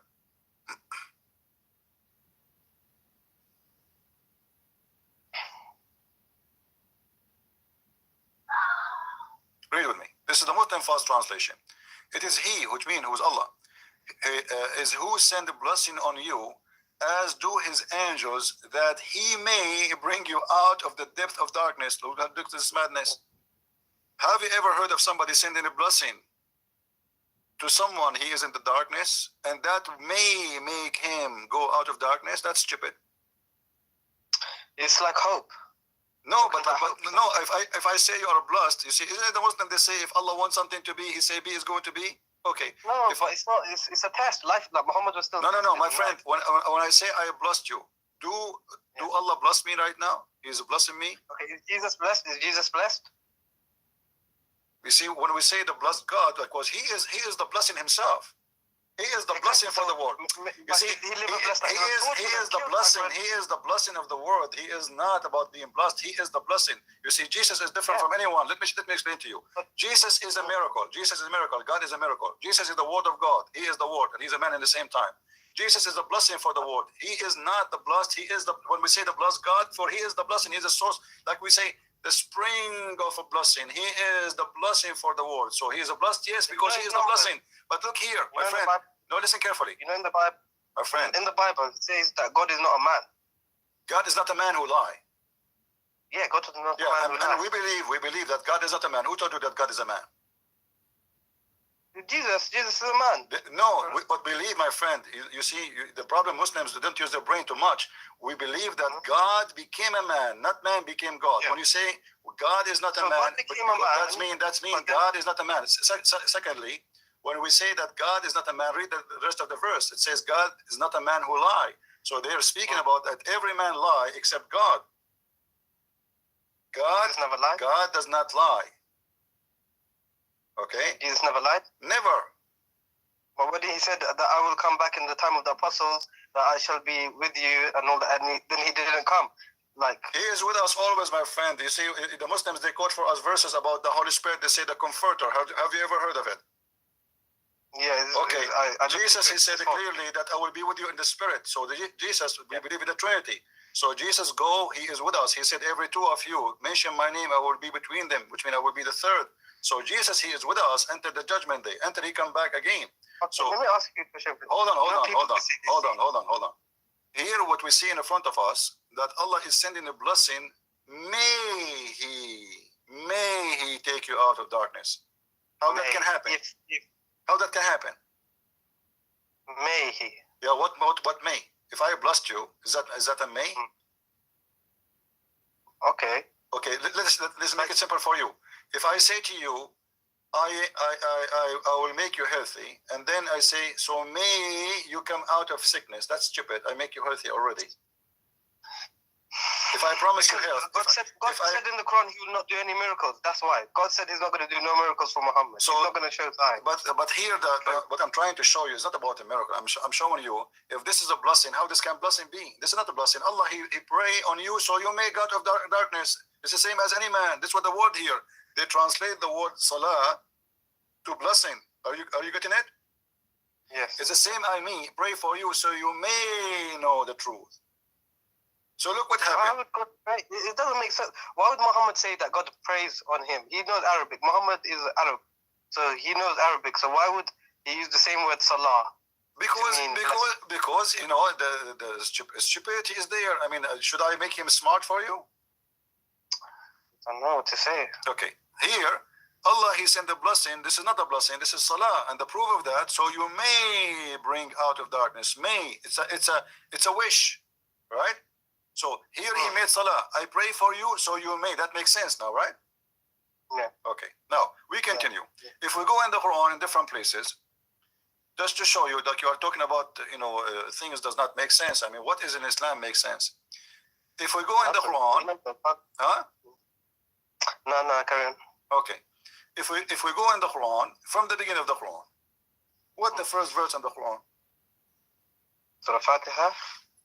read with me. This is the Muslim fast translation. It is He, which means who is Allah, is who send a blessing on you, as do His angels, that He may bring you out of the depth of darkness. Look at this madness. Have you ever heard of somebody sending a blessing to someone he is in the darkness, and that may make him go out of darkness? That's stupid. It's like hope. No, but no. If I say you are blessed, you see, isn't it the Muslim? They say if Allah wants something to be, He say be is going to be. Okay. No, but it's not. It's a test. Life, like Muhammad was still. No, my friend. When I say I blessed you, do Do Allah bless me right now? He's blessing me. Okay, is Jesus blessed? Is Jesus blessed? You see, when we say the blessed God, because He is the blessing Himself. He is the blessing for the world. You see, he is the blessing. He is the blessing of the world. He is not about being blessed. He is the blessing. You see, Jesus is different from anyone. Let me explain to you. Jesus is a miracle. Jesus is a miracle. God is a miracle. Jesus is the Word of God. He is the Word, and He's a man in the same time. Jesus is a blessing for the world. He is not the blessed. He is the, when we say the blessed God, for He is the blessing. He is the source. Like we say, the spring of a blessing. He is the blessing for the world. So He is a blessed, yes, because He is the blessing. But look here, my friend. No, listen carefully. You know, in the Bible, my friend, in the Bible, it says that God is not a man. God is not a man who lie. Yeah, God is not a man who and lie. we believe that God is not a man. Who told you that God is a man? Jesus is a man. No, but believe, my friend. You see, the problem Muslims don't use their brain too much. We believe that God became a man, not man became God. When you say God is not a man, that's mean God is not a man. Secondly, when we say that God is not a man, read the rest of the verse. It says God is not a man who lie. So they are speaking about that every man lie except God. God does not lie. Okay? Jesus never lied? Never. But when He said that I will come back in the time of the apostles, that I shall be with you and all that, and then He didn't come. Like, He is with us always, my friend. You see, the Muslims, they quote for us verses about the Holy Spirit. They say the Comforter. Have you ever heard of it? Yeah. Okay. Jesus, He said clearly that I will be with you in the Spirit. So Jesus, we believe in the Trinity. So Jesus He is with us. He said, every two of you mention my name, I will be between them, which means I will be the third. So Jesus, He is with us until the judgment day, until He come back again. Okay, so let me ask you a question. Hold on. Here, what we see in the front of us, that Allah is sending a blessing. May He take you out of darkness. How that can happen? How that can happen? May He. Yeah. What may? If I blessed you, is that a may? Okay. Okay. Let's make it simple for you. If I say to you, I will make you healthy, and then I say, so may you come out of sickness. That's stupid. I make you healthy already. If I promise you health, God said in the Quran He will not do any miracles. That's why God said He's not going to do no miracles for Muhammad. So He's not going to show signs. But here, what I'm trying to show you is not about a miracle. I'm showing you if this is a blessing, how this can blessing be? This is not a blessing. Allah, He pray on you, so you may go out of darkness. It's the same as any man. This is what the word here. They translate the word salah to blessing. Are you getting it? Yes. It's the same. I mean, pray for you, so you may know the truth. So look what happened. Why would God pray? It doesn't make sense. Why would Muhammad say that God prays on him? He knows Arabic. Muhammad is Arab, so he knows Arabic. So why would he use the same word salah? Because you know the stupidity is there. I mean, should I make him smart for you? I don't know what to say. Okay, here Allah, He sent the blessing. This is not a blessing. This is salah, and the proof of that. So you may bring out of darkness. May it's a wish, right? So here He made salah. I pray for you, so you may. That makes sense now, right? Yeah. Okay. Now we continue. Yeah. If we go in the Quran in different places, just to show you that you are talking about, things does not make sense. I mean, what is in Islam makes sense. If we go in the Quran, huh? No, carry on. Okay. If we go in the Quran from the beginning of the Quran, what the first verse in the Quran? Surah Fatiha.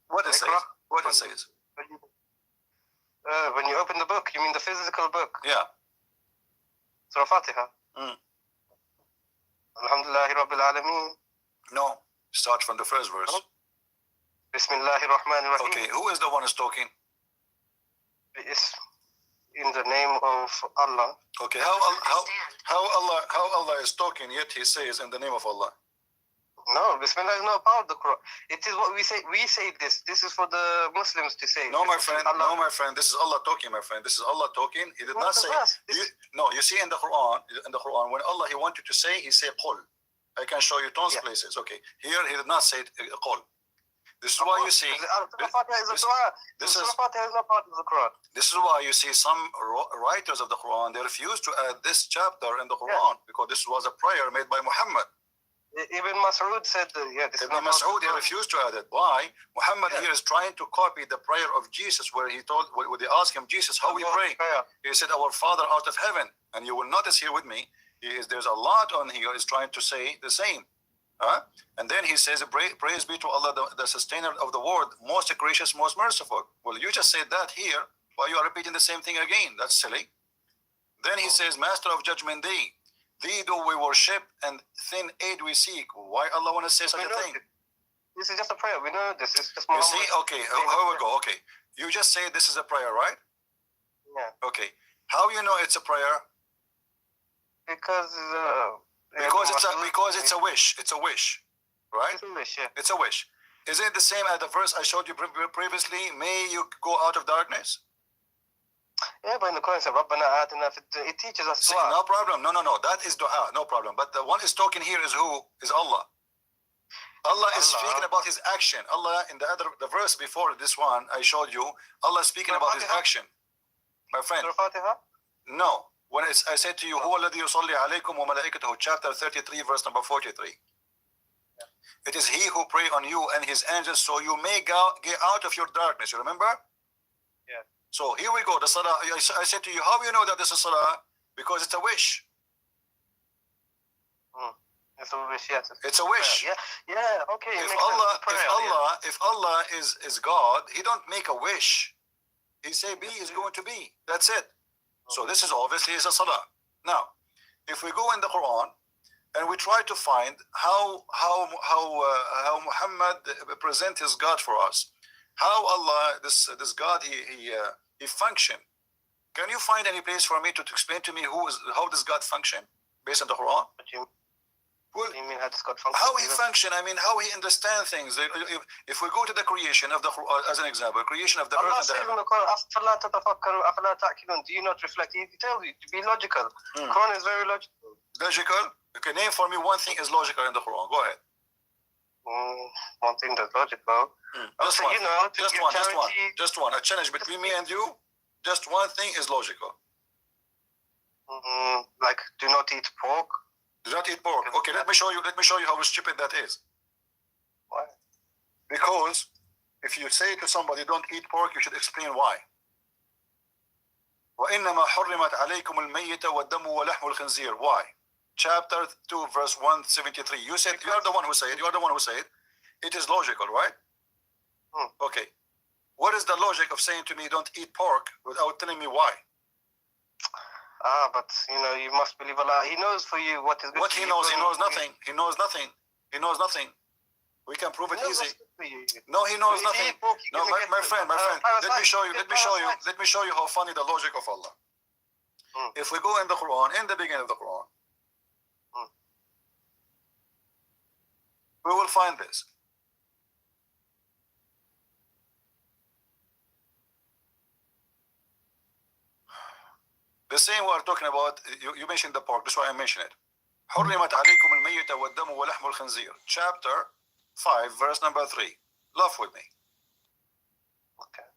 What it says? What it says? When you open the book, you mean the physical book? Yeah. Surah Fatiha. Alhamdulillahi Rabbil Alameen. No. Start from the first verse. Bismillahir Rahmanir Rahim. Okay. Who is the one who's talking? It's in the name of Allah. Okay. How Allah is talking, yet He says in the name of Allah. No, Bismillah is not part of the Quran. It is what we say. We say this. This is for the Muslims to say. No, my friend. Allah. No, my friend. This is Allah talking, my friend. This is Allah talking. He did not say. You see in the Quran, when Allah He wanted to say, He said "Qul." I can show you tons of places. Okay. Here He did not say "Qul." This is why you see. Surah Fatiha is not part of the Quran. This is why you see some writers of the Quran, they refuse to add this chapter in the Quran because this was a prayer made by Muhammad. Ibn Mas'ud said, this is Ibn not Mas'ud, he refused to add it. Why? Muhammad here is trying to copy the prayer of Jesus, where he told, when they asked him, Jesus, how we pray? He said, our Father out of heaven. And you will notice here with me, there's a lot on here is trying to say the same. And then he says, praise be to Allah, the sustainer of the world, most gracious, most merciful. Well, you just said that here. Why you are repeating the same thing again? That's silly. Then he says, Master of Judgment Day, thee do we worship and thin aid we seek. Why Allah want to say such a thing? This is just a prayer. We know this. It's just you see, okay, here we go. Okay, you just say this is a prayer, right? Yeah. Okay, how you know it's a prayer? Because it's a wish. It's a wish, right? It's a wish, yeah. It's a wish. Is it the same as the verse I showed you previously? May you go out of darkness? Yeah, but in the Quran says, Rabbana atina it teaches us dua. No problem. No. That is dua. No problem. But the one is talking here is who? Is Allah. Allah is speaking about his action. Allah in the verse before this one I showed you, Allah is speaking about his action. My friend. No. When I said to you, Huwa alladhi yusalli alaykum wa malaikatahu, chapter 33, verse number 43. It is he who pray on you and his angels, so you may get out of your darkness. You remember? Yeah. So here we go. The salah. I said to you, how do you know that this is salah? Because it's a wish. It's a wish. Yes. It's a wish. Yeah. Okay. If Allah is God, He don't make a wish. He say be is going to be. That's it. So this is obviously is a salah. Now, if we go in the Quran and we try to find how Muhammad present his God for us, how Allah this God he function. Can you find any place for me to explain to me how does God function based on the Quran? Well, you mean how does God function? How he function? I mean, how he understand things. If we go to the creation of the Quran as an example, creation of the earth and the heaven. Do you not reflect? He tells you to be logical. Quran is very logical. Logical? Okay, name for me one thing is logical in the Quran. Go ahead. One thing that's logical. Just one. Just one. A challenge between me and you. Just one thing is logical. Like do not eat pork. Do not eat pork. Okay, let me show you how stupid that is. Why? Because if you say to somebody don't eat pork, you should explain why. وَإِنَّمَا حُرِّمَتْ عَلَيْكُمُ الْمَيِّتَ وَالدَّمُ وَلَحْمُ الْخِنْزِيرِ. Why? Chapter 2, verse 173. You said you are the one who said it. It is logical, right? Okay. What is the logic of saying to me don't eat pork without telling me why? But you must believe Allah. He knows for you what is good. What he knows? He knows nothing. He knows nothing. He knows nothing. We can prove it easy. No, he knows nothing. No, my friend. Let me show you how funny the logic of Allah. If we go in the Quran, in the beginning of the Quran, we will find this. The same we are talking about, you mentioned the pork, that's why I mentioned it. حُرِّمَتْ عَلَيْكُمُ الْمَيِّتَ وَالدَّمُ وَلَحْمُ الْخِنْزِيرِ. Chapter 5, verse number 3. Laugh with me. Okay.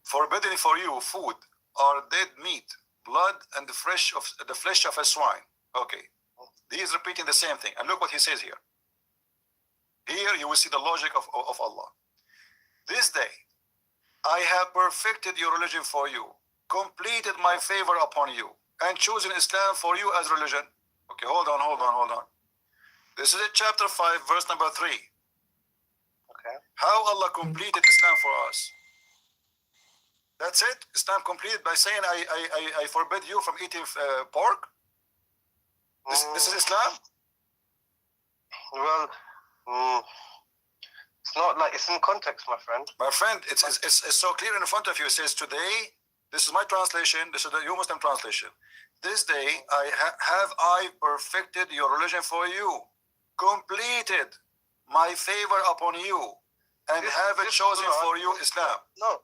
Forbidden for you food are dead meat, blood, and the flesh of a swine. Okay. He is repeating the same thing. And look what he says here. Here you will see the logic of Allah. This day I have perfected your religion for you, completed my favor upon you, and chosen Islam for you as religion. Okay, hold on. This is chapter 5, verse number 3. Okay. How Allah completed Islam for us. That's it? Islam completed by saying I forbid you from eating pork? This is Islam? Well, it's not like, it's in context, my friend. My friend, it's so clear in front of you. It says today, this is my translation, this is the New Muslim translation. This day have I perfected your religion for you, completed my favor upon you, and have it chosen for you Islam. No,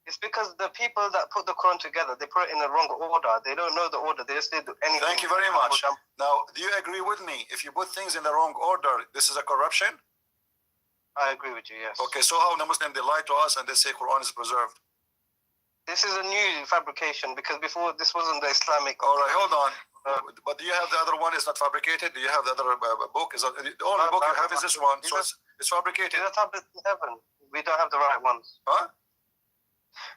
it's because the people that put the Quran together, they put it in the wrong order. They don't know the order. They just did anything. Thank you very much. Now, do you agree with me? If you put things in the wrong order, this is a corruption? I agree with you, yes. Okay, so how the Muslims, they lie to us and they say Quran is preserved? This is a new fabrication because before this wasn't the Islamic. All right, hold on. But do you have the other one? Is not fabricated. Do you have the other book? Is that, the only book you have is this one? So it's fabricated. We don't have the heaven. We don't have the right ones. Huh?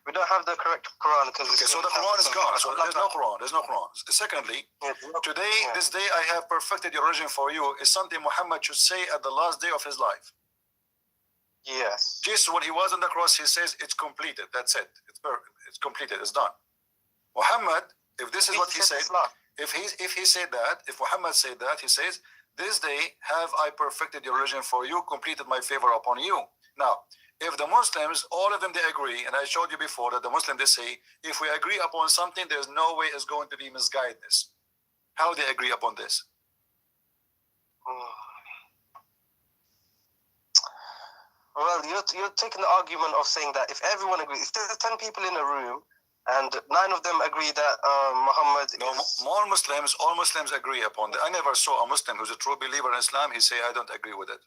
We don't have the correct Quran because. Okay, so the Quran is gone. So there's no Quran. There's no Quran. Secondly, today, this day, I have perfected your religion for you is something Muhammad should say at the last day of his life. Yes. Jesus, when he was on the cross, he says it's completed. That's it. It's perfect. It's completed. It's done. Muhammad, if this is what he said, if he said that, if Muhammad said that, he says, this day have I perfected your religion for you, completed my favor upon you. Now, if the Muslims, all of them, they agree, and I showed you before that the Muslims, they say, if we agree upon something, there's no way it's going to be misguidedness. How they agree upon this? Well, you're taking the argument of saying that if everyone agrees, if there's 10 people in a room, and 9 of them agree that Muhammad is... All Muslims agree upon that. I never saw a Muslim who's a true believer in Islam, he say, I don't agree with it.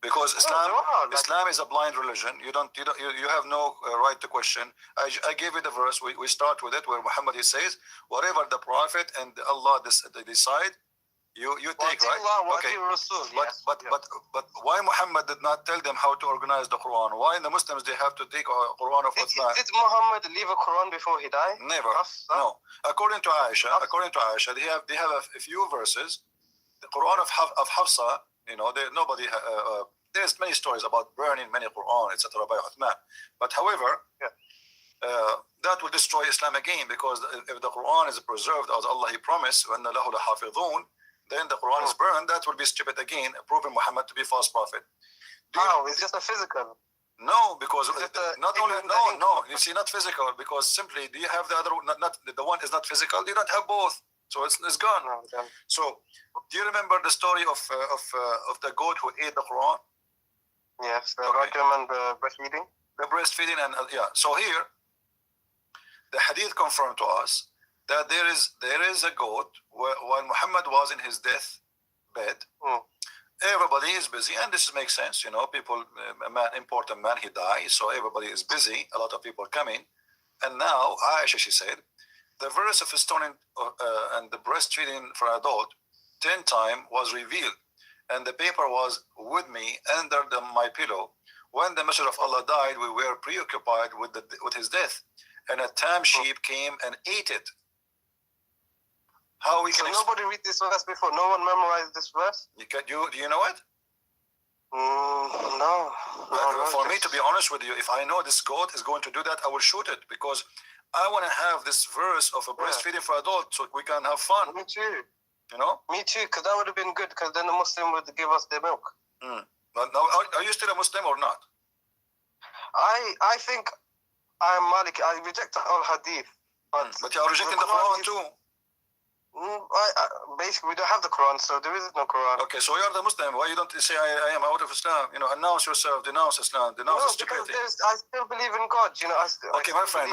Because Islam is a blind religion. You have no right to question. I gave you the verse. We start with it where Muhammad he says, whatever the Prophet and Allah decide, you take, right? Okay. But why Muhammad did not tell them how to organize the Quran? Why the Muslims they have to take a Quran of Uthman? Did Muhammad leave a Quran before he died? Never. No. According to Aisha, they have a few verses. The Quran of Hafsa. You know, there's many stories about burning many Quran, etc. by Uthman. But however, that will destroy Islam again, because if the Quran is preserved as Allah He promised, وَأَنَّ لَهُ لَحَافِظُونَ, then the Quran is burned. That will be stupid again, proving Muhammad to be false prophet. How? It's just a physical. No, because not only you see, not physical, because simply do you have the other? Not the one is not physical. You don't have both. So it's gone. So, do you remember the story of the goat who ate the Quran? Yes, the Rajam and the breastfeeding. The breastfeeding and So here, the hadith confirmed to us that there is a goat while Muhammad was in his death bed. Everybody is busy, and this makes sense. You know, people, important man, he died, so everybody is busy. A lot of people coming, and now Aisha, she said, the verse of stoning and the breastfeeding for adult 10 times was revealed, and the paper was with me under my pillow. When the Messenger of Allah died, we were preoccupied with his death, and a tam sheep came and ate it. How we can? So nobody read this verse before. No one memorized this verse. Do you know it? No. For me, to be honest with you, if I know this goat is going to do that, I will shoot it, because I want to have this verse of a breastfeeding for adults so we can have fun. Me too. You know? Me too, because that would have been good, because then the Muslim would give us their milk. But now, are you still a Muslim or not? I think I'm Maliki. I reject all hadith. But you are rejecting the Quran too. Basically, we don't have the Quran, so there is no Quran. Okay, so you are the Muslim. Why you don't say I am out of Islam? You know, announce yourself, denounce Islam, denounce stupidity. I still believe in God. You know. Okay, my friend.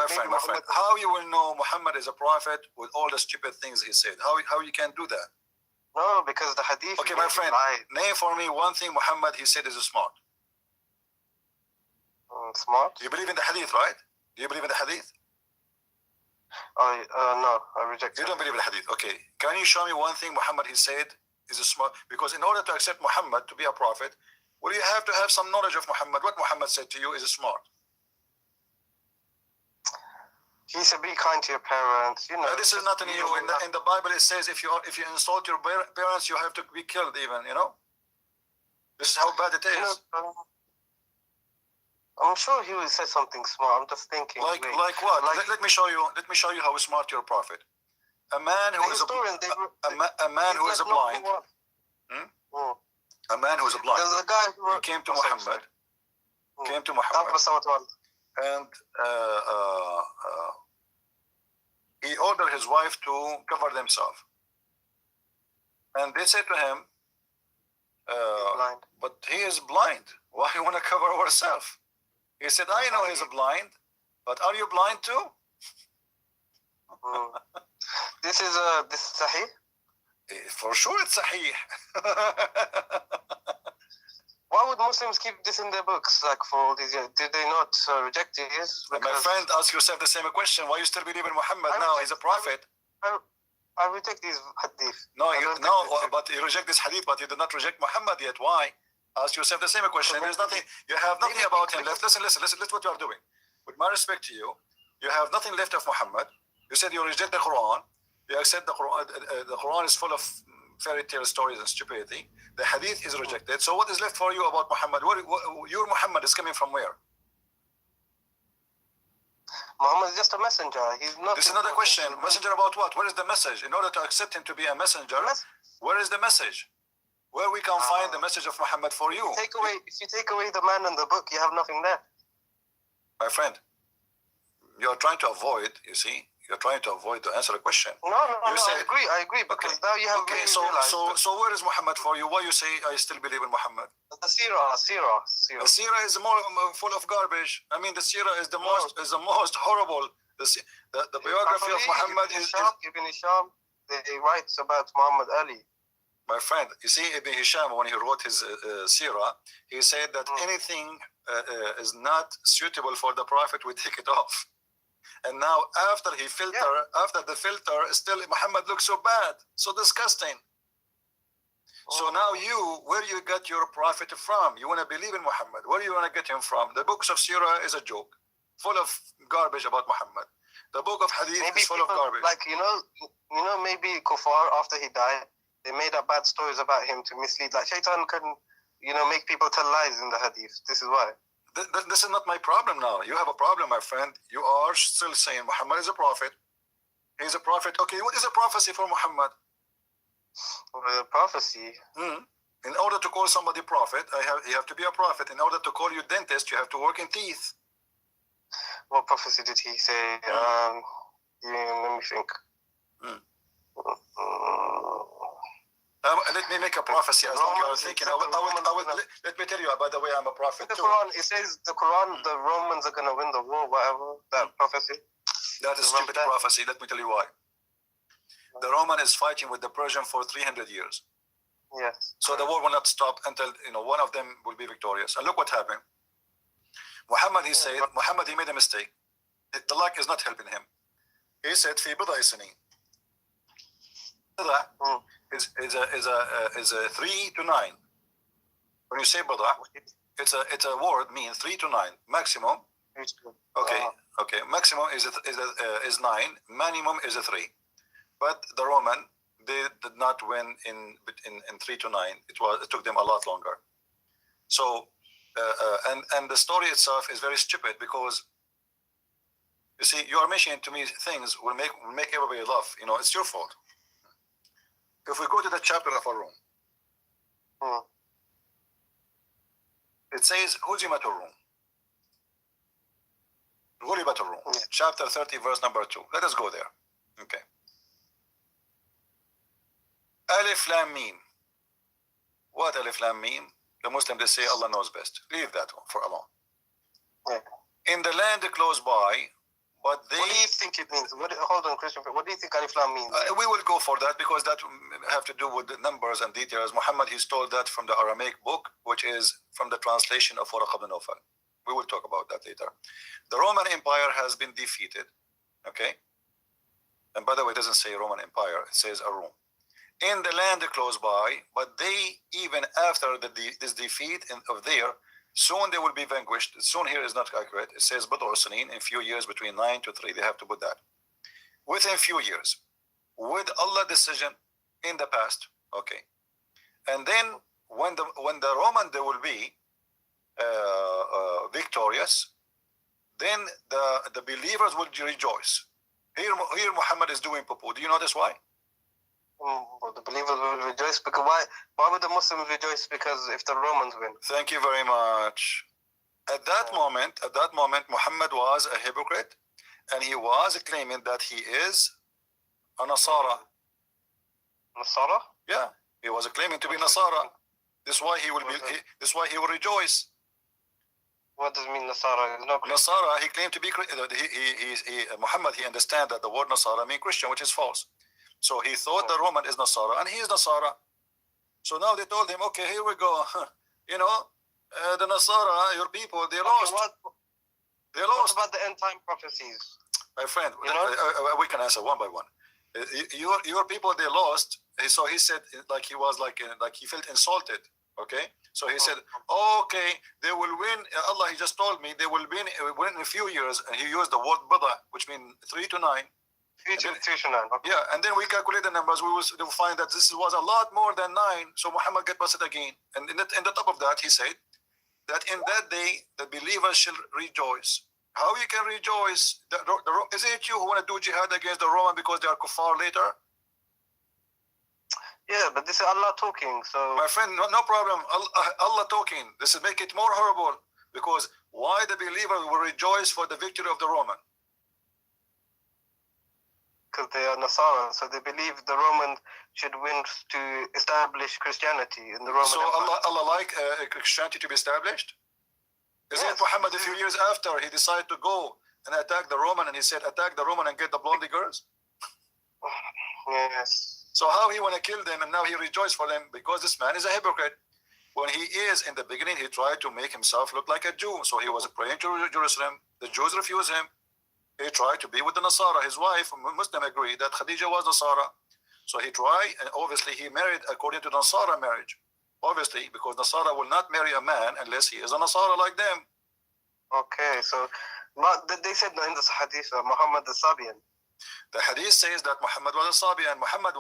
How you will know Muhammad is a prophet with all the stupid things he said? How you can do that? No, because the hadith. Okay, my friend. Name for me one thing Muhammad he said is smart. Smart? You believe in the hadith, right? Do you believe in the hadith? No, I reject it. You don't believe in the hadith. Okay. Can you show me one thing Muhammad he said is smart? Because in order to accept Muhammad to be a prophet, well, you have to have some knowledge of Muhammad. What Muhammad said to you is smart. He said, "Be kind to your parents." You know. This is nothing new. In the Bible, it says if you insult your parents, you have to be killed. Even this is how bad it is. I'm sure he will say something smart. I'm just thinking. Like what? Let me show you. Let me show you how smart your prophet. A man who is a man who is blind. A man who is blind. There's a guy who came to Muhammad. And he ordered his wife to cover themselves. And they said to him, but he is blind. Why you want to cover ourselves? He said, I know he's blind, but are you blind too? This is Sahih? For sure it's Sahih. Why would Muslims keep this in their books like for all these years? Did they not reject it? My friend, ask yourself the same question. Why you still believe in Muhammad now? He's a prophet. I reject these hadith. No, but you reject this hadith, but you do not reject Muhammad yet. Why? Ask yourself the same question. There's nothing. You have nothing about him left. Listen. Listen what you are doing. With my respect to you, you have nothing left of Muhammad. You said you reject the Quran. You accept the Quran. The Quran is full of fairy tale stories and stupidity. The hadith is rejected. So what is left for you about Muhammad? Your Muhammad is coming from where? Muhammad is just a messenger. He's not. This is another question. Messenger about what? Where is the message? In order to accept him to be a messenger, where is the message? Where we can find the message of Muhammad for you? If you take away the man and the book, you have nothing left. My friend, you are trying to avoid. You see, you're trying to avoid to answer a question. No, I agree. Because now you have. Okay, so where is Muhammad for you? Why you say I still believe in Muhammad? The Sirah. The Sirah is more full of garbage. I mean, the Sirah is the most horrible. The biography of Muhammad is Ibn Hisham. They write about Muhammad Ali. My friend, you see, Ibn Hisham, when he wrote his Sirah, he said that anything is not suitable for the Prophet, we take it off. And now, after the filter, still Muhammad looks so bad, so disgusting. So now where you get your Prophet from? You want to believe in Muhammad. Where do you want to get him from? The books of Sirah is a joke, full of garbage about Muhammad. The book of Hadith is full of garbage. Like, maybe Kuffar, after he died, they made up bad stories about him to mislead. Like Shaitan can, make people tell lies in the hadith. This is why. This is not my problem now. You have a problem, my friend. You are still saying Muhammad is a prophet. He's a prophet. Okay, what is a prophecy for Muhammad? A prophecy? In order to call somebody prophet, you have to be a prophet. In order to call you dentist, you have to work in teeth. What prophecy did he say? Let me think. Let me make a prophecy as long as you are thinking. Let me tell you, by the way, I'm a prophet too. It says the Quran, the Romans are going to win the war, whatever, that prophecy. That is stupid prophecy. Let me tell you why. The Roman is fighting with the Persian for 300 years. Yes. So the war will not stop until one of them will be victorious. And look what happened. Muhammad, he made a mistake. The luck is not helping him. He said, في بضع سنين. Is a 3 to 9. When you say bada, it's a word means 3 to 9 maximum. Okay. Maximum is 9. Minimum is a 3. But the Roman, they did not win in 3 to 9. It took them a lot longer. So and the story itself is very stupid because you see you are mentioning to me things will make everybody laugh. It's your fault. If we go to the chapter of Ar-Rum, it says, Huzimat Ar-Rum. Ghulibat Ar-Rum. Chapter 30, verse number 2. Let us go there. Okay. Alif Lam Mim. What Alif Lam Mim? The Muslims, they say Allah knows best. Leave that one for Allah. In the land close by, but they... What do you think it means? Hold on, Christian. What do you think Alif Lam means? We will go for that because that have to do with the numbers and details. Muhammad, he stole that from the Aramaic book, which is from the translation of Waraq ibn Nawfal. We will talk about that later. The Roman Empire has been defeated. Okay? And by the way, it doesn't say Roman Empire. It says Ar-Rum. In the land close by, but they, even after this defeat of there, soon they will be vanquished. Soon here is not accurate. It says Badr Sanin, in few years, between 9 to 3. They have to put that. Within few years. With Allah's decision in the past. Okay. And then when the Roman, they will be victorious, then the believers will rejoice. Here Muhammad is doing poo-poo. Do you notice why? Well, the believers will rejoice because why would the Muslims rejoice? Because if the Romans win. Thank you very much. At that moment, Muhammad was a hypocrite, and he was claiming that he is a Nasara. Nasara? Yeah, he was claiming to be Nasara. This is why he will be. This is why he will rejoice. What does it mean Nasara? No Nasara, he claimed to be. Muhammad, he understands that the word Nasara means Christian, which is false. So he thought the Roman is Nasara, and he is Nasara. So now they told him, okay, here we go. The Nasara, your people, they lost. They lost. What about the end time prophecies? My friend, we can answer one by one. Your people, they lost. So he said, like he was like he felt insulted. Okay, so he said, okay, they will win. Allah, he just told me they will win in a few years, and he used the word bada, which means 3 to 9. 3 to 9. Okay. Yeah, and then we calculate the numbers. We will find that this was a lot more than 9. So Muhammad get busted again. And in the top of that, he said that in that day the believers shall rejoice. How you can rejoice? Is it you who want to do jihad against the Roman because they are kuffar later? Yeah, but this is Allah talking. So my friend, no problem. Allah talking. This is make it more horrible, because why the believer will rejoice for the victory of the Roman? Because they are Nasara, so they believe the Roman should win to establish Christianity in the Roman. So Empire. Allah like Christianity to be established? Is it Muhammad a few years after he decided to go and attack the Roman, and he said attack the Roman and get the blondie girls? Yes. So how he want to kill them, and now he rejoiced for them? Because this man is a hypocrite. When he is in the beginning, he tried to make himself look like a Jew. So he was praying to Jerusalem. The Jews refused him. He tried to be with the Nasara. His wife, Muslim, agreed that Khadija was Nasara. So he tried, and obviously he married according to the Nasara marriage. Obviously, because Nasara will not marry a man unless he is a Nasara like them. Okay, so but they said in the hadith Muhammad the Sabian. The hadith says that Muhammad was a Sabian. Muhammad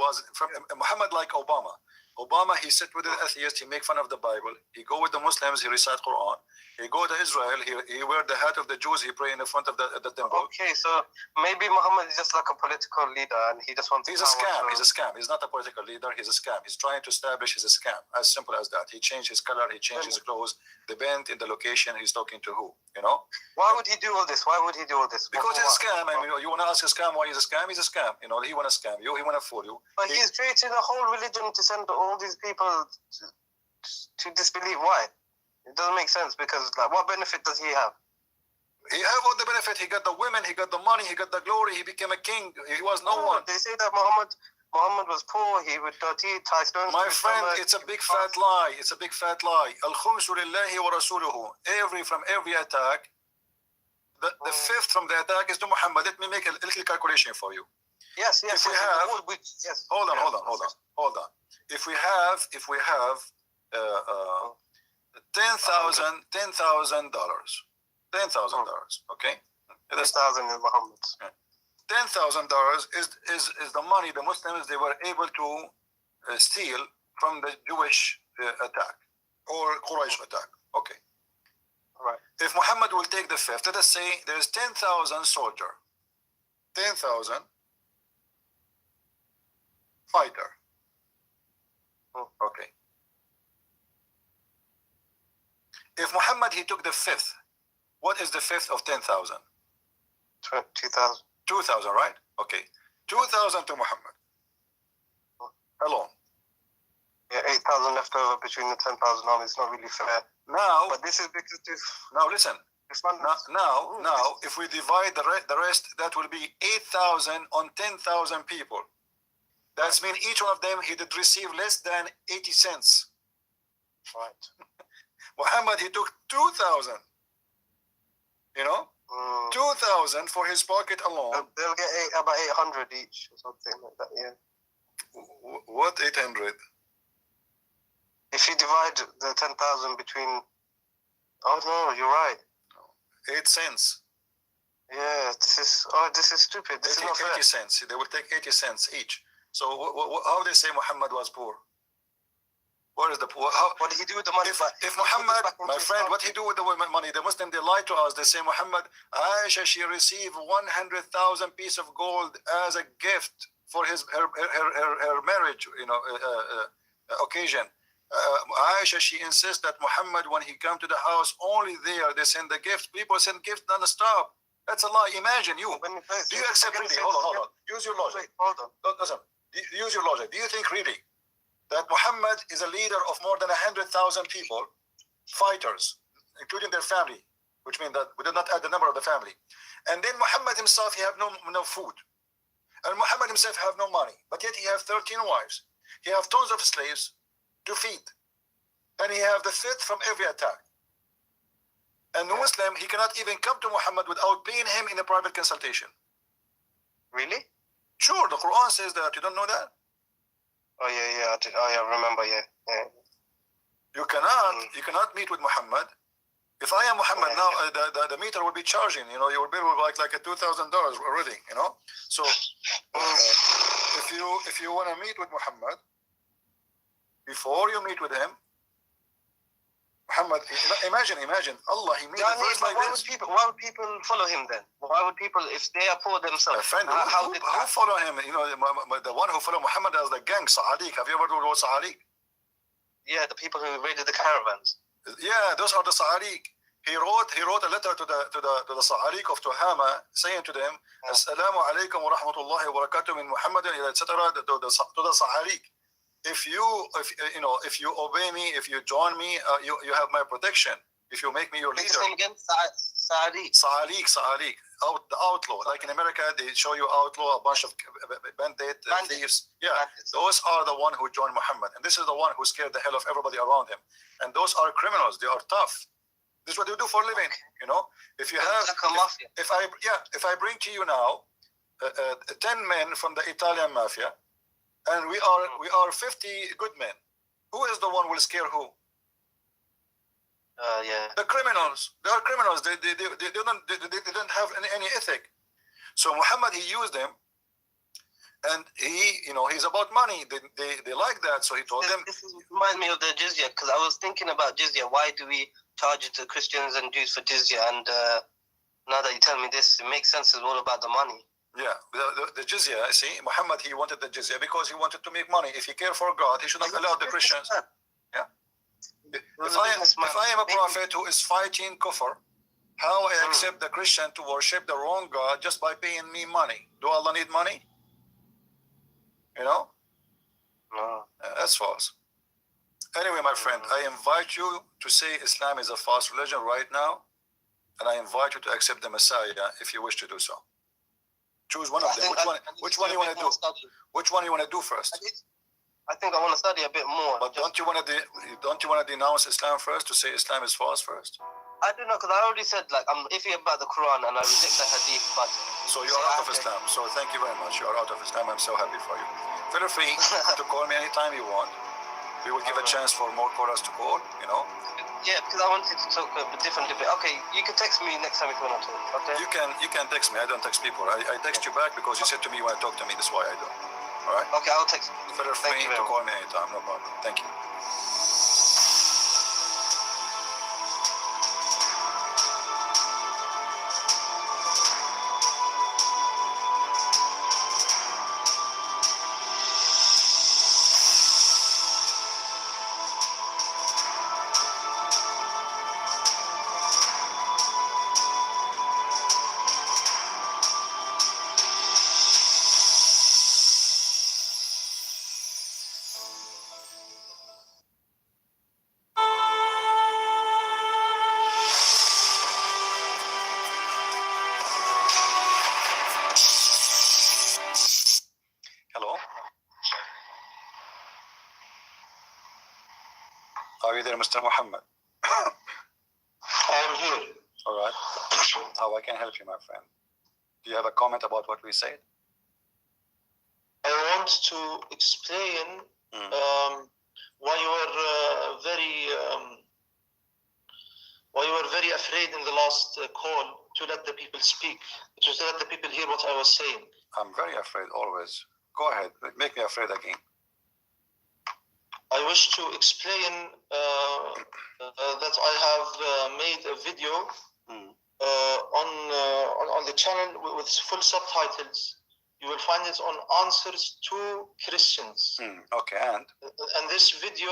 like Obama. Obama, he sit with the atheists, he make fun of the Bible. He go with the Muslims, he recite Quran. He go to Israel, he wear the hat of the Jews, he pray in the front of the temple. Okay, so maybe Muhammad is just like a political leader and he just wants He's a scam, he's a scam. He's not a political leader, he's a scam. He's trying to establish he's a scam. As simple as that. He changed his color, he changed his clothes, the band in the location, he's talking to who, you know? Why would he do all this? Why would he do all this? Because he's a scam. I mean, you want to ask a scam why he's a scam? He's a scam. You know, he want to scam you, he want to fool you. But he's creating a whole religion to send all these people to disbelieve. Why? It doesn't make sense, because like, what benefit does he have? He have all the benefit. He got the women, he got the money, he got the glory, he became a king. He was no one. They say that Muhammad was poor, he would tie stones. My friend, it's a big fat lie. It's a big fat lie. Al-khumsu lillahi wa rasuluhu. From every attack, the fifth from the attack is to Muhammad. Let me make a little calculation for you. Yes. If we have, hold on. If we have $10,000, okay? $10,000 in Muhammad. $10,000 is the money the Muslims they were able to steal from the Jewish attack or Quraysh attack. Okay. Right. If Muhammad will take the fifth, let us say there's 10,000 soldier, 10,000 fighter. Okay. If Muhammad he took the fifth, what is the fifth of 10,000? 2,000. 2,000, right? Okay. 2,000 to Muhammad alone. Yeah, 8,000 left over between the 10,000 armies. It's not really fair. Now, but this is because this. Now listen. Now, if we divide the rest, that will be 8,000 on 10,000 people. That means each one of them he did receive less than 80 cents. Right. Muhammad he took 2,000. You know, 2,000 for his pocket alone. They'll get about 800 each or something like that. Yeah. What 800? If you divide the 10,000 between, oh no, you're right. 8 cents. Yeah, this is stupid. This is not fair. 80 cents. They will take 80 cents each. So how they say Muhammad was poor? Where is the poor? What did he do with the money? If Muhammad, my friend, what he do with the money? The Muslim they lie to us. They say Muhammad, Aisha, she received 100,000 piece of gold as a gift for her marriage, occasion. Aisha, she insists that Muhammad, when he come to the house, only there they send the gift. People send gifts non-stop. That's a lie. Imagine you. Do you accept really? Hold on. Use your logic. Wait, hold on. Listen. Use your logic. Do you think really that Muhammad is a leader of more than 100,000 people, fighters, including their family, which means that we did not add the number of the family. And then Muhammad himself, he have no food. And Muhammad himself have no money. But yet he have 13 wives. He have tons of slaves to feed. And he have the fifth from every attack. And the Muslim, he cannot even come to Muhammad without paying him in a private consultation. Really? Sure, the Quran says that. You don't know that? Oh yeah, I remember. Yeah. You cannot meet with Muhammad. If I am Muhammad now, the meter will be charging. You know, your bill will be like a $2,000 already. You know, so if you want to meet with Muhammad, before you meet with him, Muhammad, imagine Allah. He made a verse like this. Why would people follow him then? Why would people, if they are poor themselves? Friend, who follow him? You know, the one who follow Muhammad as the gang, Sa'alik. Have you ever heard of Sa'alik? Yeah, the people who raided the caravans. Yeah, those are the Sa'alik. He wrote a letter to the Sa'alik of Tuhama, saying to them, Assalamu alaikum wa rahmatullahi wa barakatuh min Muhammadin, etc. to the Sa'alik. If you obey me, if you join me, you have my protection. If you make me your leader. Again, Sa'alik. Sa'alik. The outlaw. Like in America, they show you outlaw, a bunch of bandit thieves. Yeah, those are the one who joined Muhammad, and this is the one who scared the hell of everybody around him. And those are criminals. They are tough. This is what they do for a living. You know, if you have, like a mafia. If I bring to you now 10 men from the Italian mafia, and we are 50 good men, who is the one who will scare who? Yeah. The criminals. They are criminals. They don't have any ethic. So Muhammad, he used them, and he's about money. They like that. So he told them. This reminds me of the jizya, because I was thinking about jizya. Why do we charge the Christians and Jews for jizya? And now that you tell me this, it makes sense. It's all about the money. Yeah, the jizya. See, Muhammad, he wanted the jizya because he wanted to make money. If he cared for God, he should not allow the Christians. Yeah. If I am a prophet who is fighting kufr, how I accept the Christian to worship the wrong God just by paying me money? Do Allah need money? You know? No. That's false. Anyway, my friend, I invite you to say Islam is a false religion right now, and I invite you to accept the Messiah if you wish to do so. Choose one of them. Which one you want to do? Which one you want to do first? I think I want to study a bit more. But don't you want to denounce Islam first, to say Islam is false first? I don't know, because I already said, like, I'm iffy about the Quran and I reject the Hadith, but... So you're out of Islam. So thank you very much. You are out of Islam. I'm so happy for you. Feel free to call me anytime you want. We will give a chance for more callers to call, you know. Yeah, because I wanted to talk a different debate. Okay, you can text me next time if you want to talk, okay? You can text me. I don't text people. I text you back because you said to me you want to talk to me. That's why I do. All right? Okay, I'll text you. Feel free to call me anytime. No problem. Thank you. Are you there, Mr. Muhammad? I am here. All right. How I can help you, my friend? Do you have a comment about what we said? I want to explain why you were very afraid in the last call to let the people speak, to let the people hear what I was saying. I'm very afraid always. Go ahead. Make me afraid again. I wish to explain that I have made a video on the channel with full subtitles. You will find it on Answers to Christians. Okay, and this video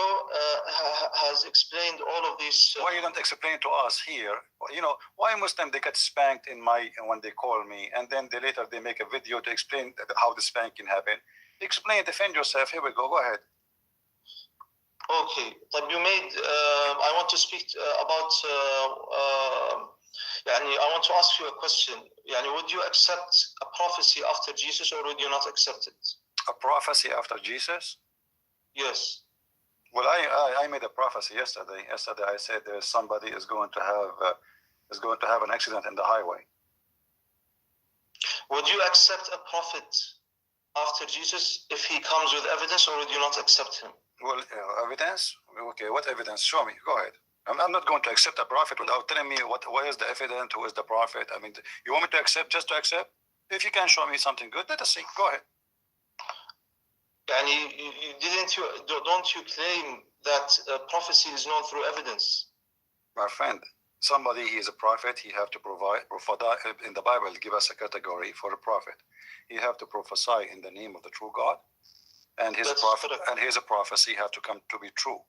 has explained all of these. Why you don't explain to us here? You know, why Muslim they get spanked when they call me, and then later they make a video to explain how the spanking happened. Explain, defend yourself. Here we go. Go ahead. Okay, but you made. I want to speak about. I want to ask you a question. Would you accept a prophecy after Jesus, or would you not accept it? A prophecy after Jesus? Yes. Well, I made a prophecy yesterday. Yesterday, I said somebody is going to have an accident in the highway. Would you accept a prophet after Jesus if he comes with evidence, or would you not accept him? Well, evidence? Okay, what evidence? Show me. Go ahead. I'm not going to accept a prophet without telling me what is the evidence, who is the prophet. I mean, you want me to accept just to accept? If you can show me something good, let us see. Go ahead. And don't you claim that prophecy is known through evidence? My friend, somebody, he is a prophet, he have to provide, in the Bible, give us a category for a prophet. He have to prophesy in the name of the true God, and his prophet and his prophecy have to come to be true.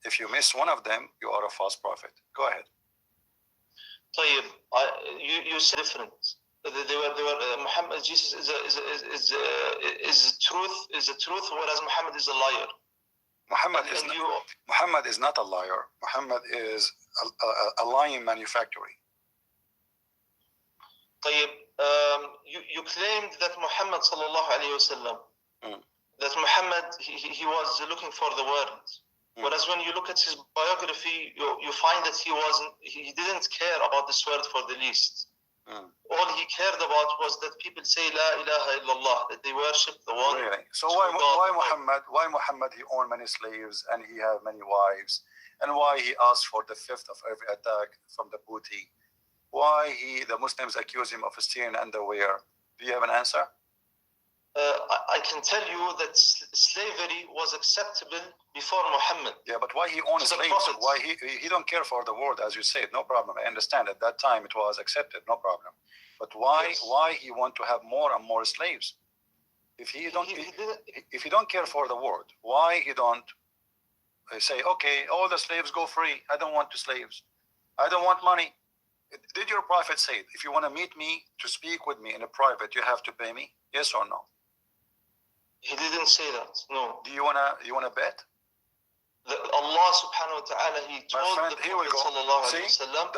If you miss one of them, you are a false prophet. Go ahead. طيب, you said different. They were Muhammad, Jesus is truth, whereas Muhammad is a liar. Muhammad is not a liar. Muhammad is a lying manufacturer. طيب, you claimed that Muhammad sallallahu alayhi wasallam, that Muhammad he was looking for the world. Whereas when you look at his biography, you find that he didn't care about this world for the least. All he cared about was that people say La ilaha illallah, that they worship the one. Really? So why Muhammad he owned many slaves and he had many wives, and why he asked for the fifth of every attack from the booty? Why the Muslims accuse him of stealing underwear? Do you have an answer? I can tell you that slavery was acceptable before Muhammad. Yeah, but why he owned slaves? Why he don't care for the world, as you said? No problem. I understand at that time it was accepted, no problem. But why he want to have more and more slaves? If he don't care for the world, why he don't say, okay, all the slaves go free? I don't want the slaves. I don't want money. Did your prophet say, if you want to meet me to speak with me in a private, you have to pay me? Yes or no? He didn't say that. No. Do you wanna bet? Allah subhanahu wa ta'ala, he told the Prophet sallallahu alayhi wa sallam.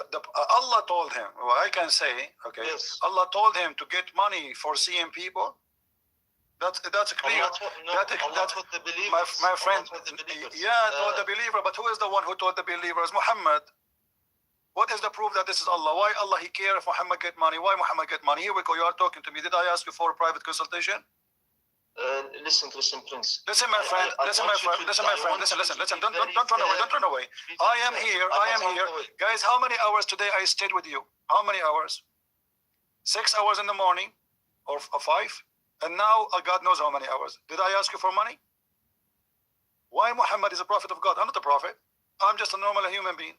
Allah told him. Well, I can say, okay. Yes. Allah told him to get money for seeing people. That's clear. Allah told the believers. My friend. Told the believer. But who is the one who told the believers? Muhammad. What is the proof that this is Allah? Why Allah he care if Muhammad get money? Why Muhammad get money? Here we go. You are talking to me. Did I ask you for a private consultation? Listen, Prince. Listen, my friend. Listen. Don't run away. I am here. Guys, how many hours today I stayed with you? How many hours? 6 hours in the morning, or 5? And now God knows how many hours. Did I ask you for money? Why Muhammad is a prophet of God? I'm not a prophet. I'm just a normal human being.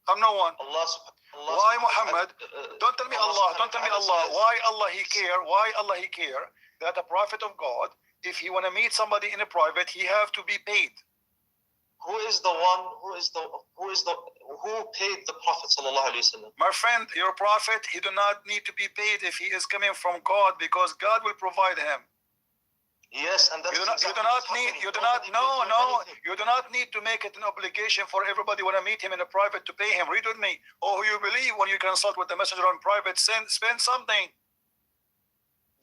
I'm no one. Why Muhammad? Don't tell me Allah. Don't tell me Allah. Why Allah he care? Why Allah he care that a prophet of God, if he want to meet somebody in a private, he have to be paid? Who paid the Prophet sallallahu alaihi wasallam? My friend, your prophet, he do not need to be paid if he is coming from God, because God will provide him. Yes, and that's you do not need to make it an obligation for everybody when I meet him in a private to pay him. Read with me. Oh, you believe when you consult with the messenger on private, spend something.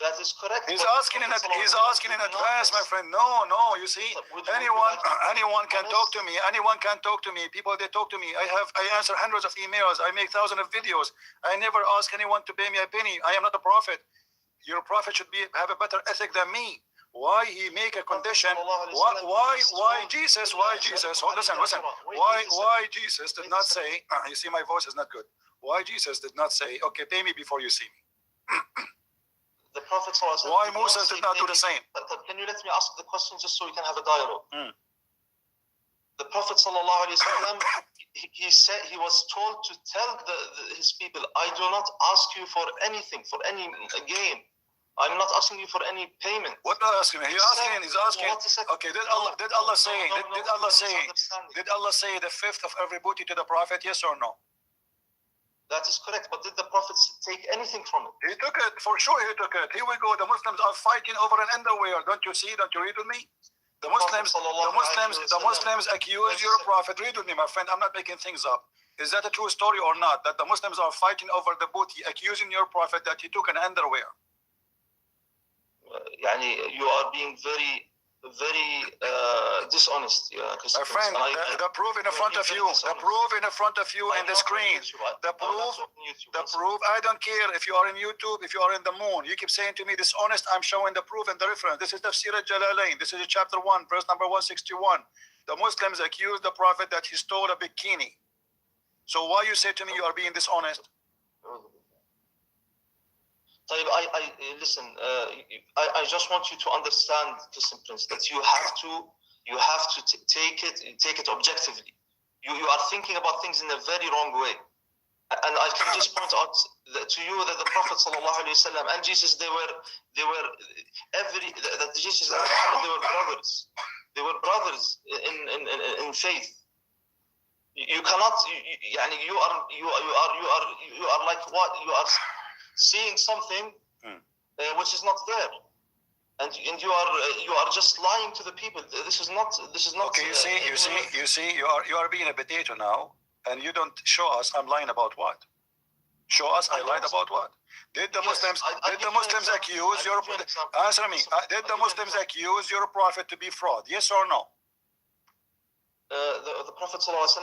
That is correct. He's asking in advance, my friend. No. You see, anyone can talk to me. Anyone can talk to me. People, they talk to me. I answer hundreds of emails. I make thousands of videos. I never ask anyone to pay me a penny. I am not a prophet. Your prophet should have a better ethic than me. Why he make a condition? Why Jesus? Oh, listen. Why Jesus did not say? You see, my voice is not good. Why Jesus did not say, okay, pay me before you see me? The Prophet sallallahu alaihi wasallam. Why Moses did not do the same? Can you let me ask the question just so we can have a dialogue? The Prophet sallallahu alaihi wasallam, he said, he was told to tell his people, I do not ask you for anything, for any gain. I'm not asking you for any payment. What not asking? He's asking. Okay, did Allah say the fifth of every booty to the Prophet? Yes or no? That is correct, but did the Prophet take anything from it? He took it, for sure he took it. Here we go, the Muslims are fighting over an underwear. Don't you see? Don't you read with me? The Muslims accuse your Prophet. Read with me, my friend. I'm not making things up. Is that a true story or not? That the Muslims are fighting over the booty, accusing your Prophet that he took an underwear. You are being very, very dishonest. My friend, the proof in front of you. The proof in front of you in the screen. The proof. I don't care if you are in YouTube, if you are in the moon. You keep saying to me dishonest. I'm showing the proof and the reference. This is Tafsir al-Jalalain. This is chapter 1, verse number 161. The Muslims accuse the Prophet that he stole a bikini. So why you say to me you are being dishonest? Listen. I just want you to understand, Christian Prince, that you have to take it objectively. You are thinking about things in a very wrong way. And I can just point out to you that the Prophet ﷺ and Jesus, they were Jesus and Muhammad, they were brothers. They were brothers in faith. You cannot. You are like what? You are seeing something which is not there, and you are just lying to the people. This is not. Okay, you see, you are being a potato now, and you don't show us. I'm lying about what? Show us I lied about what? Did the Muslims accuse your? Answer me. Did the Muslims accuse your prophet to be fraud? Yes or no? The Prophet ﷺ,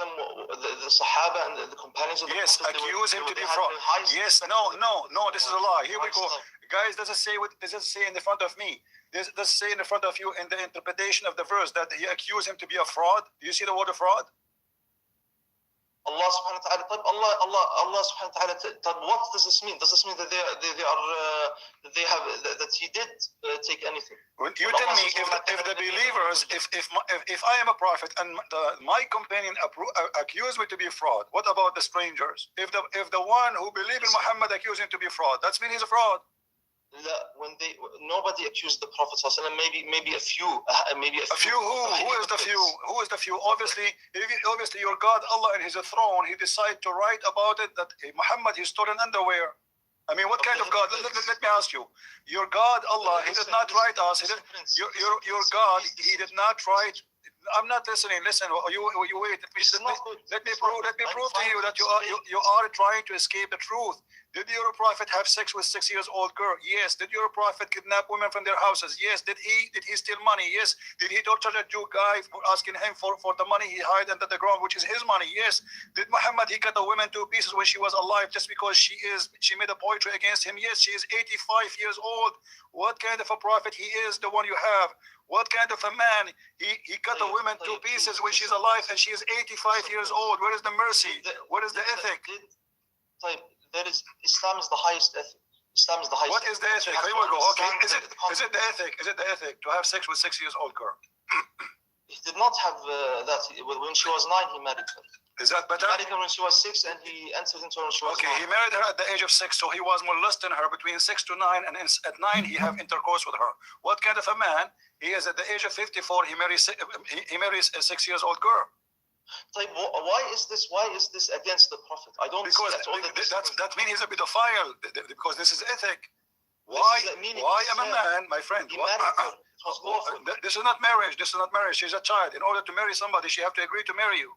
the Sahaba and the companions of the Prophet, accuse him to be fraud. Yes, no, this is a lie. Here we go. Guys, does it say in the front of me? Does it say in the front of you in the interpretation of the verse that he accused him to be a fraud? Do you see the word of fraud? Allah subhanahu wa ta'ala, Allah subhanahu wa ta'ala, what does this mean? Does this mean that that he did take anything? You tell me, if the believers, if I am a prophet and my companion accuse me to be fraud, what about the strangers? If the one who believe in Muhammad accuse him to be fraud, that means he's a fraud. Nobody accused the Prophet ﷺ, maybe a few, a few. Who is the few? Who is the few? Obviously your God Allah in his throne, he decided to write about it that Muhammad he stole an underwear. I mean, what kind of God? Let me ask you. Your God Allah, he did not write us. Your God, he did not write. I'm not listening. Listen, you wait. Let me prove to you that you are trying to escape the truth. Did your prophet have sex with 6-year-old girl? Yes. Did your prophet kidnap women from their houses? Yes. Did he steal money? Yes. Did he torture a Jew guy for asking him for the money he hid under the ground, which is his money? Yes. Did Muhammad he cut a woman to pieces when she was alive just because she made a poetry against him? Yes. She is 85 years old. What kind of a prophet he is, the one you have? What kind of a man? He cut a woman to pieces when she's alive and she is 85 years old. Where is the mercy? Where is the ethic? Islam is the highest ethic. Islam is the highest. What is the ethic? Here we go. Okay. Is it the ethic? Is it the ethic to have sex with 6-year-old girl? He did not have that when she was 9. He married her. Is that better? He married her when she was 6, and he entered into her when she was 9. He married her at the age of 6, so he was molesting her between 6 to 9, and at 9 he have intercourse with her. What kind of a man? He is at the age of 54. He marries a 6-year-old girl. Why is this against the Prophet? I don't because see that means he's a pedophile, because this is ethic. Why am a man, my friend? This is not marriage. This is not marriage. She's a child. In order to marry somebody, she have to agree to marry you.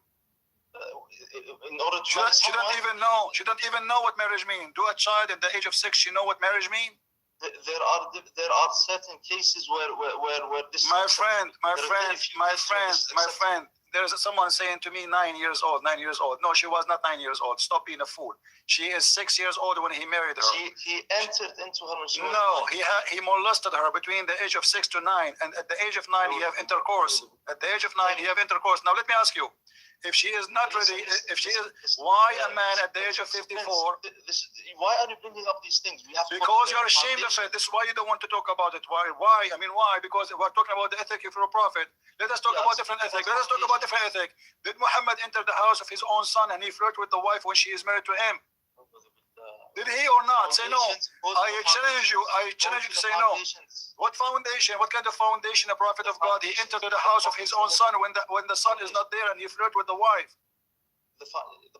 In order to she don't even know what marriage means. Do a child at the age of 6 she know what marriage means? There are certain cases where this. My friend. There's someone saying to me 9 years old. No, she was not 9 years old. Stop being a fool. She is 6 years old when he married her. He entered into her when she was 9. He molested her between the age of 6 to 9, and at the age of 9 he have intercourse. At the age of 9 he have intercourse. Now let me ask you, if she is not ready, why a man at the age of 54? Why are you bringing up these things? Because you're ashamed of it. This is why you don't want to talk about it. Why? I mean, why? Because we're talking about the ethic of your prophet. Let us talk about different ethic. Let us talk about different ethic. Did Muhammad enter the house of his own son and he flirt with the wife when she is married to him? Did he or not? Say no. I challenge you to say no. What foundation? What kind of foundation? A prophet of God, he entered the house of his own son when the son is not there and he flirt with the wife. The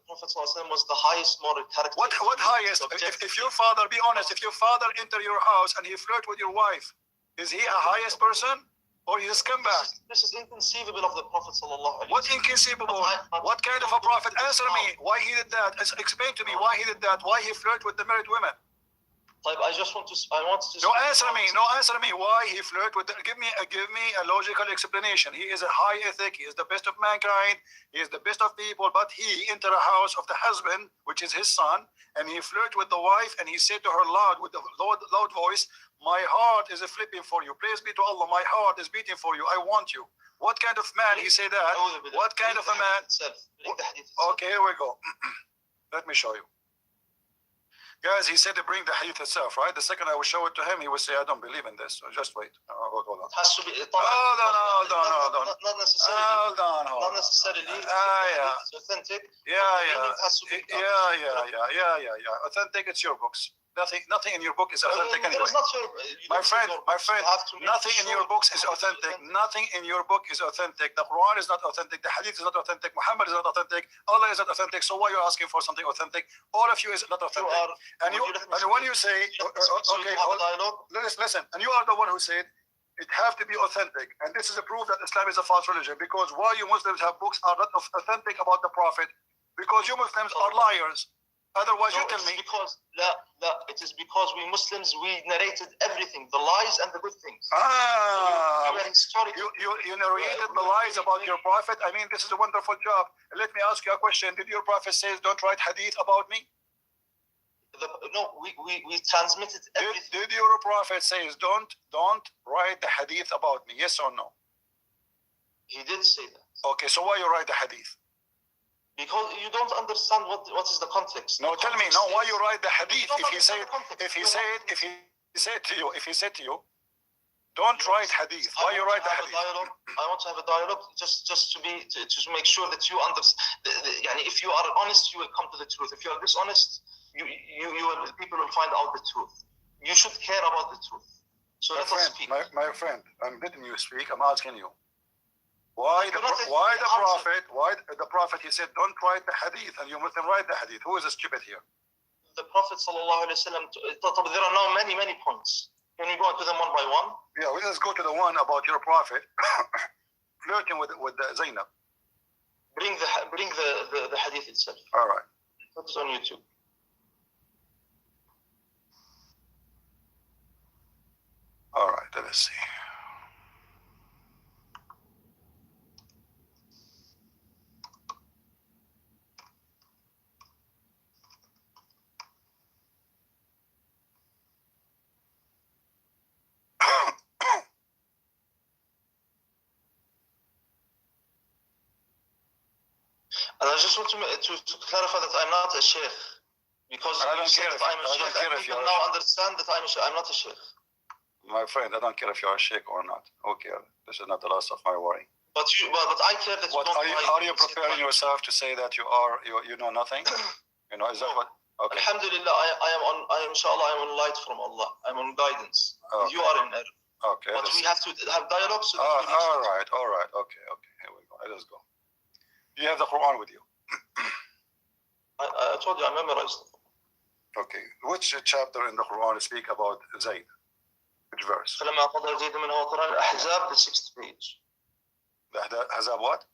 Prophet ﷺ was the highest moral character. What highest? If your father, be honest, if your father enter your house and he flirt with your wife, is he a highest person? Or he's a scumbag? This is inconceivable of the Prophet ﷺ. What inconceivable? What kind of a prophet? Answer me. Why he did that? Explain to me why he did that. Why he flirted with the married women? I just want to. I want to. No, answer me. No, answer me. Why he flirt with? Give me a logical explanation. He is a high ethic. He is the best of mankind. He is the best of people. But he entered a house of the husband, which is his son, and he flirt with the wife, and he said to her loud with the loud voice, "My heart is flipping for you. Praise be to Allah. My heart is beating for you. I want you." What kind of man he say that? What kind of a man? Okay, here we go. Let me show you. Guys, he said to bring the hadith itself, right? The second I will show it to him, he will say, "I don't believe in this." So just wait. Hold on. It has to be. Hold on. Not necessarily. Hold on. Not necessarily. Yeah. It's authentic. Yeah. It has to be. Yeah. Authentic, it's your books. Nothing in your book is authentic anyway. My friend, nothing in your books is authentic. Nothing in your book is authentic. The Quran is not authentic. The Hadith is not authentic. Muhammad is not authentic. Allah is not authentic. So why are you asking for something authentic? All of you is not authentic. And when you say, okay, listen, and you are the one who said it have to be authentic, and this is a proof that Islam is a false religion. Because why you Muslims have books are not authentic about the Prophet? Because you Muslims are liars. Otherwise, you tell me. It is because we Muslims, we narrated everything, the lies and the good things. You narrated the lies about your Prophet. I mean, this is a wonderful job. Let me ask you a question. Did your Prophet say, "Don't write hadith about me"? No, we transmitted everything. Did your Prophet say, "Don't write the hadith about me"? Yes or no? He did say that. Okay, so why you write the hadith? Because you don't understand what is the context. No, tell me. No, why you write the hadith? If he said to you, "Don't write hadith," why you write the hadith? I want to have a dialogue, just to make sure that you understand. If you are honest, you will come to the truth. If you are dishonest, people will find out the truth. You should care about the truth. So let us speak. My friend, I'm letting you speak. I'm asking you. Why the Prophet he said, "Don't write the hadith," and you Muslim write the hadith? Who is stupid here? The Prophet sallallahu alaihi wasallam. There are now many points. Can we go into them one by one? Yeah, let's go to the one about your Prophet flirting with Zainab. Bring the hadith itself. All right. Put it on YouTube. All right. Let us see. And I just want to clarify that I'm not a sheikh. Because I don't care if I'm a sheikh, people now understand that I'm not a sheikh. My friend, I don't care if you're a sheikh or not. Okay, this is not the last of my worry. But I care that are you preparing yourself to say that you know nothing? You know, is that what? Okay. Alhamdulillah, I am inshallah, I'm on light from Allah. I'm on guidance. Okay. You are in error. Okay. But we have to have dialogue. So all right. Okay. Here we go. Let us go. Do you have the Quran with you? I told you I memorized it. Okay. Which chapter in the Quran speak about Zayd? Which verse? فلما قضى زيد منها وطرا الأحزاب, the 6th page. The Ahzab what?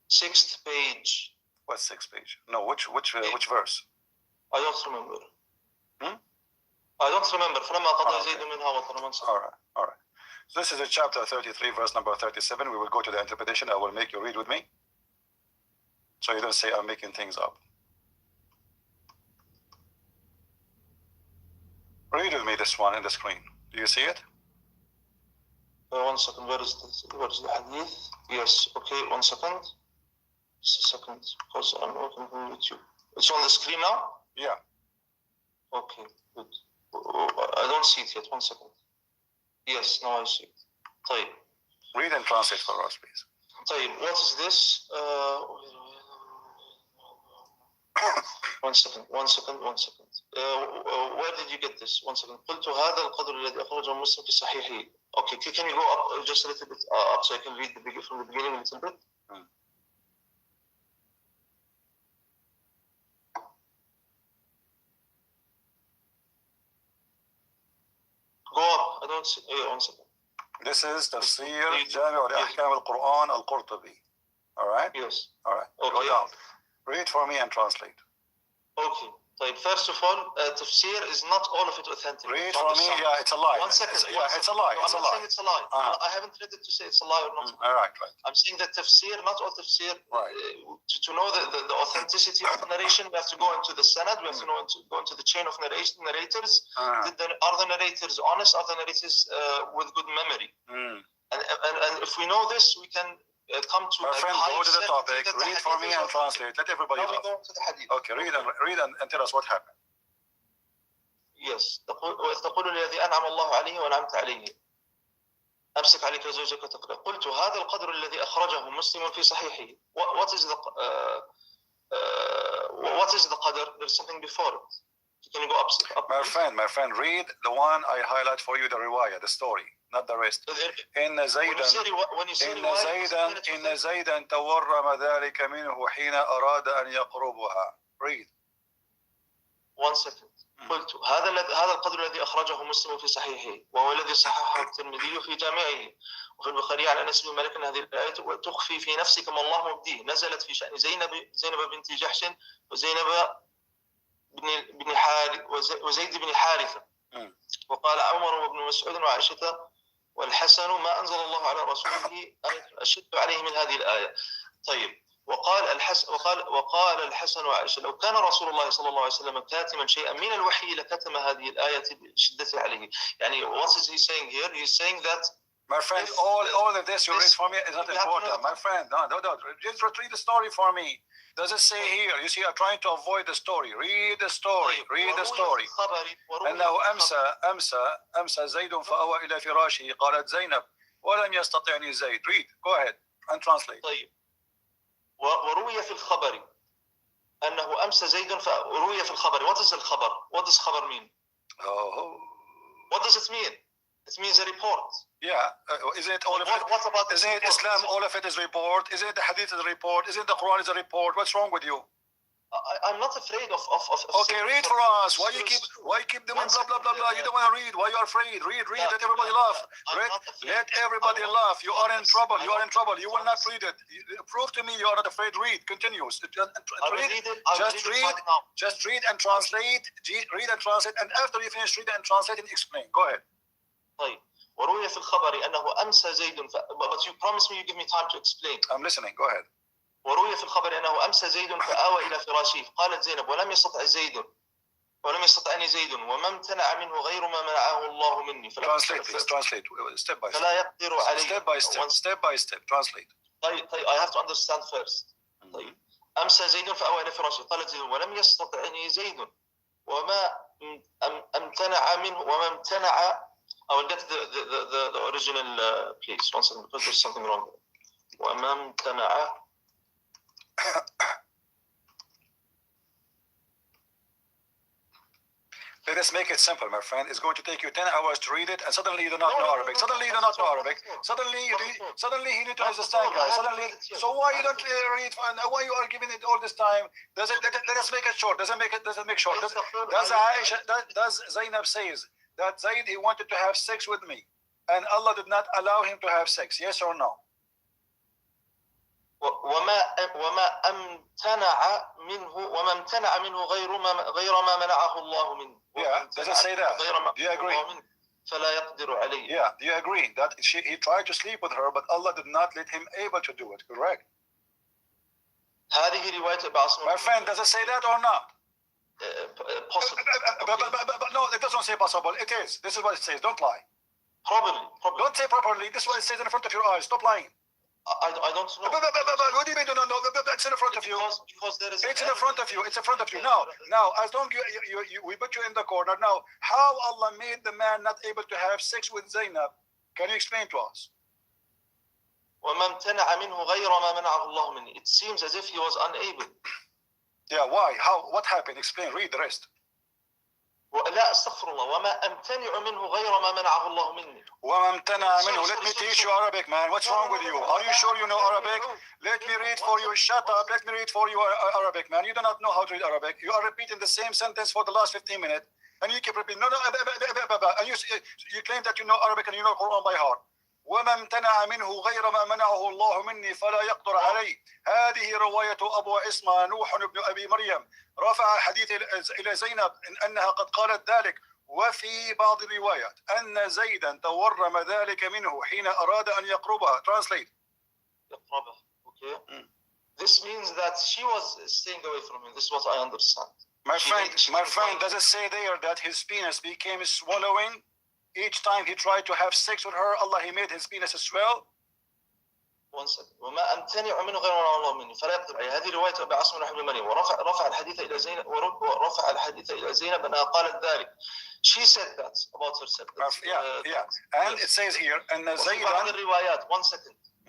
6th page. What 6th page? No, which verse? I don't remember. I don't remember. فلما قضى زيد منها وطرا. All right. So this is a chapter 33, verse number 37. We will go to the interpretation. I will make you read with me, so you don't say I'm making things up. Read with me this one in the screen. Do you see it? 1 second. Where is the hadith? Yes. Okay. 1 second. Just a second, because I'm working on YouTube. It's on the screen now. Yeah. Okay. Good. I don't see it yet. 1 second. Yes. Now I see it. طيب. Read and translate for us, please. طيب. What is this? 1 second. Where did you get this? 1 second. قلت هذا القدر الذي أخرجه مسلم في صحيحه. Okay, can you go up just a little bit up so I can read from the beginning a little bit? Go up. I don't see. 1 second. This is تفسير جامع لأحكام القرآن القرطبي. All right? Yes. All right. Okay. Go down. Read for me and translate. Okay. طيب, first of all, tafsir is not all of it authentic. Read for me. Yeah, it's a lie. 1 second. It's a lie. No, It's I'm a not lie. saying it's a lie. I haven't read it to say it's a lie or not. All right, right. I'm saying that tafsir, not all tafsir. Right. To know the authenticity of the narration, we have to go into the sanad. We have to go into the chain of narrators. Are the narrators honest? Are the narrators with good memory? And if we know this, we can come to. My friend, go to the topic. Read for me and translate. Let everybody know. To the hadith. Okay, read and tell us what happened. Yes. وإذ تقول الذي أنعم الله عليه وأنعمت عليه أمسك عليك زوجك وتقرأ. قلت هذا القدر الذي أخرجه مسلم في صحيحه. What is the qadr? There's something before it. Can you go up? My friend, read the one I highlight for you, the riwayah, the story, not the rest. إن زيدا تورم ذلك منه حين أراد أن يقربها. Read. 1 second. قلت هذا القدر الذي أخرجه مسلم في صحيحه وهو الذي صححه الترمذي في جامعه وفي البخاري عن أنس بن مالك هذه الآية وتخفي في نفسك ما الله مبديه نزلت في شأن زينب بنت جحش وزيد بن حارثة وقال عمر وابن مسعود وعائشة والحسن ما أنزل الله على رسوله أشد عليه من هذه الآية. طيب, وقال الحسن وعائشة لو كان رسول الله صلى الله عليه وسلم كاتما شيئا من الوحي لكتم هذه الآية بشدة عليه. يعني what is he saying here? He's saying that my friend, all of this you read for me is not important. My friend, no. Just read the story for me. Does it say here? You see, you're trying to avoid the story. Read the story. Read the story. أنه أمسى زيد فأوى إلى فراشه قالت زينب ولم يستطعني زيد. Read. Go ahead and translate. طيب. وروي في الخبر أنه أمسى زيد فروي في الخبر. What is الخبر? What does خبر mean? What does it mean? It means a report. Yeah. Isn't it all of it? What about isn't it Islam? All of it is report. Isn't it the Hadith is a report? Isn't the Quran is a report? What's wrong with you? I'm not afraid of okay, read for us. Why you keep doing blah blah blah blah? You don't want to read. Why you are afraid? Read. Yeah, let everybody laugh. Let everybody laugh. You are in trouble. You are in trouble. You will not read it. Prove to me you are not afraid. Read. Continues. Just read and translate. Read and translate. And after you finish reading and translating, explain. Go ahead. طيب. وروي في الخبر أنه أمسى زيد but you promise me you give me time to explain. I'm listening. Go ahead. وروي في الخبر أنه أمسى زيد فآوى إلى فراشه قالت زينب ولم يستطعني زيد وما امتنع منه غير ما منعه الله مني. Translate please. Translate step by step. فلا يقدر عليه. Step by step. Translate. طيب I have to understand first. طيب أمسى زيد فآوى إلى فراشه قالت زينب ولم يستطعني زيد وما امتنع منه وما امتنع. I will get the original please. One second because there's something wrong. وما امتنع. Let us make it simple, my friend. It's going to take you 10 hours to read it, and suddenly you do not know Arabic. Suddenly you do not know Arabic. Suddenly you need to understand, guys. So why you don't read? Why you are giving it all this time? Let us make it short. Does it make short? Does Zainab says that Zayd he wanted to have sex with me, and Allah did not allow him to have sex? Yes or no? وما امتنع منه غير ما منعه الله منه. Yeah, does it say that? Do you agree? فلا يقدر عليه. Yeah, do you agree that he tried to sleep with her, but Allah did not let him able to do it? Correct. هذه رواية بعصم. My friend, does it say that or not? Possible. But no, it doesn't say possible. It is. This is what it says. Don't lie. Probably. Don't say properly. This is what it says in front of your eyes. Stop lying. I don't know. What do you mean you don't know? It's in front of you. Because there is. It's in front of you. It's in front of you. Now, as long we put you in the corner. Now, how Allah made the man not able to have sex with Zainab? Can you explain to us? وما امتنع منه غير ما منعه الله مني. It seems as if he was unable. Yeah. Why? How? What happened? Explain. Read the rest. لا استغفر الله وما امتنع منه غير ما منعه الله مني. وما امتنع منه. Let me teach you Arabic, man. What's wrong with you? Are you sure you know Arabic? Let me read for you. Shut up. Let me read for you Arabic, man. You do not know how to read Arabic. You are repeating the same sentence for the last 15 minutes, and you keep repeating. No. And you claim that you know Arabic and you know Quran by heart. وما امتنع منه غير ما منعه الله مني فلا يقدر عليه. هذه رواية أبو عصمة نوح بن أبي مريم رفع الحديث إلى زينب أنها قد قالت ذلك. وفي بعض الروايات أن زيدا تورم ذلك منه حين أراد أن يقربها. Translate. يقربها. Okay. This means that she was staying away from him. This is what I understand. My friend, does it say there that his penis became swallowing each time he tried to have sex with her? Allah, he made his penis swell. One second. وما أمتنع منه غير ما منعه الله مني فلا يقدر عليه. هذه رواية أبي عاصم بن أبي مريم ورفع الحديث إلى زينب أنها قالت ذلك. She said that about herself. Yeah. And it says here أن زيدا. بعض الروايات. One second.